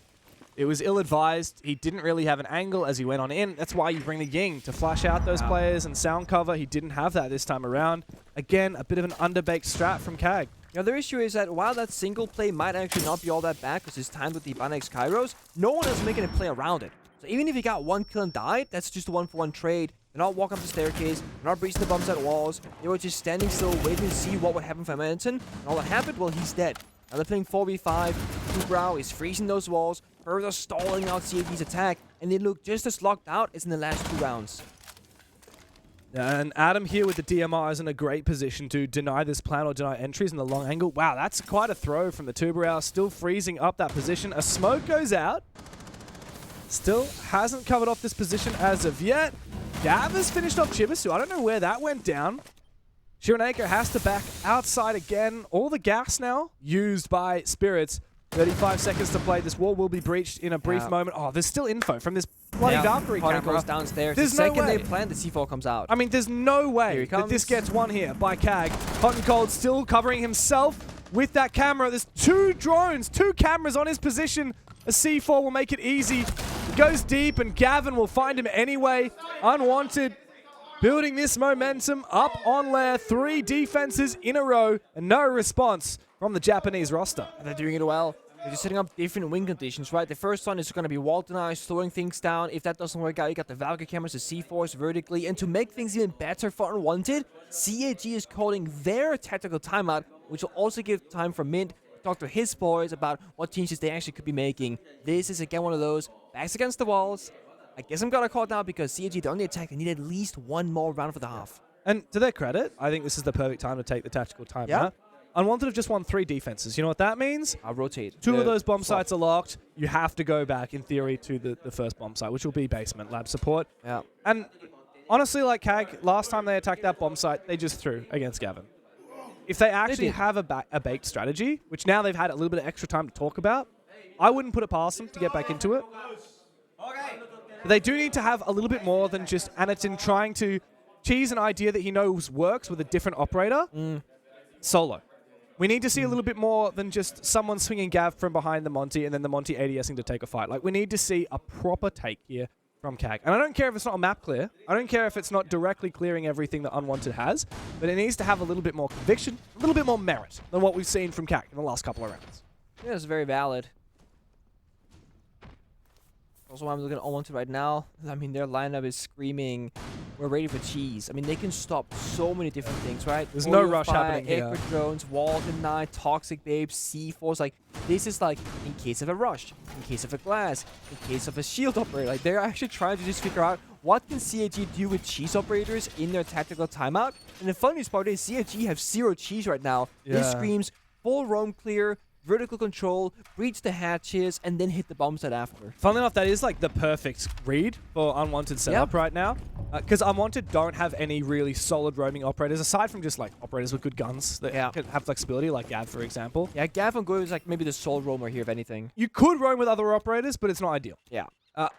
it was ill-advised. He didn't really have an angle as he went on in. That's why you bring the Ying to flash out those players and sound cover. He didn't have that this time around. Again, a bit of an underbaked strat from CAG. Now, the issue is that while that single play might actually not be all that bad because it's timed with the Hibana X Kairos, no one is making a play around it. So even if you got one kill and died, that's just a one-for-one trade. They're not walking up the staircase, they're not breaching the bombs at walls. They were just standing still, waiting to see what would happen from Anton. And all that happened, well, he's dead. Now they're playing 4v5. Brow is freezing those walls, further stalling out CAG's attack, and they look just as locked out as in the last 2 rounds. And Adam here with the DMR is in a great position to deny this plan or deny entries in the long angle. Wow, that's quite a throw from the Tuberau, still freezing up that position. A smoke goes out. Still hasn't covered off this position as of yet. Gav has finished off Chibisu. I don't know where that went down. Shiraneko has to back outside again. All the gas now used by Spirits. 35 seconds to play. This wall will be breached in a brief moment. Oh, there's still info from this bloody Valkyrie camera. Goes downstairs. There's the no second way. they plant, the C4 comes out. I mean, there's no way that this gets one here by CAG. Hot and Cold still covering himself with that camera. There's 2 drones, 2 cameras on his position. A C4 will make it easy. He goes deep, and Gavin will find him anyway. Unwanted, building this momentum up on Lair. 3 defenses in a row, and no response from the Japanese roster. And they're doing it well. They're just setting up different win conditions, right? The first one is going to be wall deny, slowing things down. If that doesn't work out, you got the Valkyrie cameras, the C4s vertically. And to make things even better for Unwanted, CAG is calling their tactical timeout, which will also give time for Mint to talk to his boys about what changes they actually could be making. This is, again, one of those backs against the walls. I guess I'm going to call it now because CAG, the only attack, they need at least 1 more round for the half. And to their credit, I think this is the perfect time to take the tactical timeout. Unwanted have just won 3 defenses. You know what that means? I'll rotate. 2 of those bomb sites are locked. You have to go back, in theory, to the first bomb site, which will be basement lab support. Yeah. And honestly, like CAG, last time they attacked that bomb site, they just threw against Gavin. If they actually have a baked strategy, which now they've had a little bit of extra time to talk about, I wouldn't put it past them to get back into it. They do need to have a little bit more than just Anakin trying to cheese an idea that he knows works with a different operator solo. We need to see a little bit more than just someone swinging Gav from behind the Monty and then the Monty ADSing to take a fight. Like, we need to see a proper take here from CAG. And I don't care if it's not a map clear. I don't care if it's not directly clearing everything that Unwanted has, but it needs to have a little bit more conviction, a little bit more merit than what we've seen from CAG in the last couple of rounds. Yeah, it's very valid. Also, I'm looking at Unwanted right now. I mean, their lineup is screaming, we're ready for cheese. I mean, they can stop so many different things, right? There's no rush happening here. Echo drones, Walden Knight, Toxic Babes, C4s. Like, this is like, in case of a rush, in case of a glass, in case of a shield operator. Like, they're actually trying to just figure out what can CAG do with cheese operators in their tactical timeout. And the funniest part is CAG have 0 cheese right now. Yeah. This screams full roam clear, vertical control, breach the hatches, and then hit the bomb set after. Funnily enough, that is like the perfect read for Unwanted setup right now. Because Unwanted don't have any really solid roaming operators, aside from just like operators with good guns that can have flexibility, like Gav, for example. Yeah, Gav and Go is like maybe the sole roamer here, if anything. You could roam with other operators, but it's not ideal. Yeah.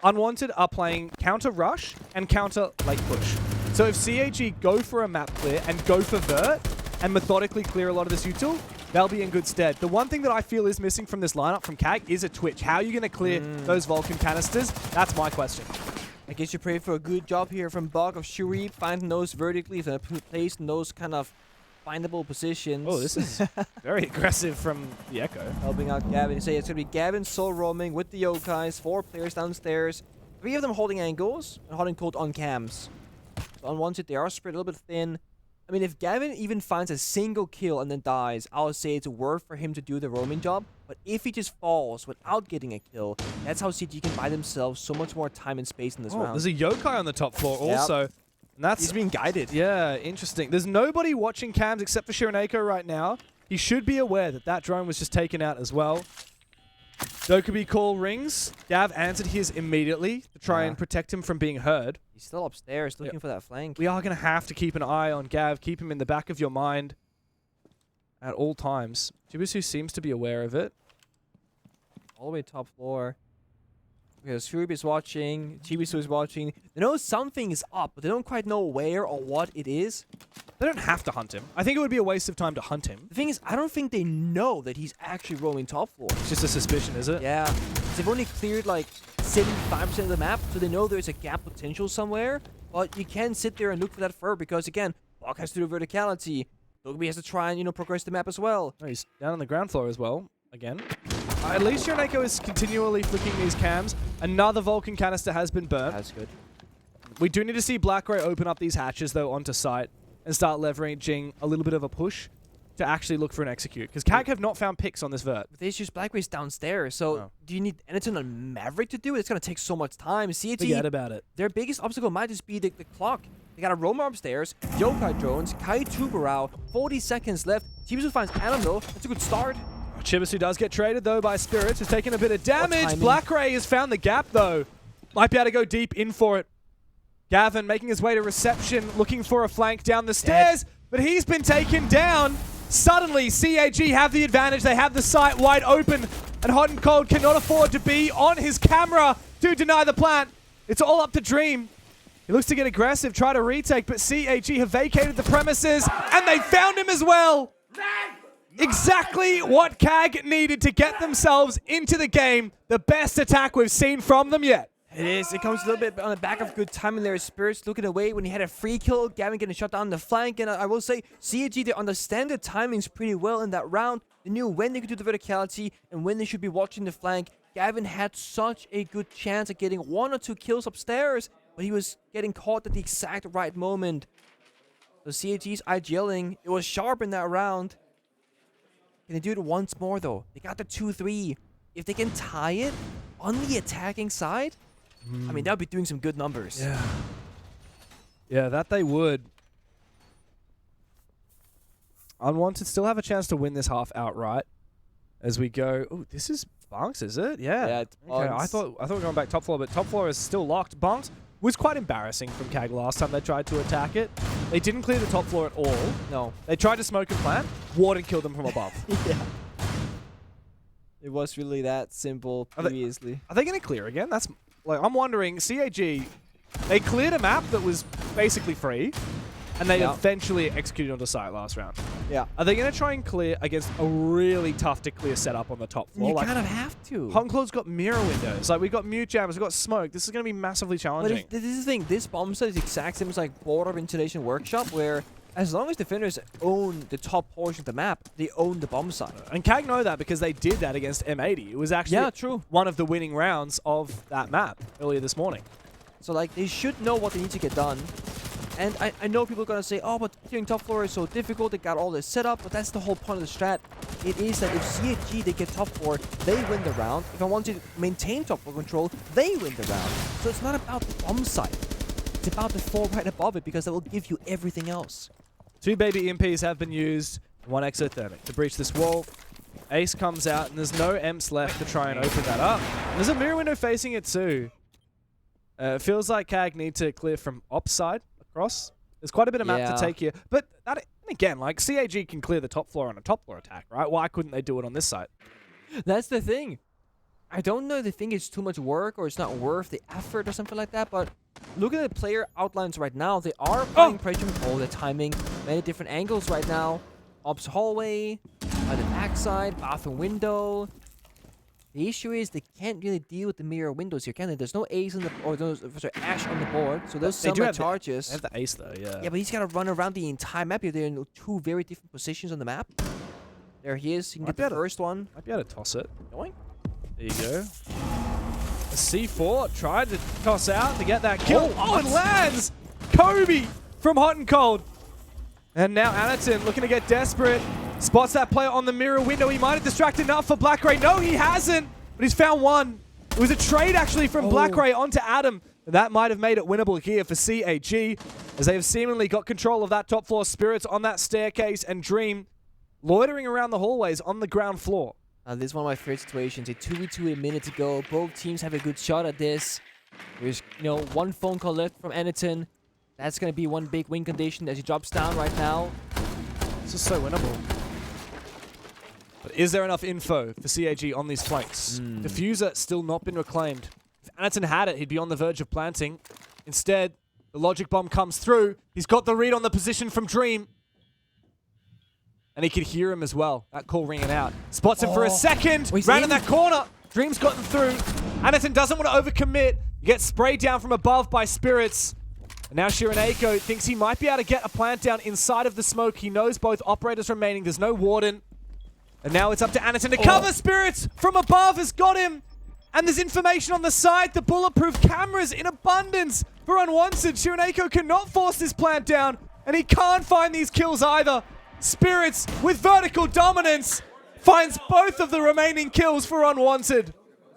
Unwanted are playing counter rush and counter late push. So if CAG go for a map clear and go for vert and methodically clear a lot of this util, they'll be in good stead. The one thing that I feel is missing from this lineup from CAG is a twitch. How are you going to clear those Vulcan canisters? That's my question. I guess you pray for a good job here from Bog of Shuri, finding those vertically, placed in those kind of findable positions. Oh, this is very aggressive from the Echo. Helping out Gavin. So it's going to be Gavin solo roaming with the Yokais, 4 players downstairs, 3 of them holding angles and holding cold on cams. So Unwanted, they are spread a little bit thin. I mean, if Gavin even finds a single kill and then dies, I would say it's worth for him to do the roaming job. But if he just falls without getting a kill, that's how CG can buy themselves so much more time and space in this round. There's a Yokai on the top floor also. And that's, he's being guided. Yeah, interesting. There's nobody watching cams except for Shiraneko right now. He should be aware that that drone was just taken out as well. Dokubi call rings. Gav answered his immediately to try and protect him from being heard. He's still upstairs looking for that flank. We are going to have to keep an eye on Gav. Keep him in the back of your mind at all times. Jibisu seems to be aware of it. All the way top floor. Because Shurib is watching, Jibisu is watching. They know something is up, but they don't quite know where or what it is. They don't have to hunt him. I think it would be a waste of time to hunt him. The thing is, I don't think they know that he's actually roaming top floor. It's just a suspicion, is it? Yeah. They've only cleared like 75% of the map, so they know there's a gap potential somewhere. But you can sit there and look for that fur because, again, Bog has to do verticality. Dokubi has to try and, you know, progress the map as well. Oh, he's down on the ground floor as well, again. At least Shiraneko is continually flicking these cams. Another Vulcan canister has been burnt. That's good. We do need to see Black Ray open up these hatches, though, onto site and start leveraging a little bit of a push to actually look for an execute. Because CAG have not found picks on this vert. But they just Black Ray's downstairs, so do you need Anaton and Maverick to do it? It's going to take so much time. CAG, forget about it. Their biggest obstacle might just be the clock. They got a roamer upstairs, Yokai drones, Kai Tubarao, 40 seconds left. Jibisu finds Anando. That's a good start. Chibisu does get traded, though, by Spirits, who's taking a bit of damage. Black Ray has found the gap, though. Might be able to go deep in for it. Gavin making his way to reception, looking for a flank down the stairs, but he's been taken down. Suddenly, CAG have the advantage. They have the site wide open, and Hot and Cold cannot afford to be on his camera to deny the plant. It's all up to Dream. He looks to get aggressive, try to retake, but CAG have vacated the premises, and they found him as well. Exactly what CAG needed to get themselves into the game. The best attack we've seen from them yet. It is. It comes a little bit on the back of good timing there. Spirits looking away when he had a free kill. Gavin getting shot down the flank. And I will say, CAG, they understand the timings pretty well in that round. They knew when they could do the verticality and when they should be watching the flank. Gavin had such a good chance at getting 1 or 2 kills upstairs, but he was getting caught at the exact right moment. So CAG's IGLing, it was sharp in that round. Can they do it once more, though? They got the 2-3. If they can tie it on the attacking side, I mean, that would be doing some good numbers. Yeah. Yeah, that they would. Unwanted still have a chance to win this half outright as we go. Oh, this is Bunks, is it? Yeah. Yeah, it's okay, Bunks. I thought we were going back top floor, but top floor is still locked. Bunks was quite embarrassing from CAG last time they tried to attack it. They didn't clear the top floor at all. No. They tried to smoke and plant. Warden killed them from above. Yeah. It was really that simple previously. Are they going to clear again? That's like, I'm wondering, CAG, they cleared a map that was basically free, and they eventually executed onto site last round. Yeah. Are they going to try and clear against a really tough to clear setup on the top floor? You like, kind of have to. Hongklaw's got mirror windows. Like, we've got mute jammers, we've got smoke. This is going to be massively challenging. But this is the thing. This bomb site is the exact same as like Border Ventilation Workshop, where as long as defenders own the top portion of the map, they own the bomb site. And CAG know that because they did that against M80. It was actually one of the winning rounds of that map earlier this morning. So, like, they should know what they need to get done. And I know people are going to say, oh, but clearing top floor is so difficult. They got all this set up. But that's the whole point of the strat. It is that if CAG, they get top floor, they win the round. If I want to maintain top floor control, they win the round. So it's not about the bomb site. It's about the floor right above it, because that will give you everything else. 2 baby EMPs have been used. 1 exothermic to breach this wall. Ace comes out, and there's no EMPs left to try and open that up. There's a mirror window facing it too. It feels like CAG need to clear from ops side across. There's quite a bit of map to take here. But that, again, like, CAG can clear the top floor on a top floor attack, right? Why couldn't they do it on this side? That's the thing. I don't know if they think it's too much work or it's not worth the effort or something like that, but look at the player outlines right now. They are applying pressure with all the timing, many different angles right now. Ops hallway, by the backside, bathroom window. The issue is they can't really deal with the mirror windows here, can they? There's no ace on the, or there's Ash on the board, so there's some charges. They have the ace though, yeah. Yeah, but he's got to run around the entire map here. They're in 2 very different positions on the map. There he is. He can get the first one. Might be able to toss it. Going? There you go. A C4 tried to toss out to get that kill. Oh, it lands! Kobe from Hot and Cold. And now Anaton looking to get desperate. Spots that player on the mirror window. He might have distracted enough for Blackray. No, he hasn't. But he's found one. It was a trade actually from Blackray onto Adam. That might have made it winnable here for CAG, as they have seemingly got control of that top floor. Spirits on that staircase, and Dream loitering around the hallways on the ground floor. This is one of my favorite situations. A 2v2 a minute to go. Both teams have a good shot at this. There's, 1 phone call left from Anaton. That's going to be one big win condition as he drops down right now. This is so winnable. But is there enough info for CAG on these flanks? Diffuser still not been reclaimed. If Anaton had it, he'd be on the verge of planting. Instead, the logic bomb comes through. He's got the read on the position from Dream. And he could hear him as well. That call ringing out. Spots him for a second. Ran in that corner. Dream's gotten through. Anaton doesn't want to overcommit. He gets sprayed down from above by Spirits. And now Shiraneko thinks he might be able to get a plant down inside of the smoke. He knows both operators remaining. There's no warden. And now it's up to Anaton to cover. Spirits from above has got him. And there's information on the side. The bulletproof cameras in abundance for Unwanted. Shiraneko cannot force this plant down. And he can't find these kills either. Spirits with vertical dominance finds both of the remaining kills for Unwanted.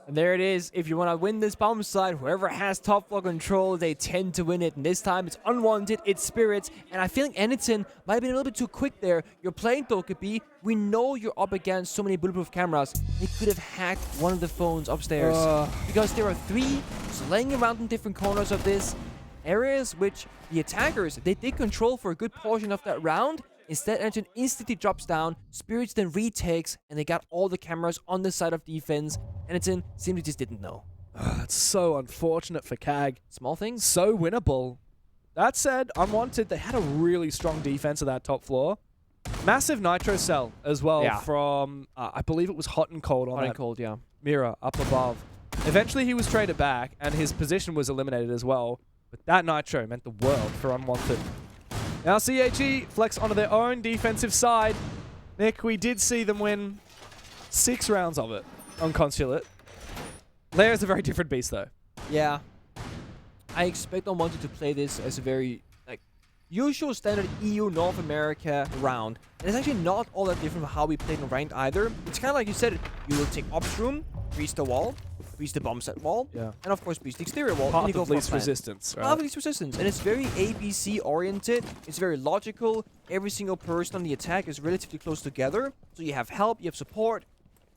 And there it is. If you want to win this bomb site, whoever has top floor control, they tend to win it. And this time it's Unwanted, it's Spirits. And I feel like Anaton might have been a little bit too quick there. Your playing though could be, we know you're up against so many bulletproof cameras. They could have hacked one of the phones upstairs. Because there are 3 just laying around in different corners of this. Areas which the attackers, they did control for a good portion of that round. Instead, Anaton instantly drops down, Spirits then retakes, and they got all the cameras on the side of defense. Anaton simply just didn't know. It's so unfortunate for CAG. Small things. So winnable. That said, Unwanted, they had a really strong defense of that top floor. Massive nitro cell as well from, I believe it was Hot and Cold on that mirror up above. Eventually he was traded back, and his position was eliminated as well. But that nitro meant the world for Unwanted. Now CAG flex onto their own defensive side. Nick, we did see them win 6 rounds of it on Consulate. Lair is a very different beast though. Yeah. I expect Unwanted to play this as a very usual standard EU North America round. And it's actually not all that different from how we played in ranked either. It's kind of like you said, you will take ops room, breach the wall, breach the bomb set wall, and of course breach the exterior wall. Path of least resistance, right? Path of least resistance. And it's very ABC oriented. It's very logical. Every single person on the attack is relatively close together. So you have help, you have support.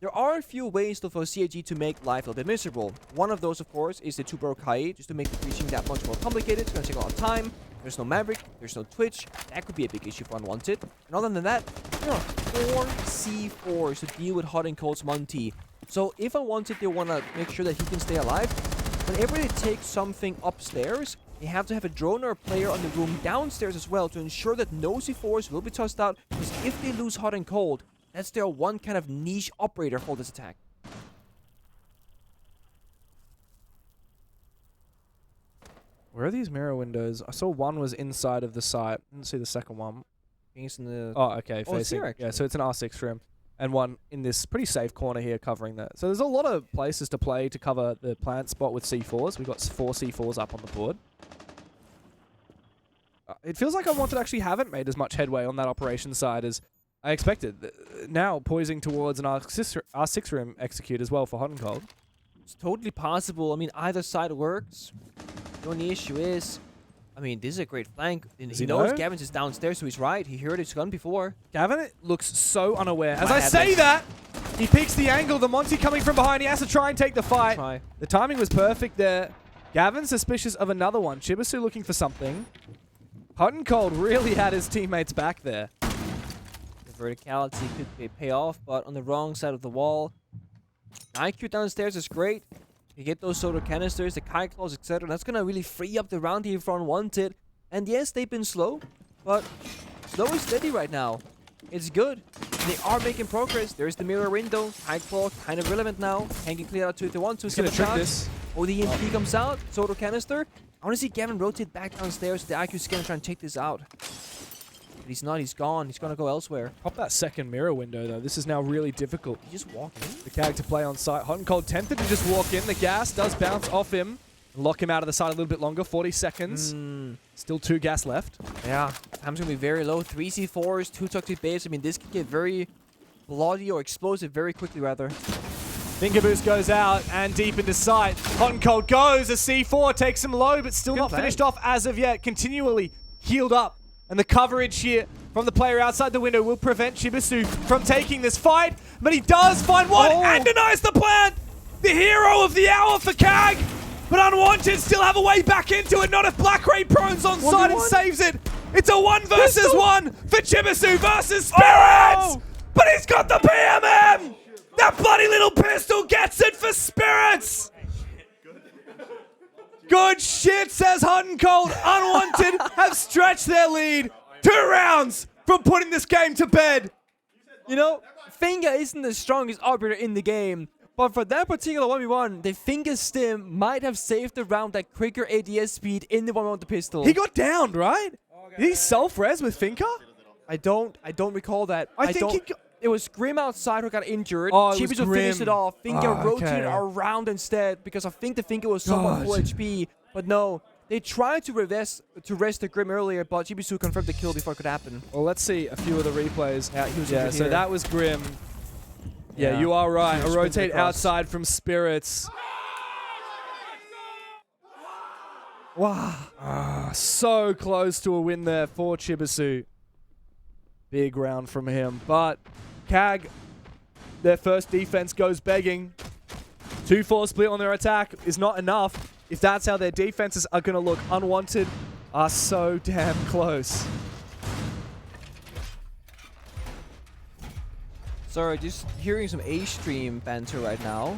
There are a few ways for CAG to make life a little bit miserable. One of those, of course, is the 2-barrel Kai, just to make the breaching that much more complicated. It's going to take a lot of time. There's no Maverick, there's no Twitch. That could be a big issue for Unwanted. And other than that, there are 4 C4s to deal with Hot and Cold's Monty. So if Unwanted, they want to make sure that he can stay alive, whenever they take something upstairs, they have to have a drone or a player on the room downstairs as well to ensure that no C4s will be tossed out, because if they lose hot and cold, that's their one kind of niche operator for this attack. Where are these mirror windows? I saw one was inside of the site. Didn't see the second one. It's in the... Oh, okay. Oh, it's facing. here, Yeah, so it's an R6 room. And one in this pretty safe corner here covering that. So there's a lot of places to play to cover the plant spot with C4s. We've got 4 C4s up on the board. It feels like Unwanted actually haven't made as much headway on that operation side as I expected. Now poising towards an R6 room execute as well for Hot and Cold. It's totally possible. I mean, either side works. The only issue is, I mean, this is a great flank. And he knows Gavin's is downstairs, so he's right. He heard his gun before. Gavin looks so unaware. As I say that, he picks the angle. The Monty coming from behind. He has to try and take the fight. The timing was perfect there. Gavin suspicious of another one. Chibisu looking for something. Hot and Cold really had his teammates back there. The verticality could pay off, but on the wrong side of the wall. IQ downstairs is great. You get those soda canisters, the kite claws, etc. That's gonna really free up the round here for Unwanted. And yes, they've been slow, but slow and steady right now. It's good. They are making progress. There's the mirror window. Kite claw kind of relevant now. Can get cleared out to if they want to. He's gonna trick this. Oh, the EMP comes out. Soda canister. I want to see Gavin rotate back downstairs. The IQ's gonna try and take this out. But he's not. He's gone. He's gonna go elsewhere. Pop that second mirror window, though. This is now really difficult. He just walk in. The CAG to play on site. Hot and Cold tempted to just walk in. The gas does bounce off him. Lock him out of the side a little bit longer. 40 seconds. Still 2 gas left. Yeah. Time's gonna be very low. 3 C4s, 2 toxic babes. I mean, this can get very bloody or explosive very quickly, rather. Finger boost goes out and deep into sight. Hot and Cold goes. A C4 takes him low, but still not finished off as of yet. Continually healed up. And the coverage here from the player outside the window will prevent Chibisu from taking this fight. But he does find one and denies the plant. The hero of the hour for CAG. But Unwanted still have a way back into it. Not if Black Ray Prone's on side and saves it. It's a 1 versus 1 for Chibisu versus Spirits. But he's got the PMM. That bloody little pistol gets it for Spirits. Good shit, says Hot and Cold. Unwanted have stretched their lead. 2 rounds from putting this game to bed. You know, Finger isn't the strongest operator in the game. But for that particular 1v1, the Finger stim might have saved the round that quicker ADS speed in the 1v1 with the pistol. He got downed, right? Did he self-res with Finger? I don't recall that. I think it was Grim outside who got injured. Oh, it was Chibisu finished it off. Finger rotated okay. around instead because I think the Finger was somewhat full HP. But no, they tried to rest the Grim earlier, but Chibisu confirmed the kill before it could happen. Well, let's see a few of the replays. Yeah, he was so here. that was Grim. Yeah, you are right. A rotate outside from Spirits. Wow. So close to a win there for Chibisu. Big round from him. But CAG, their first defense goes begging. 2-4 split on their attack is not enough. If that's how their defenses are going to look, Unwanted are so damn close. Sorry, just hearing some A-stream banter right now.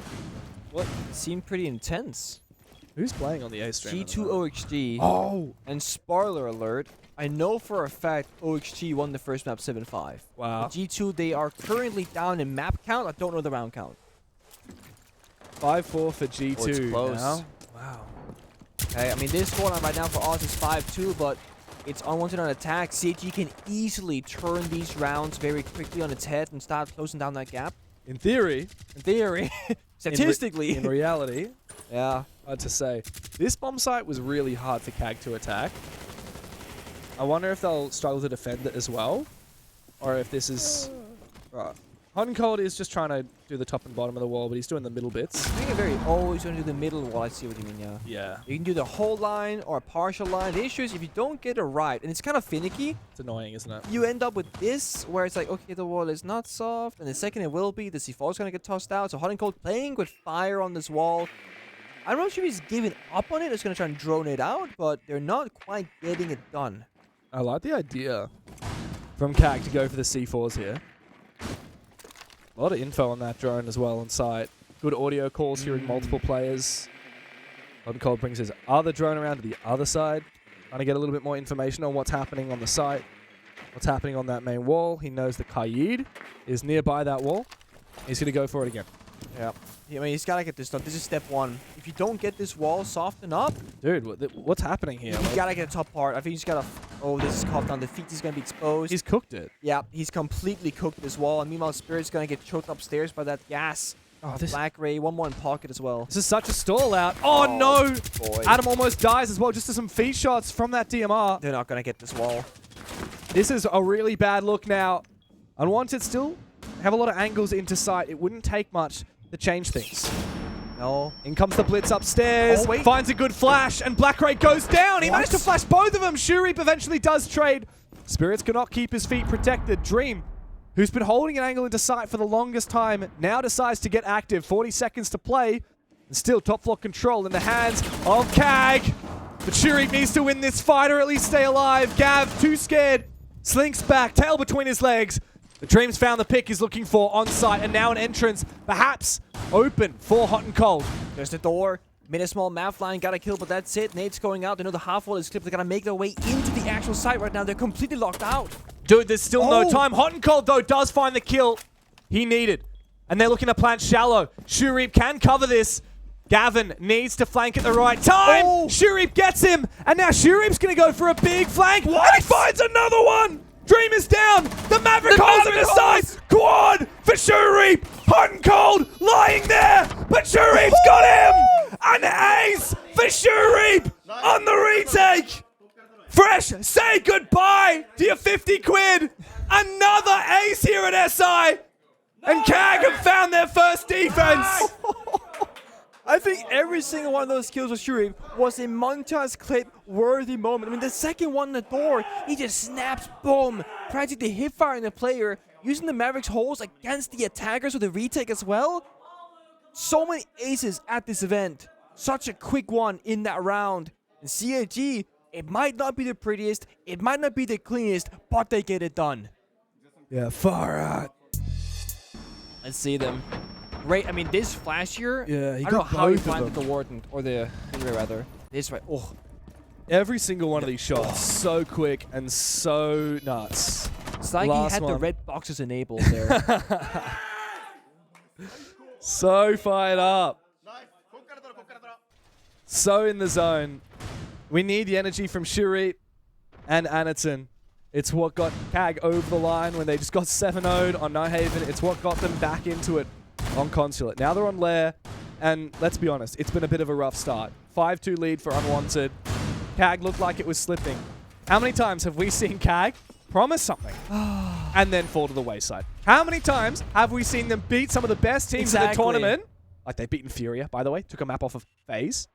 What seemed pretty intense. Who's playing on the A-stream? G2 OXG. Oh! And spoiler alert, I know for a fact OXG won the first map 7-5. Wow. But G2, they are currently down in map count. I don't know the round count. 5-4 for G2 Oh, it's close. now. Wow. Okay, I mean, this scoreline right now for Oz is 5-2, but it's Unwanted on attack. CAG can easily turn these rounds very quickly on its head and start closing down that gap. In theory. In theory. Statistically. In reality. Yeah. Hard to say. This bomb site was really hard for CAG to attack. I wonder if they'll struggle to defend it as well. Or if this is... Right. Hot and Cold is just trying to do the top and bottom of the wall, but he's doing the middle bits. I think very always going to do the middle wall. I see what you mean, yeah. Yeah. You can do the whole line or a partial line. The issue is if you don't get it right, and it's kind of finicky. It's annoying, isn't it? You end up with this, where it's like, okay, the wall is not soft, and the second it will be, the C4 is going to get tossed out. So Hot and Cold playing with fire on this wall. I'm not sure if he's giving up on it. It's going to try and drone it out, but they're not quite getting it done. I like the idea from CAG to go for the C4s here. A lot of info on that drone as well on site. Good audio calls hearing multiple players. Hot and Cold brings his other drone around to the other side, trying to get a little bit more information on what's happening on the site, what's happening on that main wall. He knows that Kaid is nearby that wall. He's going to go for it again. Yeah. I mean, he's got to get this done. This is step one. If you don't get this wall softened up... Dude, what's happening here? You got to get the top part. I think he's got to... Oh, this is coughed on. The feet is going to be exposed. He's cooked it. Yeah, he's completely cooked this wall. And meanwhile, Spirit's going to get choked upstairs by that gas. Oh, this Black Ray, one more in pocket as well. This is such a stall out. Oh no! Boy. Adam almost dies as well, just to some feet shots from that DMR. They're not going to get this wall. This is a really bad look now. Unwanted still have a lot of angles into sight. It wouldn't take much to change things. No. In comes the blitz upstairs. Oh, wait. Finds a good flash, and Black Ray goes down. He managed to flash both of them. Shureep eventually does trade. Spirits cannot keep his feet protected. Dream, who's been holding an angle into sight for the longest time, now decides to get active. 40 seconds to play. And still top floor control in the hands of CAG. But Shureep needs to win this fight or at least stay alive. Gav, too scared, slinks back, tail between his legs. The Dream's found the pick he's looking for on site, and now an entrance, perhaps open for Hot and Cold. There's the door. Small math line, got a kill, but that's it. Nate's going out. They know the half wall is clipped. They gotta make their way into the actual site right now. They're completely locked out. Dude, there's still no time. Hot and Cold, though, does find the kill he needed. And they're looking to plant shallow. Shureep can cover this. Gavin needs to flank at the right time. Shureep gets him. And now Shureep's going to go for a big flank. And he finds another one. Dream is down. The Maverick holds him aside. Quad for Shureep. Hot and Cold lying there. But Shureep's got him. An ace for Shureep on the retake. Fresh, say goodbye to your 50 quid. Another ace here at SI. And CAG have found their first defense. I think every single one of those kills with Shureep was a montage clip worthy moment. I mean, the second one in the door, he just snaps, boom, practically hip firing the player, using the Mavericks holes against the attackers with a retake as well. So many aces at this event. Such a quick one in that round. And CAG, it might not be the prettiest, it might not be the cleanest, but they get it done. Yeah, far out. Let's see them. Great. I mean, this flash here, yeah, I don't know how he planted the Warden, or the Henry rather. This right. Oh. Every single one of these shots, so quick and so nuts. It's like he had the red boxes enabled there. So fired up. So in the zone. We need the energy from Shureep and Anaton. It's what got CAG over the line when they just got 7-0'd on Nighthaven. It's what got them back into it on Consulate. Now they're on Lair, and let's be honest, it's been a bit of a rough start. 5-2 lead for Unwanted. CAG looked like it was slipping. How many times have we seen CAG promise something and then fall to the wayside? How many times have we seen them beat some of the best teams in the tournament? Like they've beaten Furia, by the way. Took a map off of FaZe.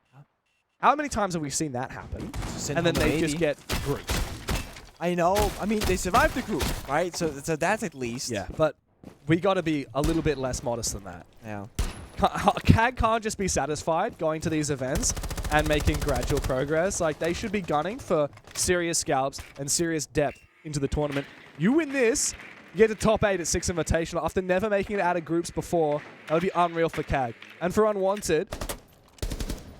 How many times have we seen that happen? And then they just get grouped. I know. I mean, they survived the group, right? So that's at least. Yeah, but we got to be a little bit less modest than that. Yeah. CAG can't just be satisfied going to these events and making gradual progress. Like, they should be gunning for serious scalps and serious depth into the tournament. You win this, you get to top 8 at Six Invitational after never making it out of groups before. That would be unreal for CAG. And for Unwanted,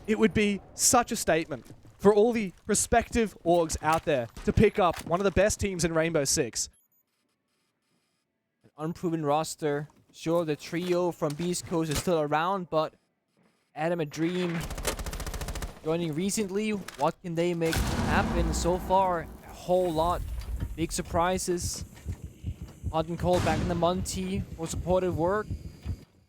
it would be such a statement for all the prospective orgs out there to pick up one of the best teams in Rainbow Six. An unproven roster. Sure, the trio from Beast Coast is still around, but Adam and Dream joining recently. What can they make happen so far? A whole lot. Big surprises. Hot and Cold back in the Monty for supportive work.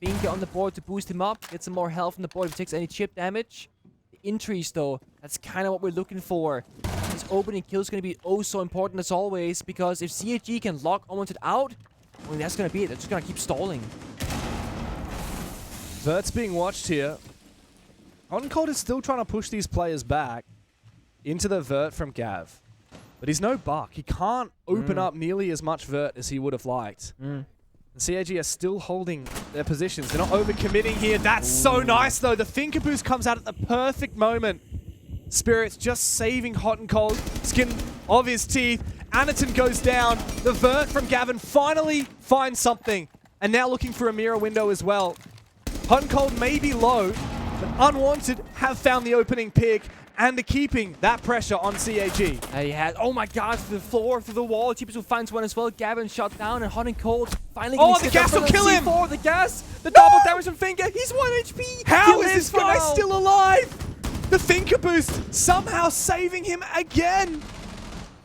Binka on the board to boost him up. Get some more health on the board if he takes any chip damage. The entries, though, that's kind of what we're looking for. This opening kill is going to be oh so important as always, because if CAG can lock Unwanted out, I mean, that's going to be it. They're just going to keep stalling. Vert's being watched here. Hot and Cold is still trying to push these players back into the Vert from Gav. But he's no buck. He can't open up nearly as much Vert as he would have liked. And CAG are still holding their positions. They're not overcommitting here. That's so nice, though. The Thinker Boost comes out at the perfect moment. Spirit's just saving Hot and Cold. Skin of his teeth. Anaton goes down. The Vert from Gavin finally finds something. And now looking for a mirror window as well. Hot and Cold may be low, But Unwanted have found the opening pick and are keeping that pressure on CAG. He had, oh my god, through the floor, through the wall. Chibisu finds one as well. Gavin shot down, and Hot and Cold finally Oh, the gas will kill him! The gas, the double damage from Finger. He's 1 HP. How is this guy still alive? The Finger boost somehow saving him again.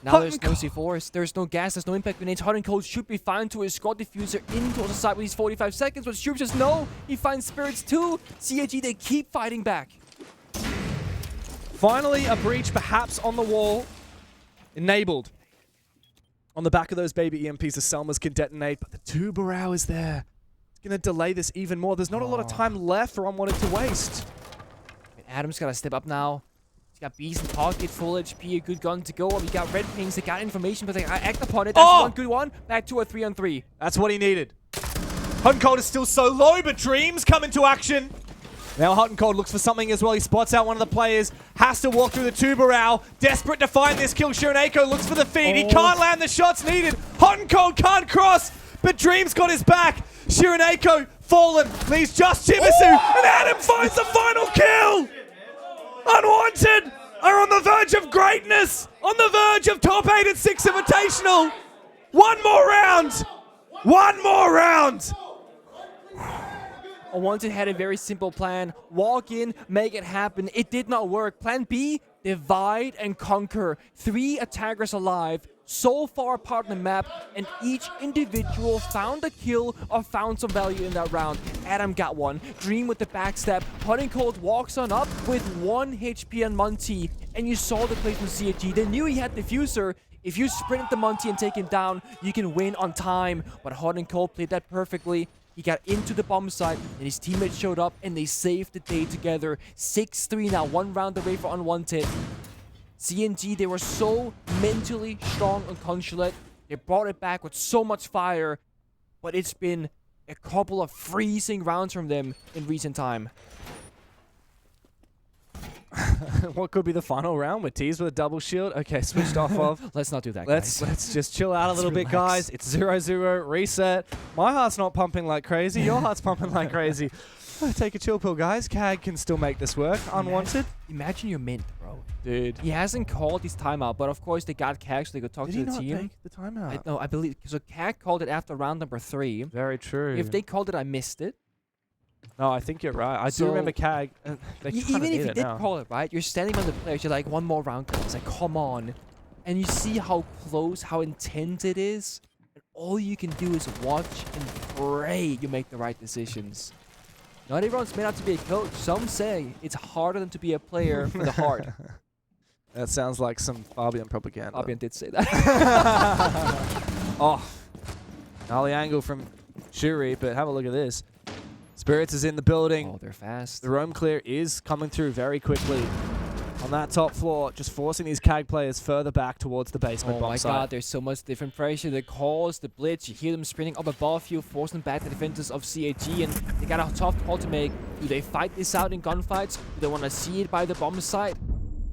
Now there's no C4s, there's no gas, there's no impact grenades. Hot and Cold should be fine to his squad diffuser into the side with these 45 seconds, but Stroop says no. He finds Spirits too. CAG, they keep fighting back. Finally, a breach perhaps on the wall. Enabled. On the back of those baby EMPs, the Selmas can detonate, but the Tubarão is there. It's going to delay this even more. There's not a lot of time left for Unwanted to waste. Adam's got to step up now. He's got Beast in pocket, full HP, a good gun to go. We got red pings, they got information, but they act upon it. That's one good one. Back to a 3-on-3. That's what he needed. Hot and Cold is still so low, but Dreams come into action. Now Hot and Cold looks for something as well. He spots out one of the players. Has to walk through the Tubarão. Desperate to find this kill. Shiraneko looks for the feed. He can't land the shots needed. Hot and Cold can't cross, but Dreams got his back. Shiraneko fallen. Leaves just Chibisu. And Adam finds the final kill. Unwanted are on the verge of greatness. On the verge of top 8 at Six Invitational. One more round. One more round. Unwanted had a very simple plan. Walk in, make it happen. It did not work. Plan B, divide and conquer. 3 attackers alive, so far apart on the map, and each individual found a kill or found some value in that round. Adam got one. Dream with the backstab. Hot and Cold walks on up with 1 HP on Monty, and you saw the play from CAG. They knew he had diffuser. If you sprint the Monty and take him down, you can win on time. But Hot and Cold played that perfectly. He got into the bomb site, and his teammates showed up, and they saved the day together. 6-3 now, 1 round away for Unwanted. CNG, they were so mentally strong on Consulate. They brought it back with so much fire, but it's been a couple of freezing rounds from them in recent time. What could be the final round? We're teased with a double shield. Okay, switched off of. Let's not do that, guys. Let's just chill out a little bit, guys. It's 0-0, reset. My heart's not pumping like crazy. Your heart's pumping like crazy. Take a chill pill, guys. CAG can still make this work. Unwanted. Imagine you're mint, bro. Dude. He hasn't called his timeout, but of course they got CAG so they could talk to the team. Did he not take the timeout? No, I believe. So CAG called it after round number 3. Very true. If they called it, I missed it. No, I think you're right. I do remember CAG. Even if you did call it, right? You're standing on the players. You're like, one more round, guys. Like, come on. And you see how close, how intense it is. And all you can do is watch and pray you make the right decisions. Not everyone's made out to be a coach. Some say it's harder than to be a player for the heart. That sounds like some Fabian propaganda. Fabian did say that. Oh. Gnarly angle from Shuri, but have a look at this. Spirits is in the building. Oh, they're fast. The roam clear is coming through very quickly on that top floor, just forcing these CAG players further back towards the basement bomb site. Oh my god, there's so much different pressure. The calls, the blitz, you hear them sprinting up above you, forcing back the defenders of CAG, and they got a tough call to make. Do they fight this out in gunfights? Do they want to see it by the bomb site?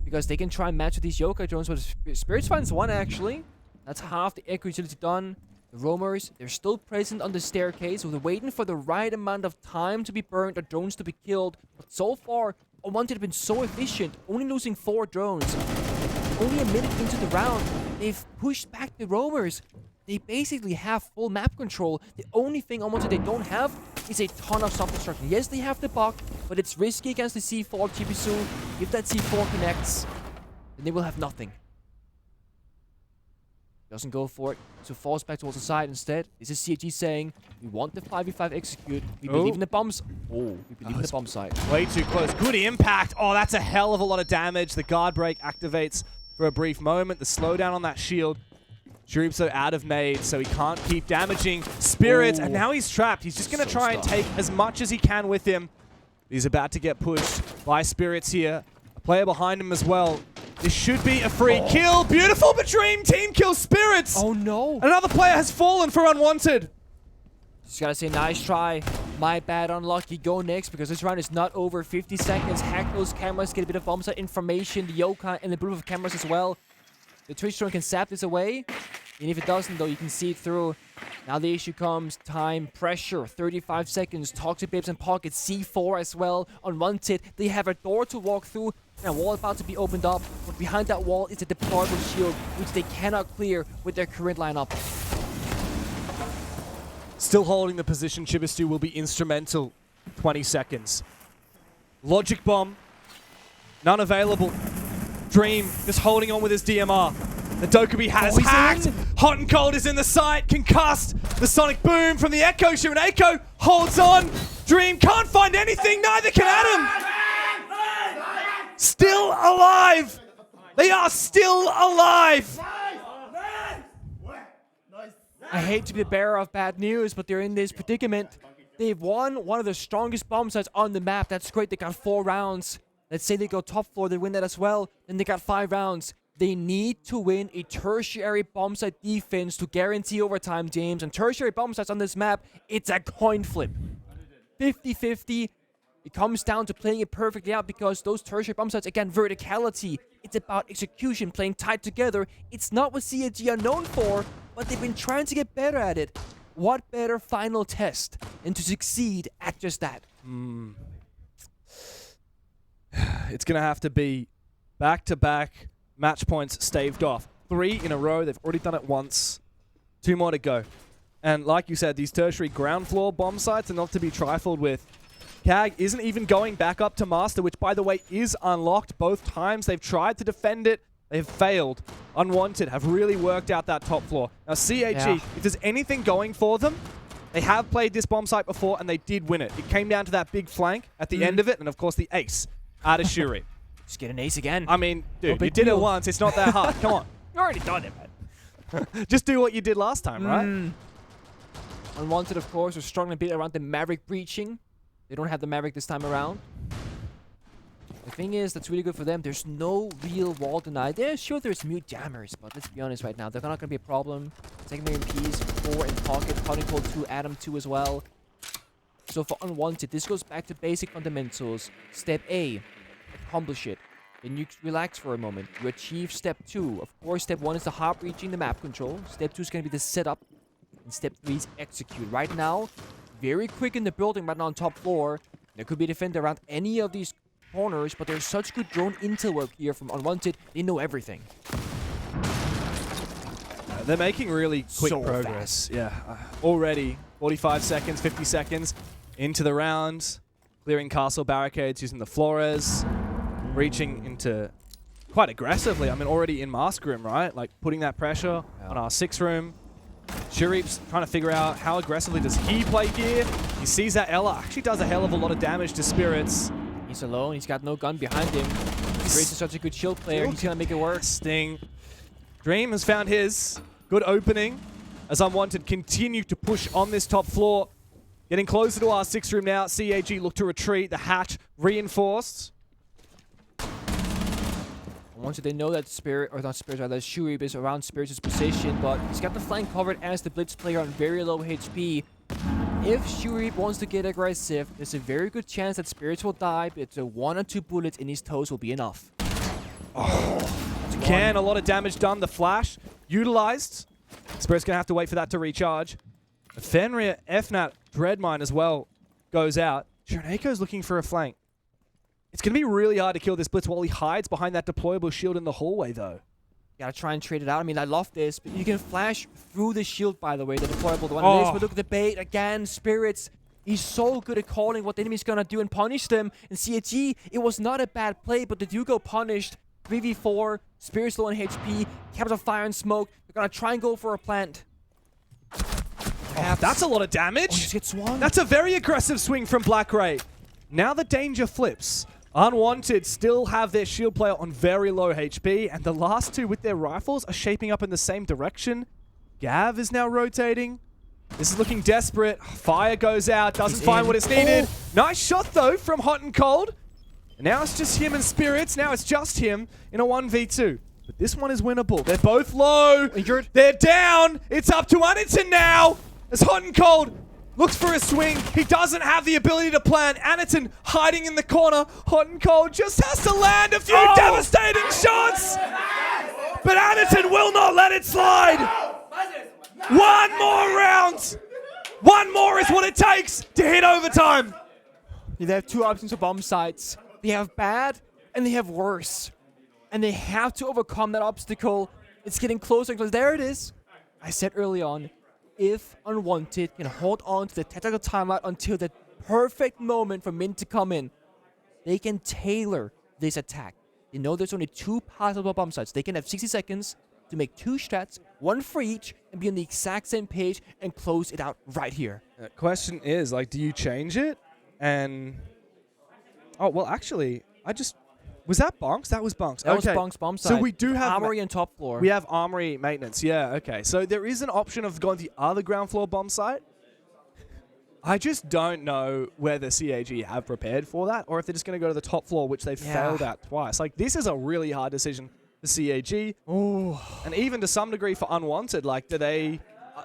Because they can try and match with these yokai drones, but Spirits finds one actually. That's half the echo utility done. The roamers, they're still present on the staircase, so they're waiting for the right amount of time to be burned or drones to be killed. But so far, Unwanted have been so efficient, only losing 4 drones. Only a minute into the round, they've pushed back the roamers. They basically have full map control. The only thing Unwanted they don't have is a ton of self-destruction. Yes, they have the buck, but it's risky against the C4 Chibisu. If that C4 connects, then they will have nothing. Doesn't go for it, so falls back towards the side instead. This is CAG saying, we want the 5v5 execute. We believe in the bombs. Oh, we believe in the bomb site. Way too close. Good impact. Oh, that's a hell of a lot of damage. The guard break activates for a brief moment. The slowdown on that shield. Shuripso out of nade, so he can't keep damaging Spirits, and now he's trapped. He's just going to try and take as much as he can with him. He's about to get pushed by Spirits here. A player behind him as well. This should be a free kill. Beautiful, but Dream Team kills Spirits. Oh no. Another player has fallen for Unwanted. Just gotta say, nice try. My bad, unlucky. Go next, because this round is not over. 50 seconds. Hack those cameras, get a bit of bomb site information. The yokai and the blue of cameras as well. The Twitch drone can sap this away. And if it doesn't, though, you can see it through. Now the issue comes, time, pressure, 35 seconds, Toxic Babes and Pockets, C4 as well, Unwanted. They have a door to walk through, and a wall about to be opened up, but behind that wall is a deployable shield, which they cannot clear with their current lineup. Still holding the position, Chibistu will be instrumental. 20 seconds. Logic Bomb, none available. Dream just holding on with his DMR. The Dokkaebi has hacked. Hot and Cold is in the site. Concussed. The Sonic Boom from the Echo. Shireneko holds on. Dream can't find anything. Neither can Adam. Still alive. They are still alive. I hate to be the bearer of bad news, but they're in this predicament. They've won one of the strongest bomb sites on the map. That's great. They got 4 rounds. Let's say they go top floor, they win that as well. Then they got 5 rounds. They need to win a tertiary bomb site defense to guarantee overtime, James. And tertiary bomb sites on this map, it's a coin flip. 50-50. It comes down to playing it perfectly out because those tertiary bomb sites, again, verticality. It's about execution, playing tight together. It's not what CAG are known for, but they've been trying to get better at it. What better final test than to succeed at just that? It's going to have to be back-to-back match points staved off. 3 in a row. They've already done it once. 2 more to go. And like you said, these tertiary ground floor bomb sites are not to be trifled with. CAG isn't even going back up to Master, which, by the way, is unlocked both times. They've tried to defend it. They've failed. Unwanted have really worked out that top floor. Now, CAG, if there's anything going for them, they have played this bomb site before, and they did win it. It came down to that big flank at the end of it, and, of course, the ace out of Shuri. Just get an ace again. I mean, dude, you did it once. It's not that hard. Come on. You already done it, man. Just do what you did last time, right? Unwanted, of course, are struggling a bit around the Maverick breaching. They don't have the Maverick this time around. The thing is, that's really good for them. There's no real wall denied. Yeah, sure, there's mute jammers, but let's be honest right now. They're not going to be a problem. Secondary MPs, 4 in pocket. Hot and Cold 2, Adam 2 as well. So for Unwanted, this goes back to basic fundamentals. Step A, accomplish it. Then you relax for a moment. You achieve step 2. Of course, step 1 is the hard breaching, the map control. Step 2 is going to be the setup. And step 3 is execute. Right now, very quick in the building right now on top floor. There could be a defender around any of these corners, but there's such good drone intel work here from Unwanted. They know everything. They're making really quick Fast. progress. Yeah, already 45 seconds, 50 seconds into the round. Clearing castle barricades using the Flores. Reaching into quite aggressively. I mean, already in Mask Room, right? Like putting that pressure on our 6 room. Shurip's trying to figure out how aggressively does he play here. He sees that Ella actually does a hell of a lot of damage to Spirits. He's alone. He's got no gun behind him. Spirits is such a good shield player. He's going to make it work. Sting. Dream has found his good opening as Unwanted continue to push on this top floor. Getting closer to our 6 room now. CAG look to retreat. The hatch reinforced. Unwanted, they know that Spirit, or not Spirit, rather Shurip is around Spirit's position, but he's got the flank covered as the Blitz player on very low HP. If Shurip wants to get aggressive, there's a very good chance that Spirits will die, but 1 or 2 bullets in his toes will be enough. Again, a lot of damage done. The flash utilized. Spirit's going to have to wait for that to recharge. The Fenrir FNAT Dreadmine as well goes out. Shireneko's looking for a flank. It's going to be really hard to kill this Blitz while he hides behind that deployable shield in the hallway, though. Gotta try and trade it out. I mean, I love this, but you can flash through the shield, by the way, the deployable one. It is, but look at the bait again. Spirits, he's so good at calling what the enemy's gonna do and punish them. And CAG, it was not a bad play, but they do go punished. 3v4, Spirits low on HP, caps of fire and smoke. They're gonna try and go for a plant. That's a lot of damage. Just get swung. That's a very aggressive swing from Black Ray. Now the danger flips. Unwanted still have their shield player on very low HP, and the last 2 with their rifles are shaping up in the same direction. Gav is now rotating. This is looking desperate. Fire goes out, doesn't find what it's needed. Nice shot, though, from Hot and Cold. And now it's just him and Spirits. Now it's just him in a 1v2. But this one is winnable. They're both low. Injured. They're down. It's up to Aniton now. As Hot and Cold looks for a swing. He doesn't have the ability to plan. Aniton hiding in the corner. Hot and Cold just has to land a few devastating shots. But Aniton will not let it slide. One more round! One more is what it takes to hit overtime! They have two options for bomb sites. They have bad and they have worse. And they have to overcome that obstacle. It's getting closer and closer. There it is. I said early on, if Unwanted can hold on to the tactical timeout until the perfect moment for Mint to come in, they can tailor this attack. They know there's only two possible bomb sites. They can have 60 seconds to make two strats, one for each, and be on the exact same page and close it out right here. The question is, like, do you change it? And... Oh, well, actually, Was that Bonks? That was Bonks. That was Bonks bomb side. So we do have... Armory and top floor. We have Armory maintenance. Yeah, okay. So there is an option of going to the other ground floor bomb site. I just don't know whether CAG have prepared for that or if they're just going to go to the top floor, which they've failed at twice. Like, this is a really hard decision for CAG. Ooh. And even to some degree for Unwanted. Like, do they...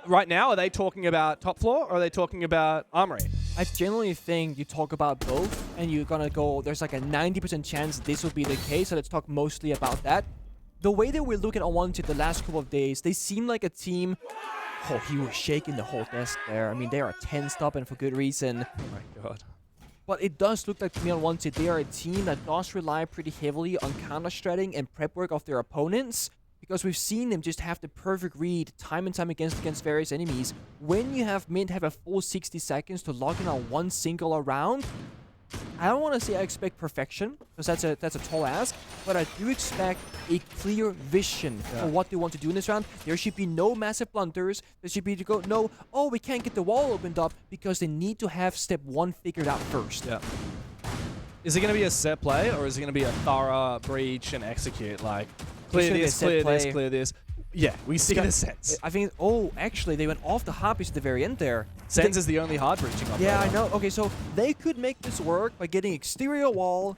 right now, are they talking about top floor or are they talking about Armory? I generally think you talk about both and you're going to go... There's like a 90% chance this will be the case, so let's talk mostly about that. The way that we look at Unwanted the last couple of days, they seem like a team... Oh, he was shaking the whole desk there. I mean, they are tensed up and for good reason. Oh my god. But it does look like to me Unwanted, they are a team that does rely pretty heavily on counter-stratting and prep work of their opponents. Because we've seen them just have the perfect read time and time against various enemies. When you have Mint have a full 60 seconds to lock in on one single round, I don't want to say I expect perfection, because that's a tall ask, but I do expect a clear vision for what they want to do in this round. There should be no massive blunders. There should be oh, we can't get the wall opened up, because they need to have step one figured out first. Yeah. Is it going to be a set play, or is it going to be a thorough breach and execute? Like, clear this, clear this, clear this. Yeah, we see the Sense. I think, actually, they went off the hard breach at the very end there. Sense is the only hard breaching operator. Yeah, I know. Okay, so they could make this work by getting exterior wall,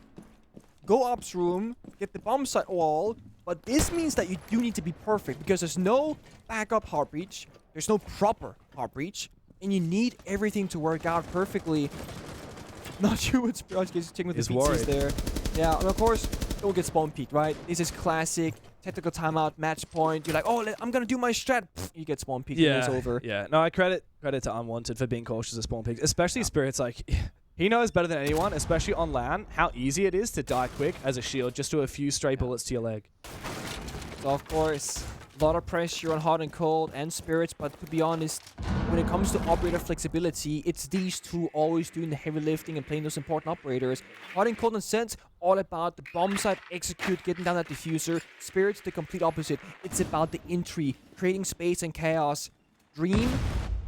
go ops room, get the bomb site wall, but this means that you do need to be perfect because there's no backup hard breach, there's no proper hard breach, and you need everything to work out perfectly. Not sure what's checking with the PCs there. Yeah, and of course, don't get spawn peeked, right? This is classic. Tactical timeout, match point. You're like, oh, I'm going to do my strat. Pfft, you get spawn peeked and it's over. Yeah, no, I credit to Unwanted for being cautious of spawn peeks. Especially Spirit's like, he knows better than anyone, especially on LAN, how easy it is to die quick as a shield. Just do a few stray bullets to your leg. So, of course, a lot of pressure on Hot and Cold and Spirits, but to be honest, when it comes to operator flexibility, it's these two always doing the heavy lifting and playing those important operators. Hot and Cold and Sense, all about the bomb site, execute, getting down that diffuser. Spirits, the complete opposite. It's about the entry, creating space and chaos. Dream,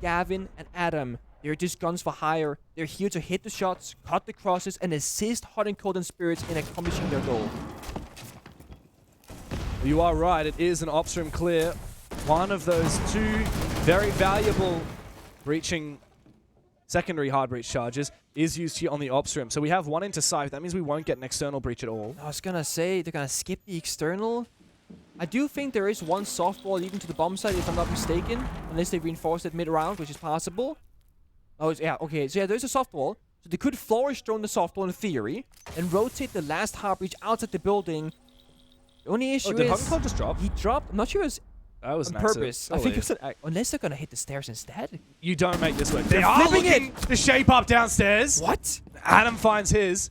Gavin, and Adam, they're just guns for hire. They're here to hit the shots, cut the crosses, and assist Hot and Cold and Spirits in accomplishing their goal. You are right, it is an ops room clear. One of those two very valuable breaching secondary hard breach charges is used here on the ops room. So we have one into sight. That means we won't get an external breach at all. I was going to say, they're going to skip the external. I do think there is one softball leading to the bomb site, if I'm not mistaken. Unless they reinforce it mid-round, which is possible. Oh, yeah, okay. So yeah, there's a softball. So they could flourish drone the softball in theory and rotate the last hard breach outside the building. The only issue did is... Hot just drop? He dropped. I'm not sure it was... That was on purpose. I think it was unless they're gonna hit the stairs instead. You don't make this work. They are looking to shape up downstairs. What? Adam finds his.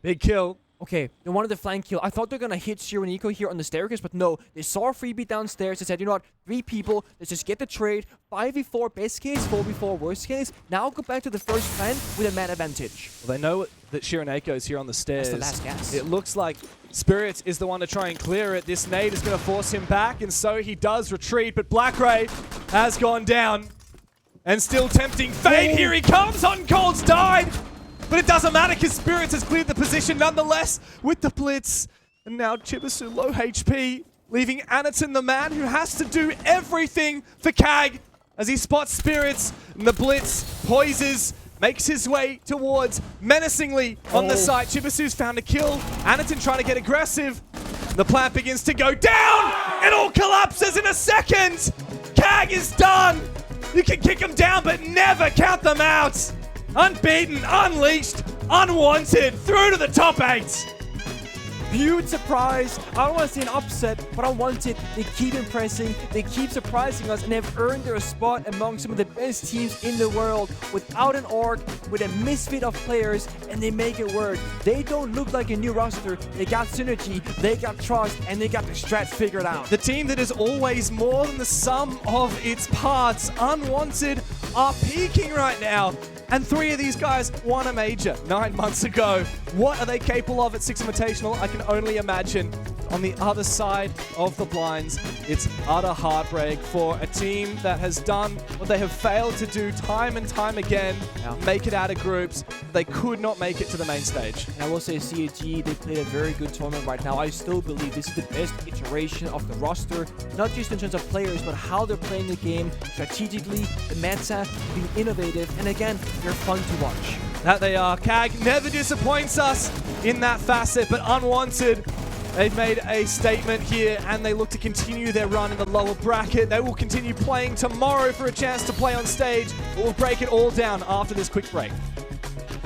Big kill. Okay, they wanted the flank kill. I thought they were gonna hit Shiro and Eco here on the staircase, but no. They saw a freebie downstairs. They said, you know what? 3 people. Let's just get the trade. 5v4 best case, 4v4 worst case. Now go back to the first plan with a man advantage. Well, they know that Shironeko is here on the stairs. That's the last gas. It looks like Spirit is the one to try and clear it. This nade is going to force him back, and so he does retreat, but Black Ray has gone down. And still tempting fate. Here he comes. Hot and Cold's died. But it doesn't matter because Spirits has cleared the position nonetheless with the blitz. And now Chibisu low HP, leaving Anaton the man who has to do everything for CAG as he spots Spirits. And the blitz poises, makes his way towards menacingly on the site. Chibisu's found a kill. Anaton trying to get aggressive. The plant begins to go down. It all collapses in a second. CAG is done. You can kick them down, but never count them out. Unbeaten, unleashed, unwanted, through to the top 8. huge surprise. I don't want to see an upset, but Unwanted, they keep impressing, they keep surprising us, and they've earned their spot among some of the best teams in the world without an org, with a misfit of players, and they make it work. They don't look like a new roster. They got synergy, they got trust, and they got the strats figured out. The team that is always more than the sum of its parts, Unwanted, are peaking right now. And 3 of these guys won a major 9 months ago. What are they capable of at Six Invitational? I can only imagine. On the other side of the blinds, it's utter heartbreak for a team that has done what they have failed to do time and time again, make it out of groups. They could not make it to the main stage. And I will say CAG, they played a very good tournament right now. I still believe this is the best iteration of the roster, not just in terms of players, but how they're playing the game strategically, the meta, being innovative, and again, they're fun to watch. That they are. CAG never disappoints us in that facet, but Unwanted, they've made a statement here, and they look to continue their run in the lower bracket. They will continue playing tomorrow for a chance to play on stage, but we'll break it all down after this quick break.